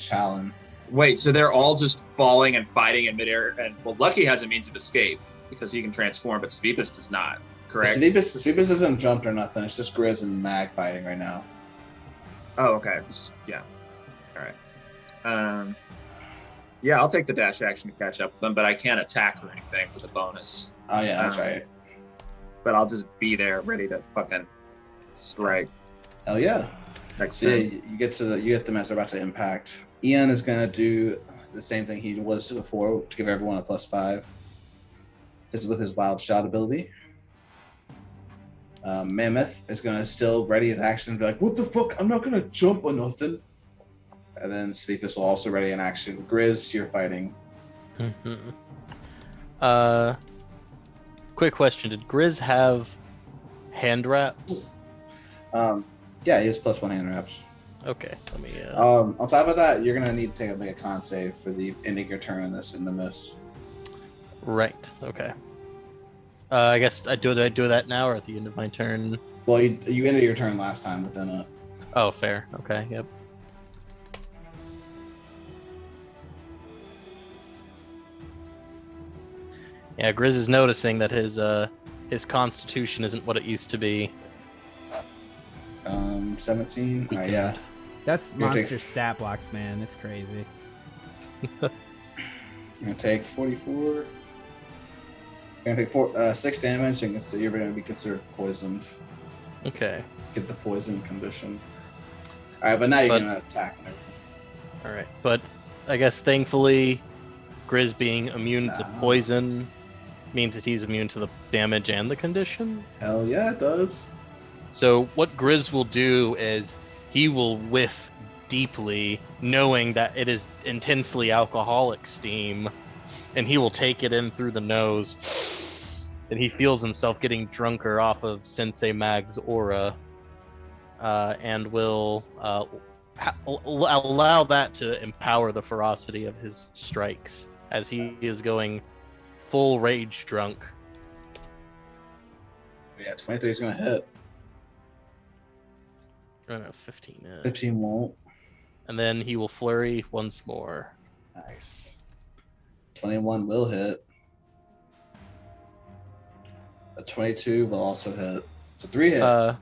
talon. Wait, so they're all just falling and fighting in midair, and well, Lucky has a means of escape because he can transform, but Svipus does not. Correct. Sweepus isn't jumped or nothing. It's just Grizz and Mag fighting right now. Oh, okay. Yeah. All right. Yeah, I'll take the dash action to catch up with them, but I can't attack or anything for the bonus. Oh yeah, that's right. But I'll just be there, ready to fucking strike Hell yeah. next So yeah, turn. you get them as they're about to impact. Ian is gonna do the same thing he was before to give everyone a +5. This is with his wild shot ability. Mammoth is gonna still ready his action and be like, "What the fuck? I'm not gonna jump or nothing." And then Svipus will also ready an action. Grizz, you're fighting. Quick question: did Grizz have hand wraps? Yeah, he has +1 hand wraps. Okay, let me. On top of that, you're gonna need to make a con save for the ending your turn on this in the miss. Right. Okay. I guess I do that now or at the end of my turn. Well, you ended your turn last time within it. Oh, fair. Okay. Yep. Yeah, Grizz is noticing that his constitution isn't what it used to be. 17. Yeah. That's You're gonna monster stat blocks, man. It's crazy. You're gonna take 44. You're gonna take 6 damage, and you're gonna be considered poisoned. Okay. Get the poison condition. All right, but now you're gonna attack and everything. All right, but I guess thankfully, Grizz being immune to poison means that he's immune to the damage and the condition. Hell yeah, it does. So what Grizz will do is he will whiff deeply, knowing that it is intensely alcoholic steam, and he will take it in through the nose, and he feels himself getting drunker off of Sensei Mag's aura, and will allow that to empower the ferocity of his strikes as he is going full rage drunk. Yeah, 23 is gonna hit. Oh, no, 15. 15 won't. And then he will flurry once more. Nice. 21 will hit. A 22 will also hit. So 3 hits.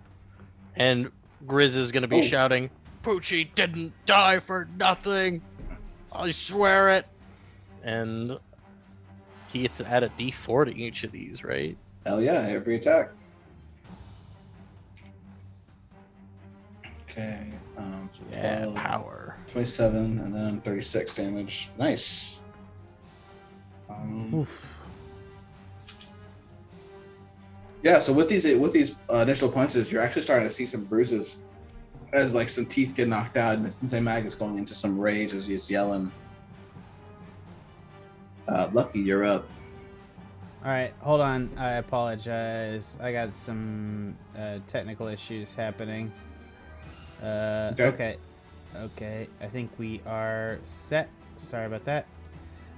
And Grizz is going to be shouting, Poochi didn't die for nothing. I swear it. And he gets to add a d4 to each of these, right? Hell yeah, every attack. Okay. So 12, power. 27, and then 36 damage. Nice. Yeah, so with these initial punches, you're actually starting to see some bruises as like some teeth get knocked out, and Sensei Mag is going into some rage as he's yelling. Lucky, you're up. All right, hold on. I apologize. I got some technical issues happening. Okay. I think we are set. Sorry about that.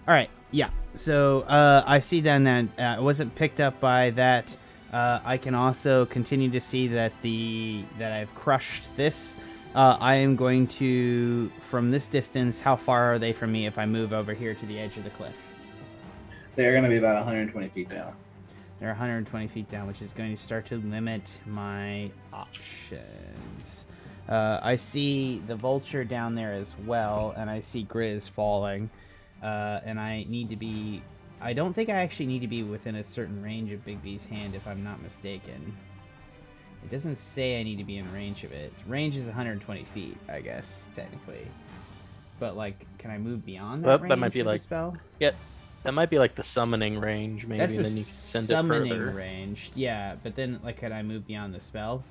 All right. Yeah. So I see then that I wasn't picked up by that. I can also continue to see that that I've crushed this. I am going to, from this distance, how far are they from me if I move over here to the edge of the cliff? They're going to be about 120 feet down. They're 120 feet down, which is going to start to limit my options. I see the vulture down there as well, and I see Grizz falling. And I need to be... I don't think I actually need to be within a certain range of Big B's hand, if I'm not mistaken. It doesn't say I need to be in range of it. Range is 120 feet, I guess, technically. But, like, can I move beyond that range that might be with like the spell? Yeah, that might be like the summoning range, maybe, That's and the then you can send it summoning further. range. Yeah, but then, like, can I move beyond the spell?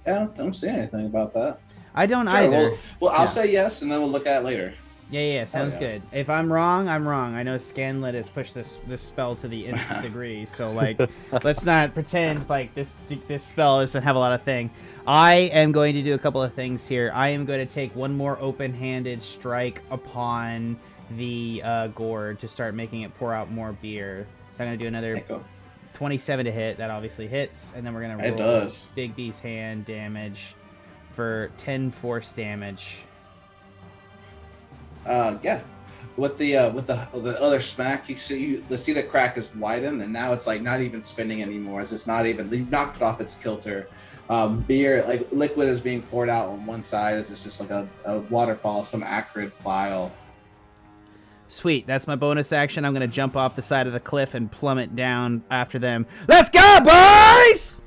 Yeah, I don't see anything about that. I don't Sure, either. Well, I'll say yes, and then we'll look at it later. Yeah, sounds yeah. good. If I'm wrong, I'm wrong. I know Scanlet has pushed this spell to the nth degree, so like, let's not pretend like this spell doesn't have a lot of thing. I am going to do a couple of things here. I am going to take one more open-handed strike upon the gourd to start making it pour out more beer. So I'm going to do another 27 to hit. That obviously hits, and then we're going to roll Big B's hand damage for 10 force damage. Yeah. With the other smack, you see the crack is widened, and now it's like not even spinning anymore. It's not even, you knocked it off its kilter. Beer, like liquid, is being poured out on one side. It's just like a waterfall, some acrid bile. Sweet, that's my bonus action. I'm gonna jump off the side of the cliff and plummet down after them. Let's go, boys!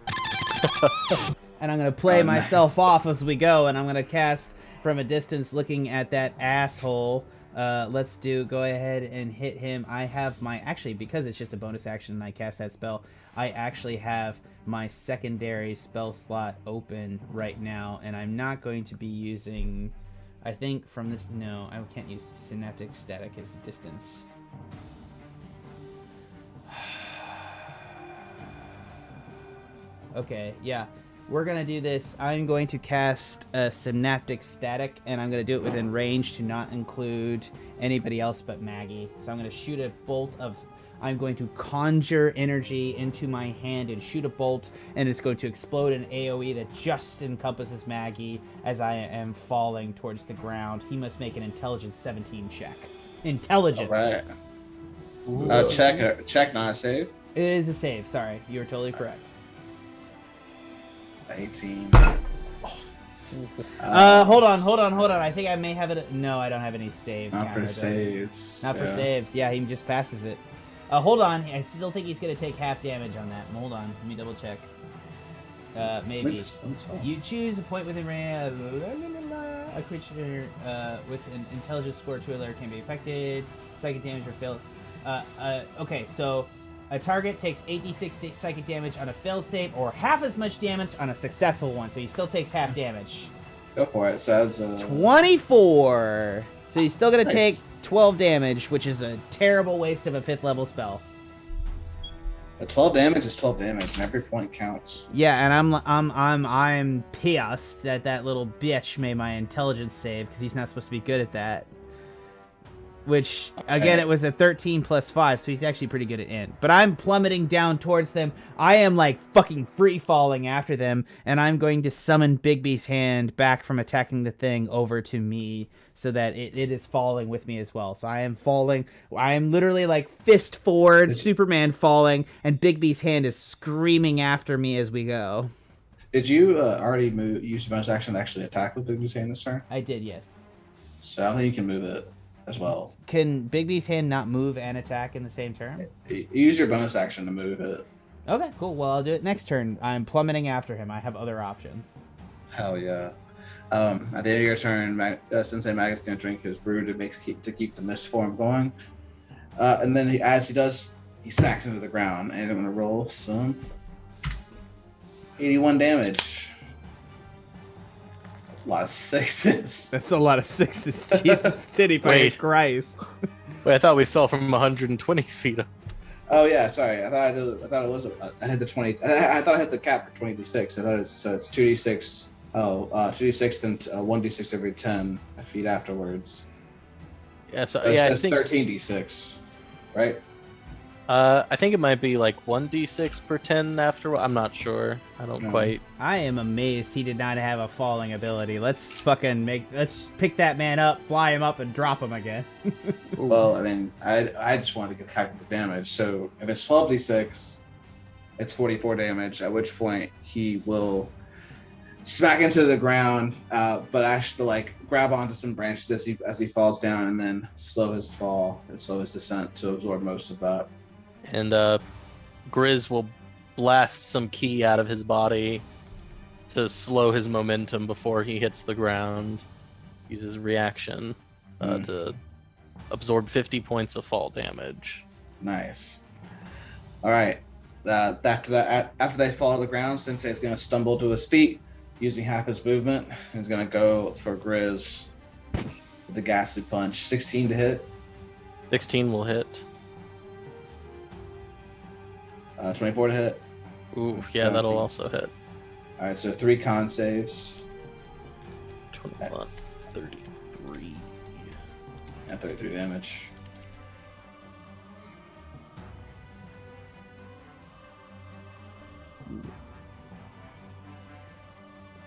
And I'm gonna play myself off as we go, and I'm gonna cast from a distance, looking at that asshole. Let's go ahead and hit him. I have actually, because it's just a bonus action and I cast that spell, I actually have my secondary spell slot open right now, and I'm not going to be using, I think from this, no, I can't use synaptic static as a distance. Okay, yeah. We're going to do this. I'm going to cast a Synaptic Static, and I'm going to do it within range to not include anybody else but Maggie. So I'm going to shoot a bolt of... I'm going to conjure energy into my hand and shoot a bolt, and it's going to explode an AoE that just encompasses Maggie as I am falling towards the ground. He must make an Intelligence 17 check. Intelligence! All right. Check, not a save. It is a save, sorry. You were totally correct. 18. Hold on. I think I may have it. No, I don't have any save. Not for saves. Not for saves. Yeah, he just passes it. Hold on. I still think he's going to take half damage on that. Hold on. Let me double check. Maybe. You choose a point within range. A creature with an intelligence score to a layer can be affected. Psychic damage or fails. Okay, so a target takes 8d6 psychic damage on a failed save or half as much damage on a successful one. So he still takes half damage. Go for it. So that's 24. So he's still going to Nice. take 12 damage, which is a terrible waste of a 5th level spell. 12 damage is 12 damage, and every point counts. Yeah, and I'm pissed that little bitch made my intelligence save because he's not supposed to be good at that. Which, again, it was a 13 plus 5, so he's actually pretty good at int. But I'm plummeting down towards them. I am, like, fucking free-falling after them, and I'm going to summon Bigby's hand back from attacking the thing over to me so that it is falling with me as well. So I am falling. I am literally, like, fist forward, Superman falling, and Bigby's hand is screaming after me as we go. Did you already use your bonus action to actually attack with Bigby's hand this turn? I did, yes. So I don't think you can move it as well. Can Bigby's hand not move and attack in the same turn? Use your bonus action to move it. Okay, cool. Well, I'll do it next turn. I'm plummeting after him. I have other options. Hell yeah. At the end of your turn, Sensei Mag is going to drink his brew to keep the mist form going. And then as he does, he smacks into the ground. And I'm going to roll some 81 damage. That's a lot of sixes. That's a lot of sixes. Jesus, titty fucking Christ. Wait, I thought we fell from 120 feet up. Oh yeah, sorry. I thought it was. I had the 20. I thought I had the cap for 20d6. I thought it's 2d6. 2d6 then 1d6 every 10 feet afterwards. Yeah, so That's, yeah, I that's think 13d6, right? I think it might be like 1d6 per 10 after. I'm not sure. I don't quite. I am amazed he did not have a falling ability. Let's pick that man up, fly him up, and drop him again. Well, I mean, I just wanted to get calculate the damage. So if it's 12d6, it's 44 damage. At which point he will smack into the ground, but actually like grab onto some branches as he falls down, and then slow his fall and slow his descent to absorb most of that. And Grizz will blast some ki out of his body to slow his momentum before he hits the ground. Uses reaction to absorb 50 points of fall damage. Nice. All right. After they fall to the ground, Sensei is going to stumble to his feet, using half his movement. He's going to go for Grizz with the ghastly punch. 16 to hit. 16 will hit. 24 to hit. Ooh, yeah, that'll also hit. All right, so 3 con saves. 21, 33. And 33 damage.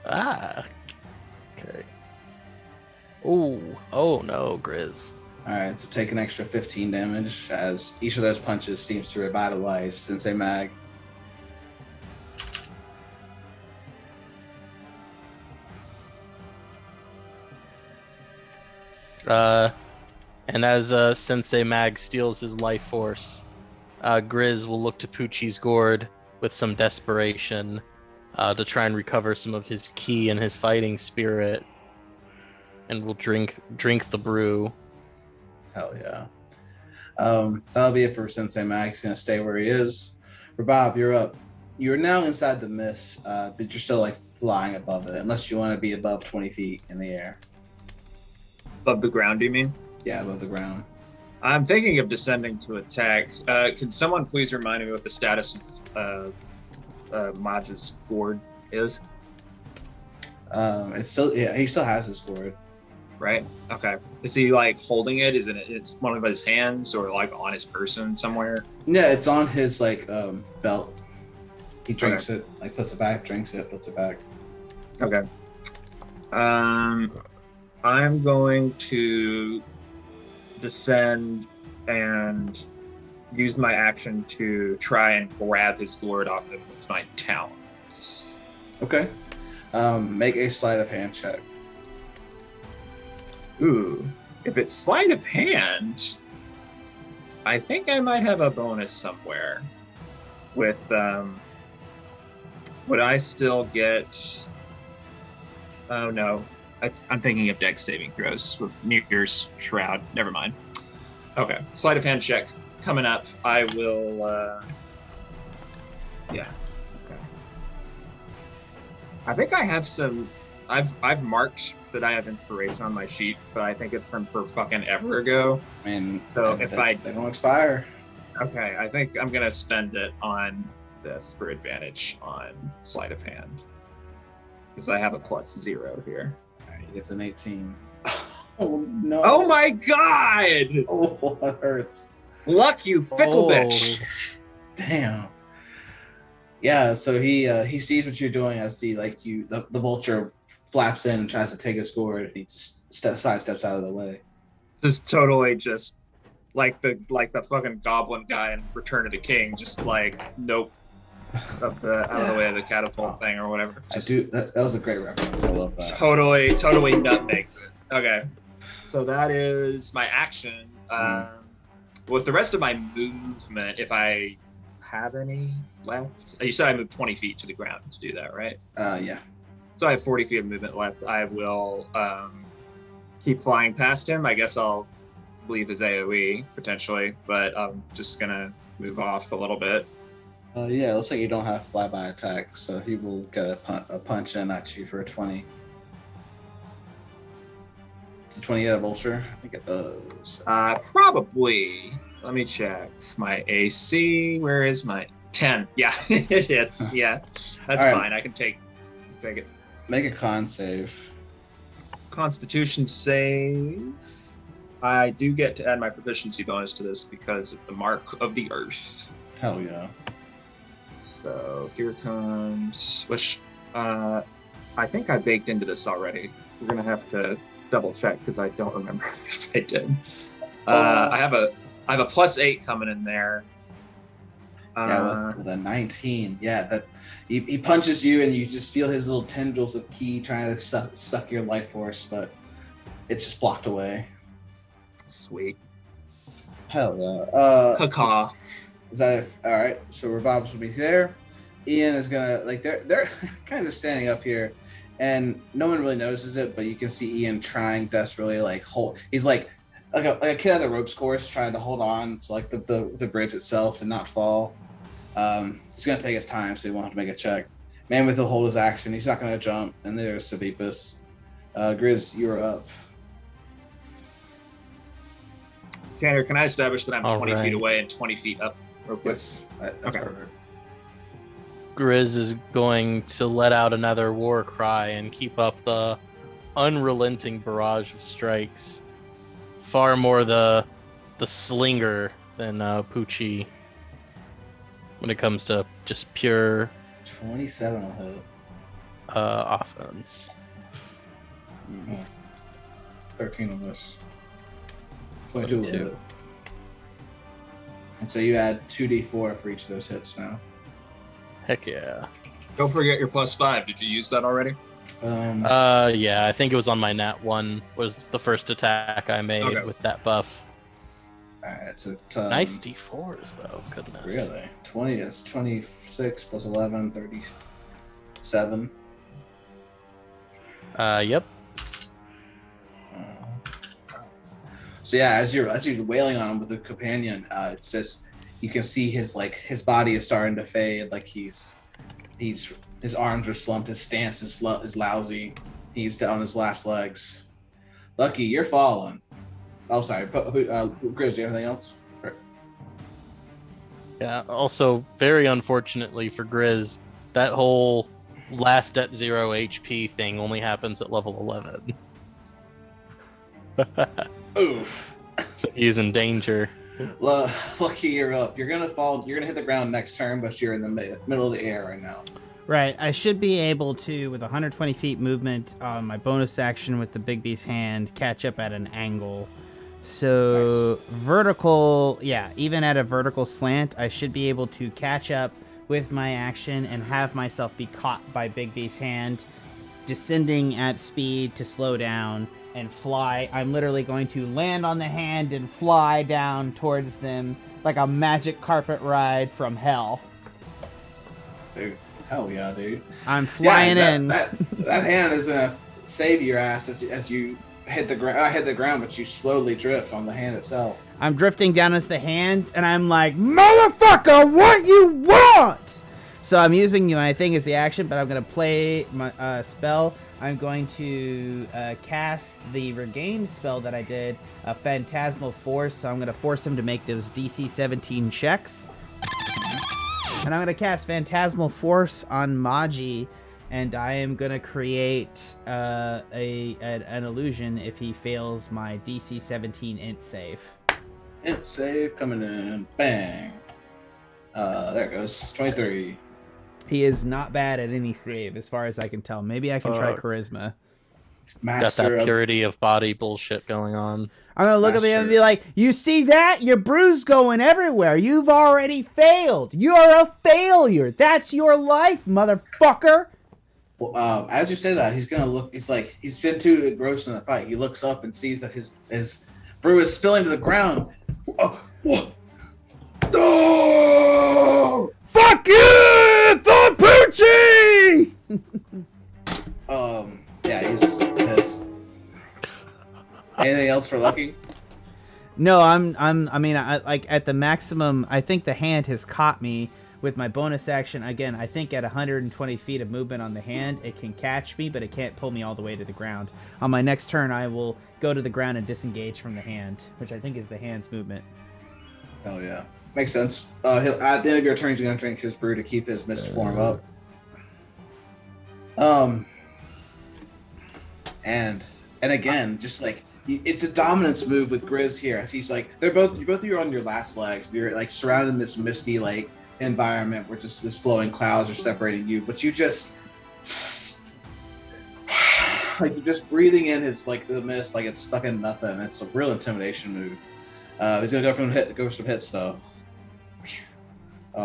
Ah. Okay. Ooh. Oh no, Grizz. All right, so take an extra 15 damage as each of those punches seems to revitalize Sensei Mag. And as Sensei Mag steals his life force, Grizz will look to Poochie's gourd with some desperation to try and recover some of his ki and his fighting spirit, and will drink the brew. Hell yeah. That'll be it for Sensei Mag. He's going to stay where he is. Rabab, you're up. You're now inside the mist, but you're still like flying above it, unless you want to be above 20 feet in the air. Above the ground, do you mean? Yeah, above the ground. I'm thinking of descending to attack. Can someone please remind me what the status of Maj's gourd is? It's still, yeah, he still has his sword. Right. Okay. Is he like holding it? Is it's one of his hands or like on his person somewhere? Yeah, it's on his like belt. He drinks it, like puts it back, drinks it, puts it back. Okay. I'm going to descend and use my action to try and grab his gourd off him with my talons. Okay. Make a sleight of hand check. Ooh, if it's sleight of hand, I think I might have a bonus somewhere. With would I still get? Oh no, I'm thinking of dex saving throws with Mirror's Shroud. Never mind. Okay, sleight of hand check coming up. I will. Yeah. Okay. I think I have some. I've marked that I have inspiration on my sheet, but I think it's from for fucking ever ago. I mean, so they don't expire. Okay, I think I'm gonna spend it on this for advantage on sleight of hand because I have a +0 here. It's an 18. Oh no! Oh my god! Oh, that hurts. Luck, you fickle bitch! Damn. Yeah, so he sees what you're doing as the vulture flaps in and tries to take his gourd. He just sidesteps out of the way. This is totally just like the fucking goblin guy in Return of the King, just like nope, out of the way of the catapult thing or whatever. Just, that was a great reference. I love that. Totally nutmegs it. Okay, so that is my action. With the rest of my movement, if I have any left, you said I moved 20 feet to the ground to do that, right? Yeah. So I have 40 feet of movement left. I will keep flying past him. I guess I'll leave his AoE potentially, but I'm just gonna move off a little bit. Yeah, it looks like you don't have flyby attack, so he will get a punch in at you for a 20. It's a 20 at a vulture? I think it does. Probably. Let me check. My AC, where is my 10? Yeah, it's yeah. That's right. fine. I can take it. Make a con save. Constitution save. I do get to add my proficiency bonus to this because of the mark of the earth. Hell yeah. So here comes, which I think I baked into this already. We're gonna have to double check because I don't remember if I did. I have a +8 coming in there. Yeah, with a 19. Yeah, that he punches you and you just feel his little tendrils of ki trying to suck your life force, but it's just blocked away. Sweet. Hell yeah. Caw. Is that it? All right? So Rabab will be there. Ian is gonna they're kind of standing up here, and no one really notices it, but you can see Ian trying desperately hold. He's like a kid at the ropes course trying to hold on to the bridge itself and not fall. He's gonna take his time, so he won't have to make a check. Mammoth will hold his action. He's not gonna jump. And there's Savipus. Grizz, you're up. Tanner, can I establish that I'm All 20 right. feet away and 20 feet up real quick? Yes, that's Okay. perfect. Grizz is going to let out another war cry and keep up the unrelenting barrage of strikes. Far more the slinger than Poochi when it comes to just pure 27 will hit. offense. 13 on this. 22 will 22. hit. And so you add 2d4 for each of those hits now. Heck yeah. Don't forget your +5. Did you use that already? Yeah, I think it was on my nat 1 was the first attack I made Okay. with that buff. Alright, so Nice D4s though, goodness. Really? 20 is 26 plus 11, 37. Yep. So yeah, as you're wailing on him with the companion, it's just you can see his body is starting to fade. Like his arms are slumped. His stance is lousy. He's down his last legs. Lucky, you're falling. Oh, sorry. Grizz, do you have anything else? Yeah, also very unfortunately for Grizz, that whole last at 0 HP thing only happens at level 11. Oof. So he's in danger. Lucky you're up. You're gonna fall. You're gonna hit the ground next turn, but you're in the middle of the air right now. Right, I should be able to, with 120 feet movement on my bonus action with the Big Beast hand, catch up at an angle. So vertical, yeah, even at a vertical slant, I should be able to catch up with my action and have myself be caught by Big Beast hand, descending at speed to slow down and fly. I'm literally going to land on the hand and fly down towards them like a magic carpet ride from hell. Dude, hell yeah, dude. I'm flying in. That hand is gonna save your ass as you hit the ground. I hit the ground, but you slowly drift on the hand itself. I'm drifting down as the hand, and I'm like, motherfucker, what you want? So I'm using my thing as the action, but I'm going to play my spell. I'm going to cast the regain spell that I did, a Phantasmal Force. So I'm going to force him to make those DC 17 checks. And I'm going to cast Phantasmal Force on Maji, and I am going to create an illusion if he fails my DC 17 int save. Int save coming in. Bang. There it goes. 23. He is not bad at any save, as far as I can tell. Maybe I can try Charisma. Master Got that of purity of body bullshit going on. I'm going to look at him and be like, you see that? Your bruise going everywhere. You've already failed. You're a failure. That's your life, motherfucker. Well, as you say that, he's gonna look. He's like he's been too engrossed in the fight. He looks up and sees that his brew is spilling to the ground. Oh, Fuck you, for Poochi! Yeah, he's anything else for Lucky? No, I mean, like at the maximum, I think the hand has caught me with my bonus action. Again, I think at 120 feet of movement on the hand, it can catch me, but it can't pull me all the way to the ground. On my next turn, I will go to the ground and disengage from the hand, which I think is the hand's movement. Oh yeah, makes sense. He'll, at the end of your turn, he's gonna drink his brew to keep his mist form up. And again, just like it's a dominance move with Grizz here, as he's like both of you are on your last legs. You're like surrounded in this misty like environment where just this flowing clouds are separating you, but you just like you're just breathing in his like the mist like it's fucking nothing. It's a real intimidation move. He's gonna go for some hits though.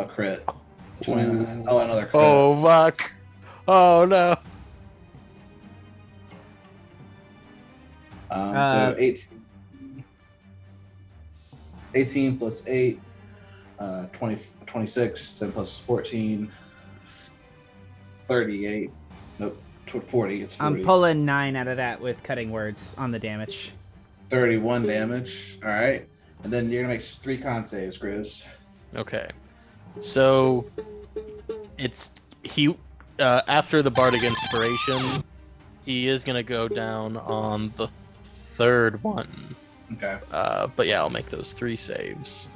Crit. 29. Oh, another crit. Oh fuck! Oh no! So 18 plus 8, 26, then plus 14, 38. Nope, 40. It's 40. I'm pulling 9 out of that with cutting words on the damage. 31 damage. All right. And then you're going to make 3 con saves, Grizz. Okay, so it's after the Bardic Inspiration, he is gonna go down on the third one. Okay. But yeah, I'll make those 3 saves.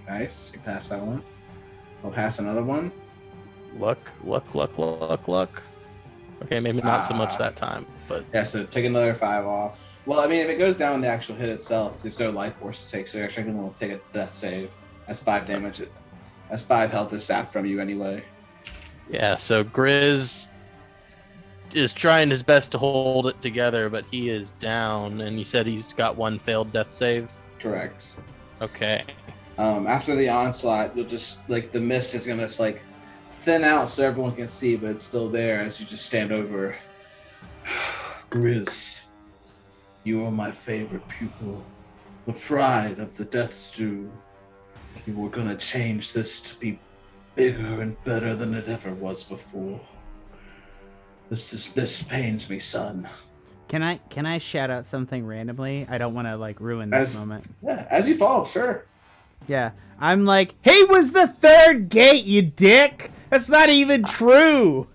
Nice. You pass that one. I'll pass another one. Luck. Okay, maybe not so much that time, but Yeah, so take another 5 off. Well, I mean, if it goes down the actual hit itself, there's no life force to take, so you're actually going to take a death save. That's 5 damage. That's 5 health is sapped from you anyway. yeah. So Grizz is trying his best to hold it together, but he is down, and you said he's got 1 failed death save. Correct. Okay. After the onslaught, you'll just like the mist is gonna just like thin out so everyone can see, but it's still there as you just stand over. Grizz, you are my favorite pupil, the pride of the Death Stew. You were gonna change this to be bigger and better than it ever was before. This pains me, son. Can I shout out something randomly? I don't want to like ruin this moment. Yeah, as you fall, sure. Yeah, I'm like, he was the 3rd gate, you dick. That's not even true.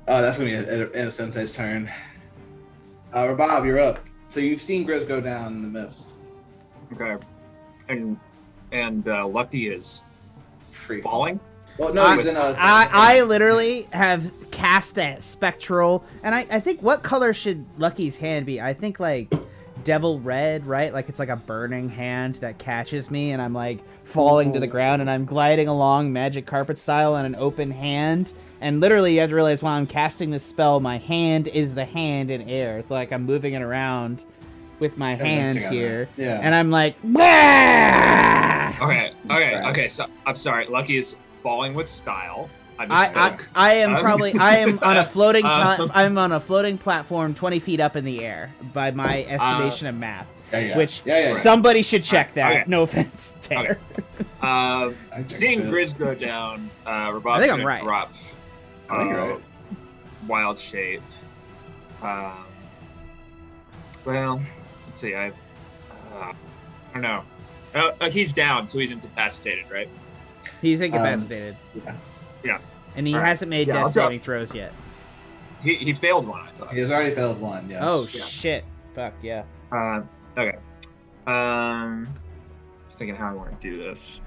That's gonna be a Sensei's turn. Rabab, you're up. So you've seen Grizz go down in the mist. Okay. And Lucky is Free falling. Well, no, he's in a. I literally have cast a spectral, and I think what color should Lucky's hand be? I think like devil red, right? Like it's like a burning hand that catches me, and I'm like falling to the ground, and I'm gliding along magic carpet style on an open hand. And literally, you have to realize while I'm casting this spell, my hand is the hand in air. So like I'm moving it around with my hand here, and I'm like, wah! Okay. So I'm sorry. Lucky is falling with style. I am on a floating. I'm on a floating platform 20 feet up in the air by my estimation of math. Which somebody should check that. Okay. No offense, Tanner. Okay. Seeing Grizz go down, Rabab's gonna drop. I think you're right. Wild shape. Well, let's see. I don't know. He's down, so he's incapacitated, right? He's incapacitated. Yeah. And he hasn't made death saving throws yet. He failed one, I thought. He has already failed one, yes. Oh, shit. Fuck, yeah. Okay. Just thinking how I want to do this.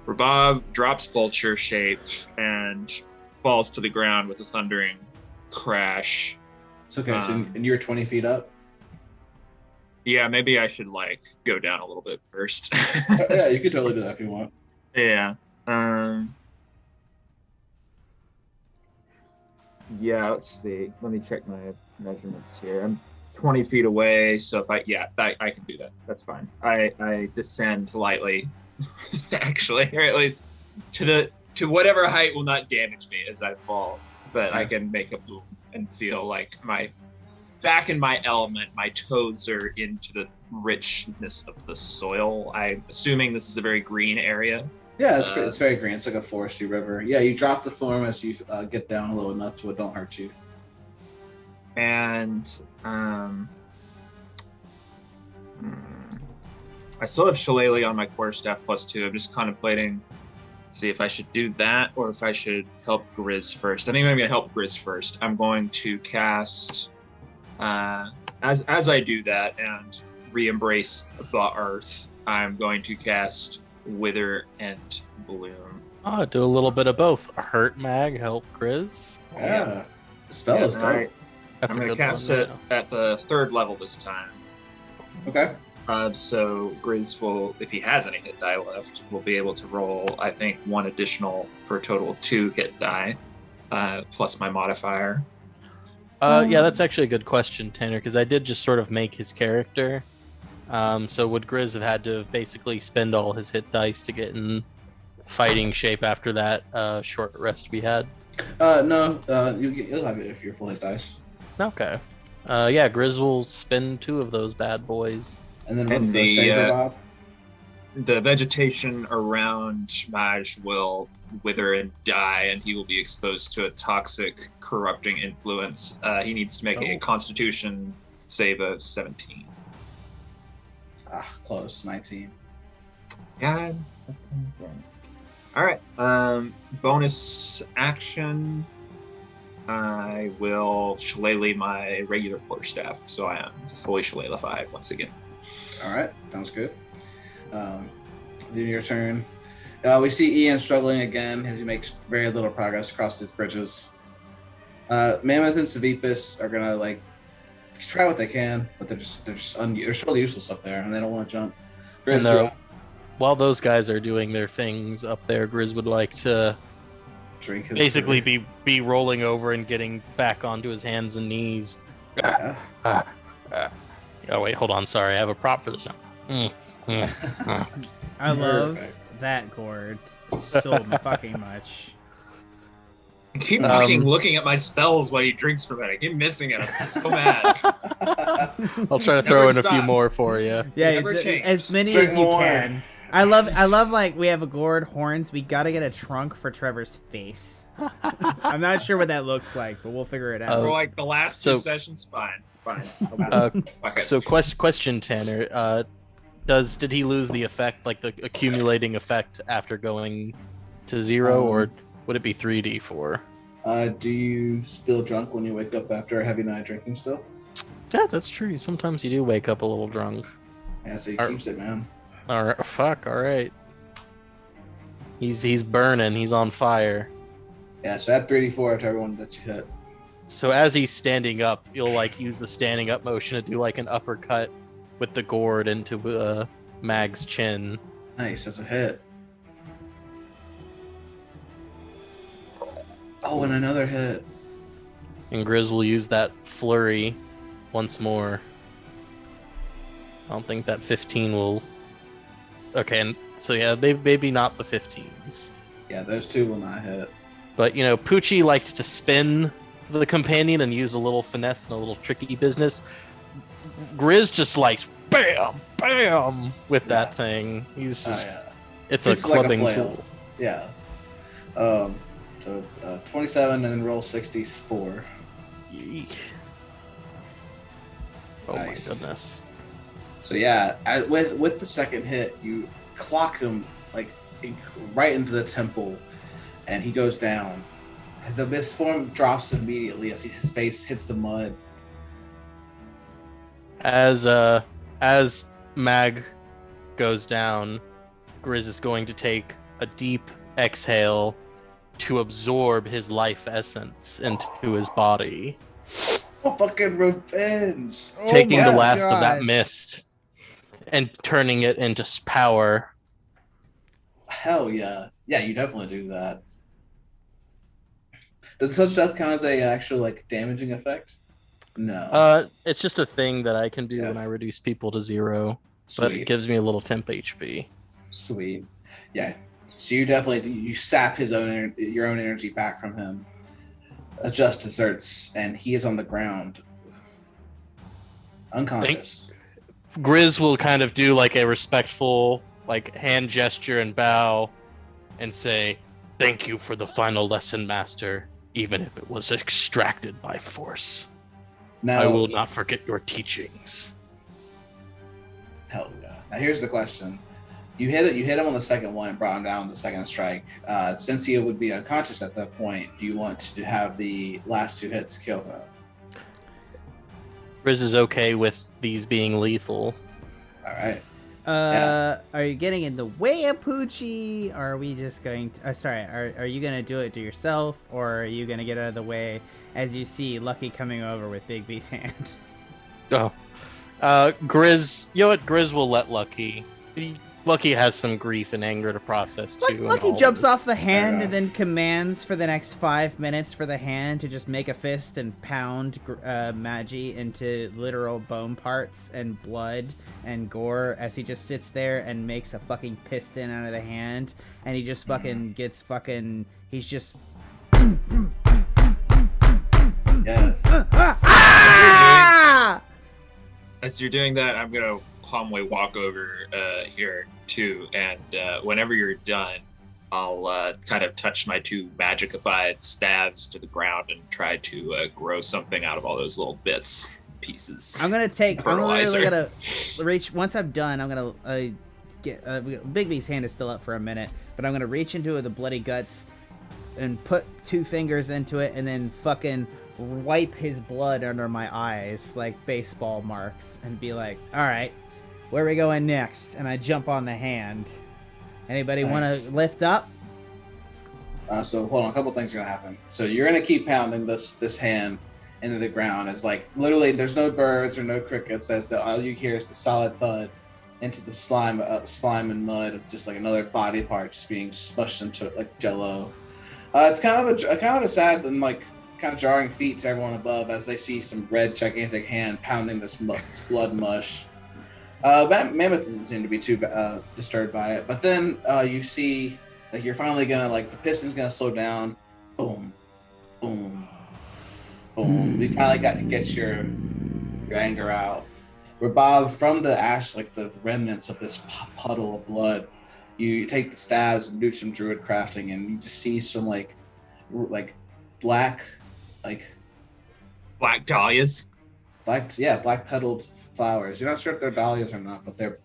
Rabab drops vulture shape and falls to the ground with a thundering crash. It's okay, and you're 20 feet up? Yeah, maybe I should go down a little bit first. Yeah, you could totally do that if you want. Yeah. Yeah, let's see. Let me check my measurements here. I'm 20 feet away, so if I can do that. That's fine. I descend lightly, actually, or at least to whatever height will not damage me as I fall. But I can make a boom and feel like back in my element, my toes are into the richness of the soil. I'm assuming this is a very green area. Yeah, it's very green. It's like a foresty river. Yeah, you drop the form as you get down low enough so it don't hurt you. And I still have Shillelagh on my quarterstaff +2. I'm just contemplating, see if I should do that or if I should help Grizz first. I think I'm going to help Grizz first. I'm going to cast... as I do that and re-embrace the earth, I'm going to cast Wither and Bloom. Oh, do a little bit of both. Hurt mag, help Grizz. Yeah. The spell is dope. I'm going to cast it at the 3rd level this time. Okay. So Grizz will, if he has any hit die left, will be able to roll, I think, 1 additional for a total of 2 hit die, plus my modifier. Yeah, that's actually a good question, Tanner, because I did just sort of make his character. So would Grizz have had to basically spend all his hit dice to get in fighting shape after that short rest we had? No, you'll have it if you're full hit dice. Okay. Yeah, Grizz will spend 2 of those bad boys. And then what's the saber, Bob? The vegetation around Maj will wither and die, and he will be exposed to a toxic, corrupting influence. He needs to make a Constitution save of 17. Close. 19. Yeah. All right. Bonus action. I will shillelagh my regular quarterstaff, so I am fully shillelaghified once again. All right. Sounds good. Then your turn. We see Ian struggling again as he makes very little progress across these bridges. Mammoth and Savipus are gonna try what they can, but they're totally useless up there, and they don't want to jump. And while those guys are doing their things up there, Grizz would like to basically be rolling over and getting back onto his hands and knees. Yeah. Oh wait, hold on. Sorry, I have a prop for this now. I love that gourd so fucking much. I keep fucking looking at my spells while he drinks from it. I keep missing it. I'm so mad. I'll try to throw in a few more for you. Yeah, as many as you can. I love we have a gourd, horns. We gotta get a trunk for Trevor's face. I'm not sure what that looks like, but we'll figure it out. For the last 2 sessions, fine. Okay. So question, Tanner. Did he lose the effect, the accumulating effect after going to 0, or would it be 3d4? Do you feel drunk when you wake up after a heavy night drinking still? Yeah, that's true. Sometimes you do wake up a little drunk. Yeah, so he Ar- keeps it, man. All right, fuck. All right. He's burning. He's on fire. Yeah, so add 3d4 to everyone that you hit. So as he's standing up, you'll like use the standing up motion to do like an uppercut with the gourd into Mag's chin. Nice, that's a hit. Oh, and another hit. And Grizz will use that flurry once more. I don't think that 15 will... Okay, and so yeah, maybe not the 15s. Yeah, those two will not hit. But, you know, Poochi liked to spin the companion and use a little finesse and a little tricky business. Grizz just likes bam, bam with that thing. He's just... It's a clubbing tool. Yeah. So 27 and then roll 60 spore. Yeek. Oh Nice. my goodness. So yeah, with the second hit, you clock him like right into the temple, and he goes down. The mist form drops immediately as his face hits the mud. As Mag goes down, Grizz is going to take a deep exhale to absorb his life essence into his body. Oh, fucking revenge! Taking the my last of God. that mist and turning it into power. Hell yeah. Yeah, you definitely do that. Does such death count as a actual like damaging effect? No. It's just a thing that I can do Yeah. when I reduce people to 0, but it Sweet. gives me a little temp HP. Sweet. Yeah. So you definitely you sap your own energy back from him. Adjust asserts, and he is on the ground, unconscious. Grizz will kind of do like a respectful like hand gesture and bow and say, "Thank you for the final lesson, Master, even if it was extracted by force. Now, I will not forget your teachings." hell yeah. Now here's the question: you hit him on the second one and brought him down with the second strike. Since he would be unconscious at that point, do you want to have the last two hits kill him? Grizz is okay with these being lethal. All right. Are you getting in the way of Poochi? Or are we just going to... sorry, are you going to do it to yourself? Or are you going to get out of the way as you see Lucky coming over with Big B's hand? Oh. Grizz... You know what? Grizz will let Lucky... Lucky has some grief and anger to process, too. and Lucky all jumps of it. off the hand enough. and then commands for the next 5 minutes for the hand to just make a fist and pound Magi into literal bone parts and blood and gore as he just sits there and makes a fucking piston out of the hand, and he just fucking gets fucking... He's just... Yes. Ah! As you're doing that, I'm gonna calmly walk over here too, and whenever you're done, I'll kind of touch my two magicified staves to the ground and try to grow something out of all those little bits, pieces. I'm literally Fertilizer. gonna reach. Once I'm done, I'm gonna get Big B's hand is still up for a minute, but I'm gonna reach into the bloody guts and put 2 fingers into it, and then fucking wipe his blood under my eyes like baseball marks, and be like, "All right, where are we going next?" And I jump on the hand. Anybody want Nice. to lift up? So hold on, a couple things are gonna happen. So you're gonna keep pounding this hand into the ground. It's like literally there's no birds or no crickets. As all you hear is the solid thud into the slime and mud of just like another body part just being smushed into it like Jello. It's kind of a sad and like kind of jarring feat to everyone above as they see some red gigantic hand pounding this blood mush. Mammoth doesn't seem to be too disturbed by it, but then you see like you're finally gonna like the piston's gonna slow down. Boom, boom, boom. You finally got to get your anger out. Rabab, from the ash, like the remnants of this puddle of blood, you take the stabs and do some druid crafting, and you just see some like black Dahlias. black petaled flowers. You're not sure if they're dahlias or not, but they're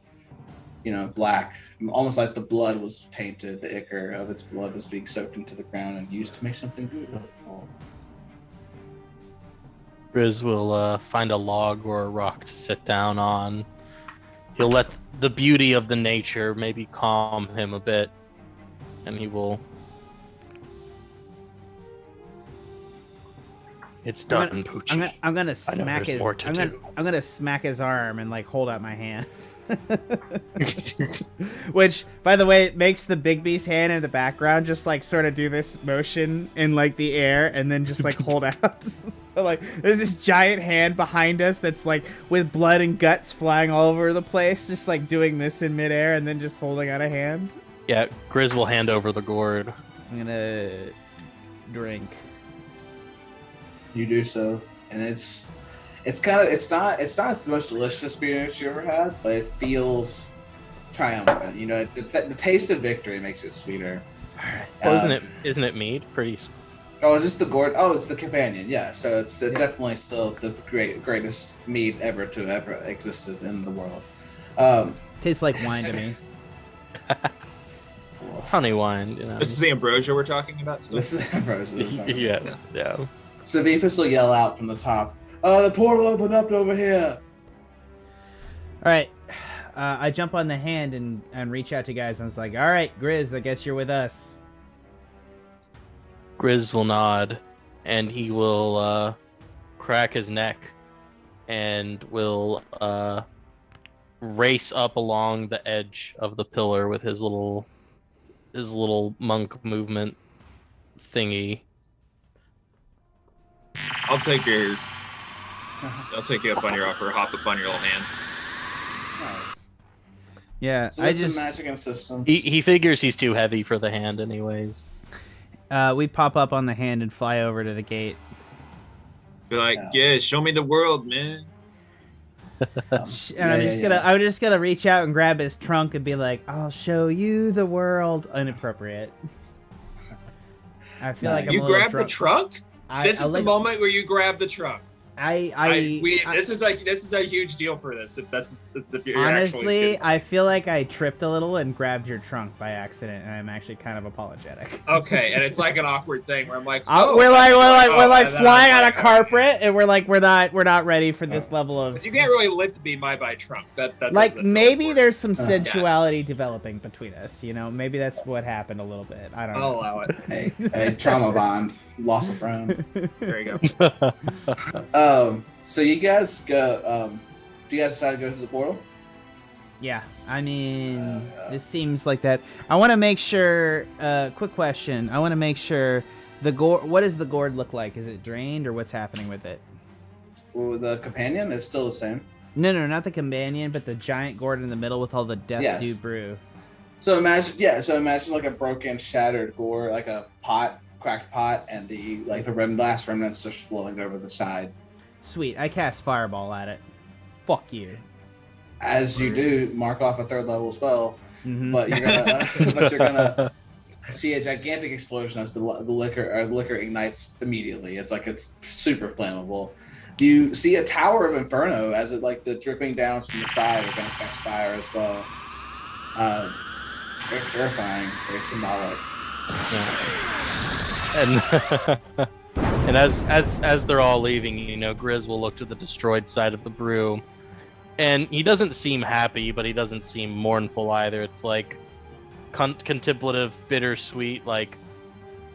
black, almost like the blood was tainted. The ichor of its blood was being soaked into the ground and used to make something beautiful. Grizz will find a log or a rock to sit down on. He'll let the beauty of the nature maybe calm him a bit, and he will... It's done, Poochi. I'm gonna smack his. I'm gonna smack his arm and like hold out my hand. Which, by the way, makes the Big B's hand in the background just like sort of do this motion in like the air and then just like hold out. So like there's this giant hand behind us that's like with blood and guts flying all over the place, just like doing this in midair and then just holding out a hand. Yeah, Grizz will hand over the gourd. I'm gonna drink. You do so, and it's not the most delicious experience you ever had, but it feels triumphant. You know, the taste of victory makes it sweeter. Well, isn't it mead? Pretty. Oh, is this the gourd? Oh, it's the companion. Yeah, so it's definitely still the greatest mead ever to ever existed in the world. Tastes like wine to me. It's honey wine. You know. This is the ambrosia we're talking about. Still? This is ambrosia. Yeah. So Vifus will yell out from the top, the portal opened up over here. All right. I jump on the hand and reach out to guys. And I was like, all right, Grizz, I guess you're with us. Grizz will nod, and he will crack his neck and will race up along the edge of the pillar with his little monk movement thingy. I'll take you up on your offer. Hop up on your little hand. Nice. Yeah, So what's the magic and systems? He figures he's too heavy for the hand, anyways. We pop up on the hand and fly over to the gate. Be like, yeah, show me the world, man. And I'm just gonna reach out and grab his trunk and be like, "I'll show you the world." Inappropriate. I feel like I'm you a little grab the drunk. trunk. This is the moment where you grab the trunk. This is a huge deal for this. If that's your honestly, I feel like I tripped a little and grabbed your trunk by accident, and I'm actually kind of apologetic. Okay, and it's like an awkward thing where I'm like, we're flying on a carpet, and we're not ready for this level of. You can't really lift me by trunk. That like maybe there's some sensuality developing between us. You know, maybe that's what happened a little bit. I don't know. I'll allow it. Hey, trauma bond, loss of friend. There you go. So you guys go. Do you guys decide to go through the portal? Yeah, I mean, this seems like that. I want to make sure. Quick question. I want to make sure the gourd. What does the gourd look like? Is it drained or what's happening with it? Well, the companion is still the same. No, not the companion, but the giant gourd in the middle with all the death dew brew. So imagine like a broken, shattered gourd, like a cracked pot, and the last remnants just flowing over the side. Sweet, I cast Fireball at it. Fuck you. As you do, mark off a 3rd level spell, Mm-hmm. but you're gonna see a gigantic explosion as the liquor ignites immediately. It's super flammable. You see a tower of inferno as it the dripping downs from the side are gonna catch fire as well. Very terrifying, very symbolic. Yeah. And as they're all leaving, Grizz will look to the destroyed side of the brew, and he doesn't seem happy, but he doesn't seem mournful either. It's like contemplative, bittersweet. Like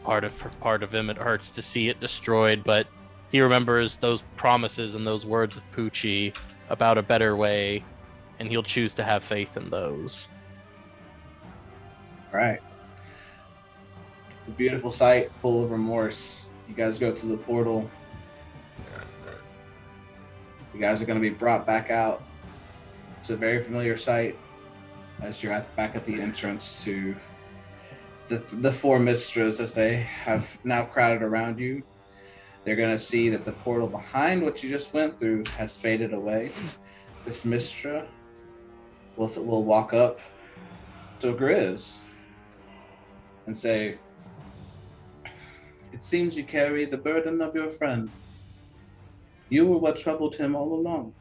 part of him, it hurts to see it destroyed, but he remembers those promises and those words of Poochi about a better way, and he'll choose to have faith in those. All right. A beautiful sight, full of remorse. You guys go through the portal. You guys are going to be brought back out. It's a very familiar sight as you're back at the entrance to the 4 Mistras as they have now crowded around you. They're going to see that the portal behind what you just went through has faded away. This Mistra will walk up to Grizz and say, "It seems you carry the burden of your friend. You were what troubled him all along.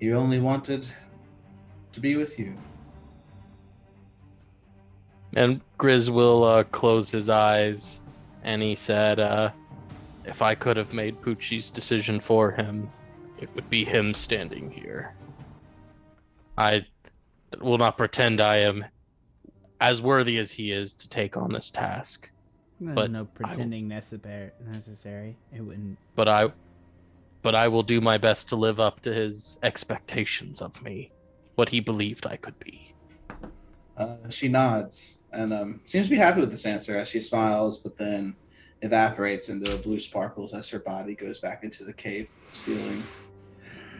He only wanted to be with you." And Grizz will close his eyes, and he said, if I could have made Poochie's decision for him, it would be him standing here. I will not pretend I am as worthy as he is to take on this task. But no pretending necessary. It wouldn't. But I will do my best to live up to his expectations of me, what he believed I could be. She nods and seems to be happy with this answer as she smiles, but then evaporates into blue sparkles as her body goes back into the cave ceiling.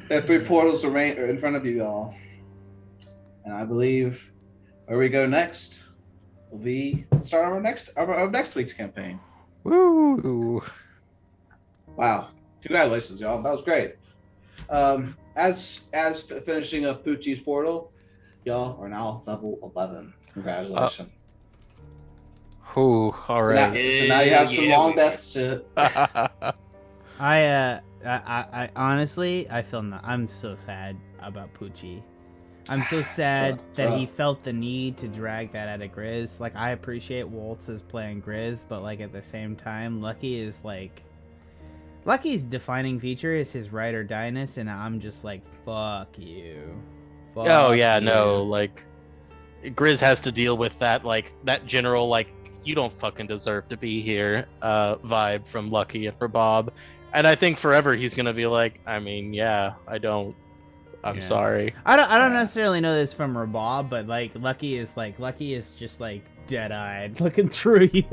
There are 3 portals are in front of you all. And I believe where we go next will be start our next week's campaign. Woo! Wow. Congratulations, y'all. That was great. As finishing up Poochie's portal, y'all are now level 11. Congratulations. All right. So now you have some long death shit. I honestly, I'm so sad about Poochie. I'm so sad that he felt the need to drag that out of Grizz. Like, I appreciate Waltz as playing Grizz, but like at the same time, Lucky's defining feature is his ride or die-ness, and I'm just like, fuck you. Oh yeah, no, like Grizz has to deal with that, like that general like you don't fucking deserve to be here vibe from Lucky and Rabab. And I think forever he's gonna be like, I mean, yeah, I don't. I'm sorry. I don't necessarily know this from Rabab, but like Lucky is just like dead-eyed looking through you.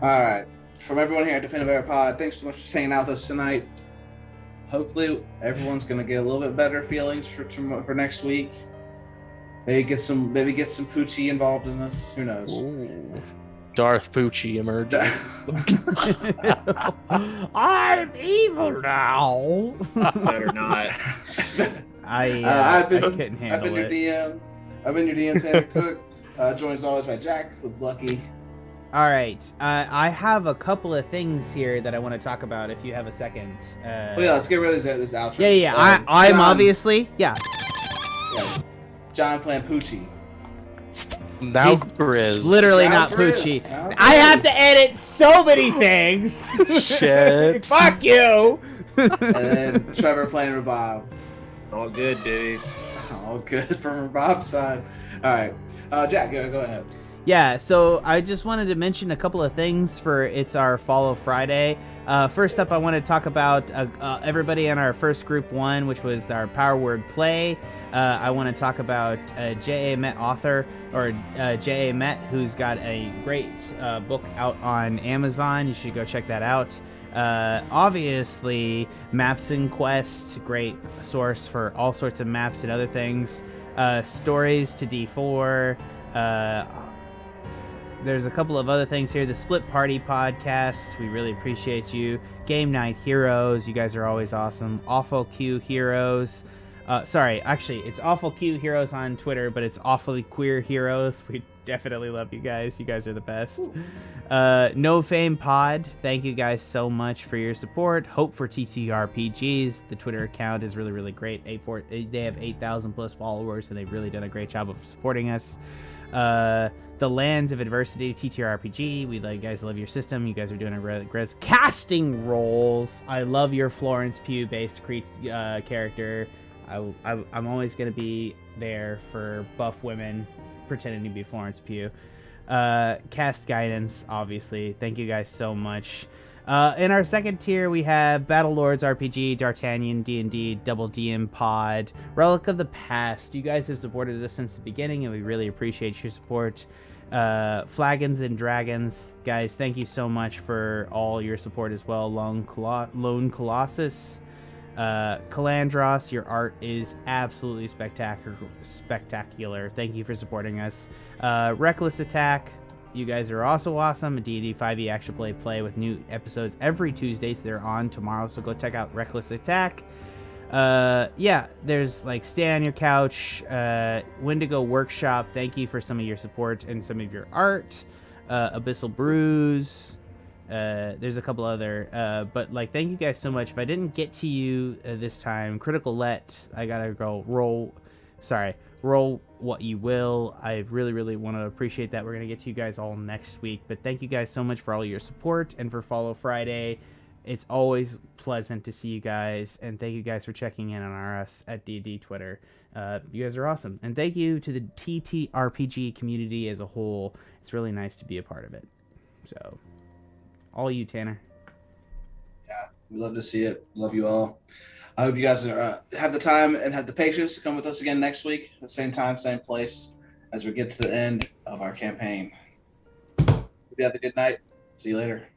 All right. From everyone here at Penandpaperpod, thanks so much for hanging out with us tonight. Hopefully everyone's gonna get a little bit better feelings for next week. Maybe get some Poochie involved in this. Who knows? Ooh. Darth Poochie emerging. I'm evil now. Better not. I couldn't handle it. I've been your DM, Tanner Cook. Joined as always by Jack with Lucky. All right. I have a couple of things here that I want to talk about if you have a second. Let's get rid of this outro. Yeah. I'm John, obviously. Yeah. John playing Poochie. Now Grizz. Literally not Poochie. I have to edit so many things. Shit. Fuck you. And then Trevor playing Rabab. All good, dude. All good from Rabab's side. All right. Jack, go ahead. Yeah, so I just wanted to mention a couple of things for It's Our Follow Friday. First up, I want to talk about everybody in our first group 1, which was our Power Word Play. I want to talk about J.A. Met author, or J.A. Met, who's got a great book out on Amazon. You should go check that out. Obviously, Maps and Quest, great source for all sorts of maps and other things. Stories to D4. There's a couple of other things here. The Split Party podcast, we really appreciate you. Game Night Heroes, you guys are always awesome. Awful Q Heroes. It's Awful Q Heroes on Twitter, but it's Awfully Queer Heroes. We definitely love you guys. You guys are the best. No Fame Pod, thank you guys so much for your support. Hope for TTRPGs. The Twitter account is really, really great. They have 8,000 plus followers, and they've really done a great job of supporting us. The Lands of Adversity, TTRPG. We guys love your system. You guys are doing a really great casting roles. I love your Florence Pugh based character. I'm always gonna be there for buff women pretending to be Florence Pugh. Cast guidance, obviously. Thank you guys so much. In our second tier, we have Battle Lords RPG, D'Artagnan, D&D, Double DM Pod, Relic of the Past. You guys have supported us since the beginning, and we really appreciate your support. Flagons and Dragons, guys, thank you so much for all your support as well. Lone Colossus, Calandros, your art is absolutely spectacular. Thank you for supporting us. Reckless Attack, you guys are also awesome. D&D 5e actual play with new episodes every Tuesday, so they're on tomorrow, so go check out Reckless Attack. There's Stay on Your Couch, Wendigo Workshop, thank you for some of your support and some of your art. Abyssal Brews, there's a couple other, but thank you guys so much. If I didn't get to you this time, Critical Let, I gotta go roll roll what you will. I really, really want to appreciate that. We're going to get to you guys all next week. But thank you guys so much for all your support and for Follow Friday. It's always pleasant to see you guys. And thank you guys for checking in on our us at D&D Twitter. You guys are awesome. And thank you to the TTRPG community as a whole. It's really nice to be a part of it. So, all you, Tanner. Yeah, we love to see it. Love you all. I hope you guys are, have the time and have the patience to come with us again next week at the same time, same place, as we get to the end of our campaign. Hope you have a good night. See you later.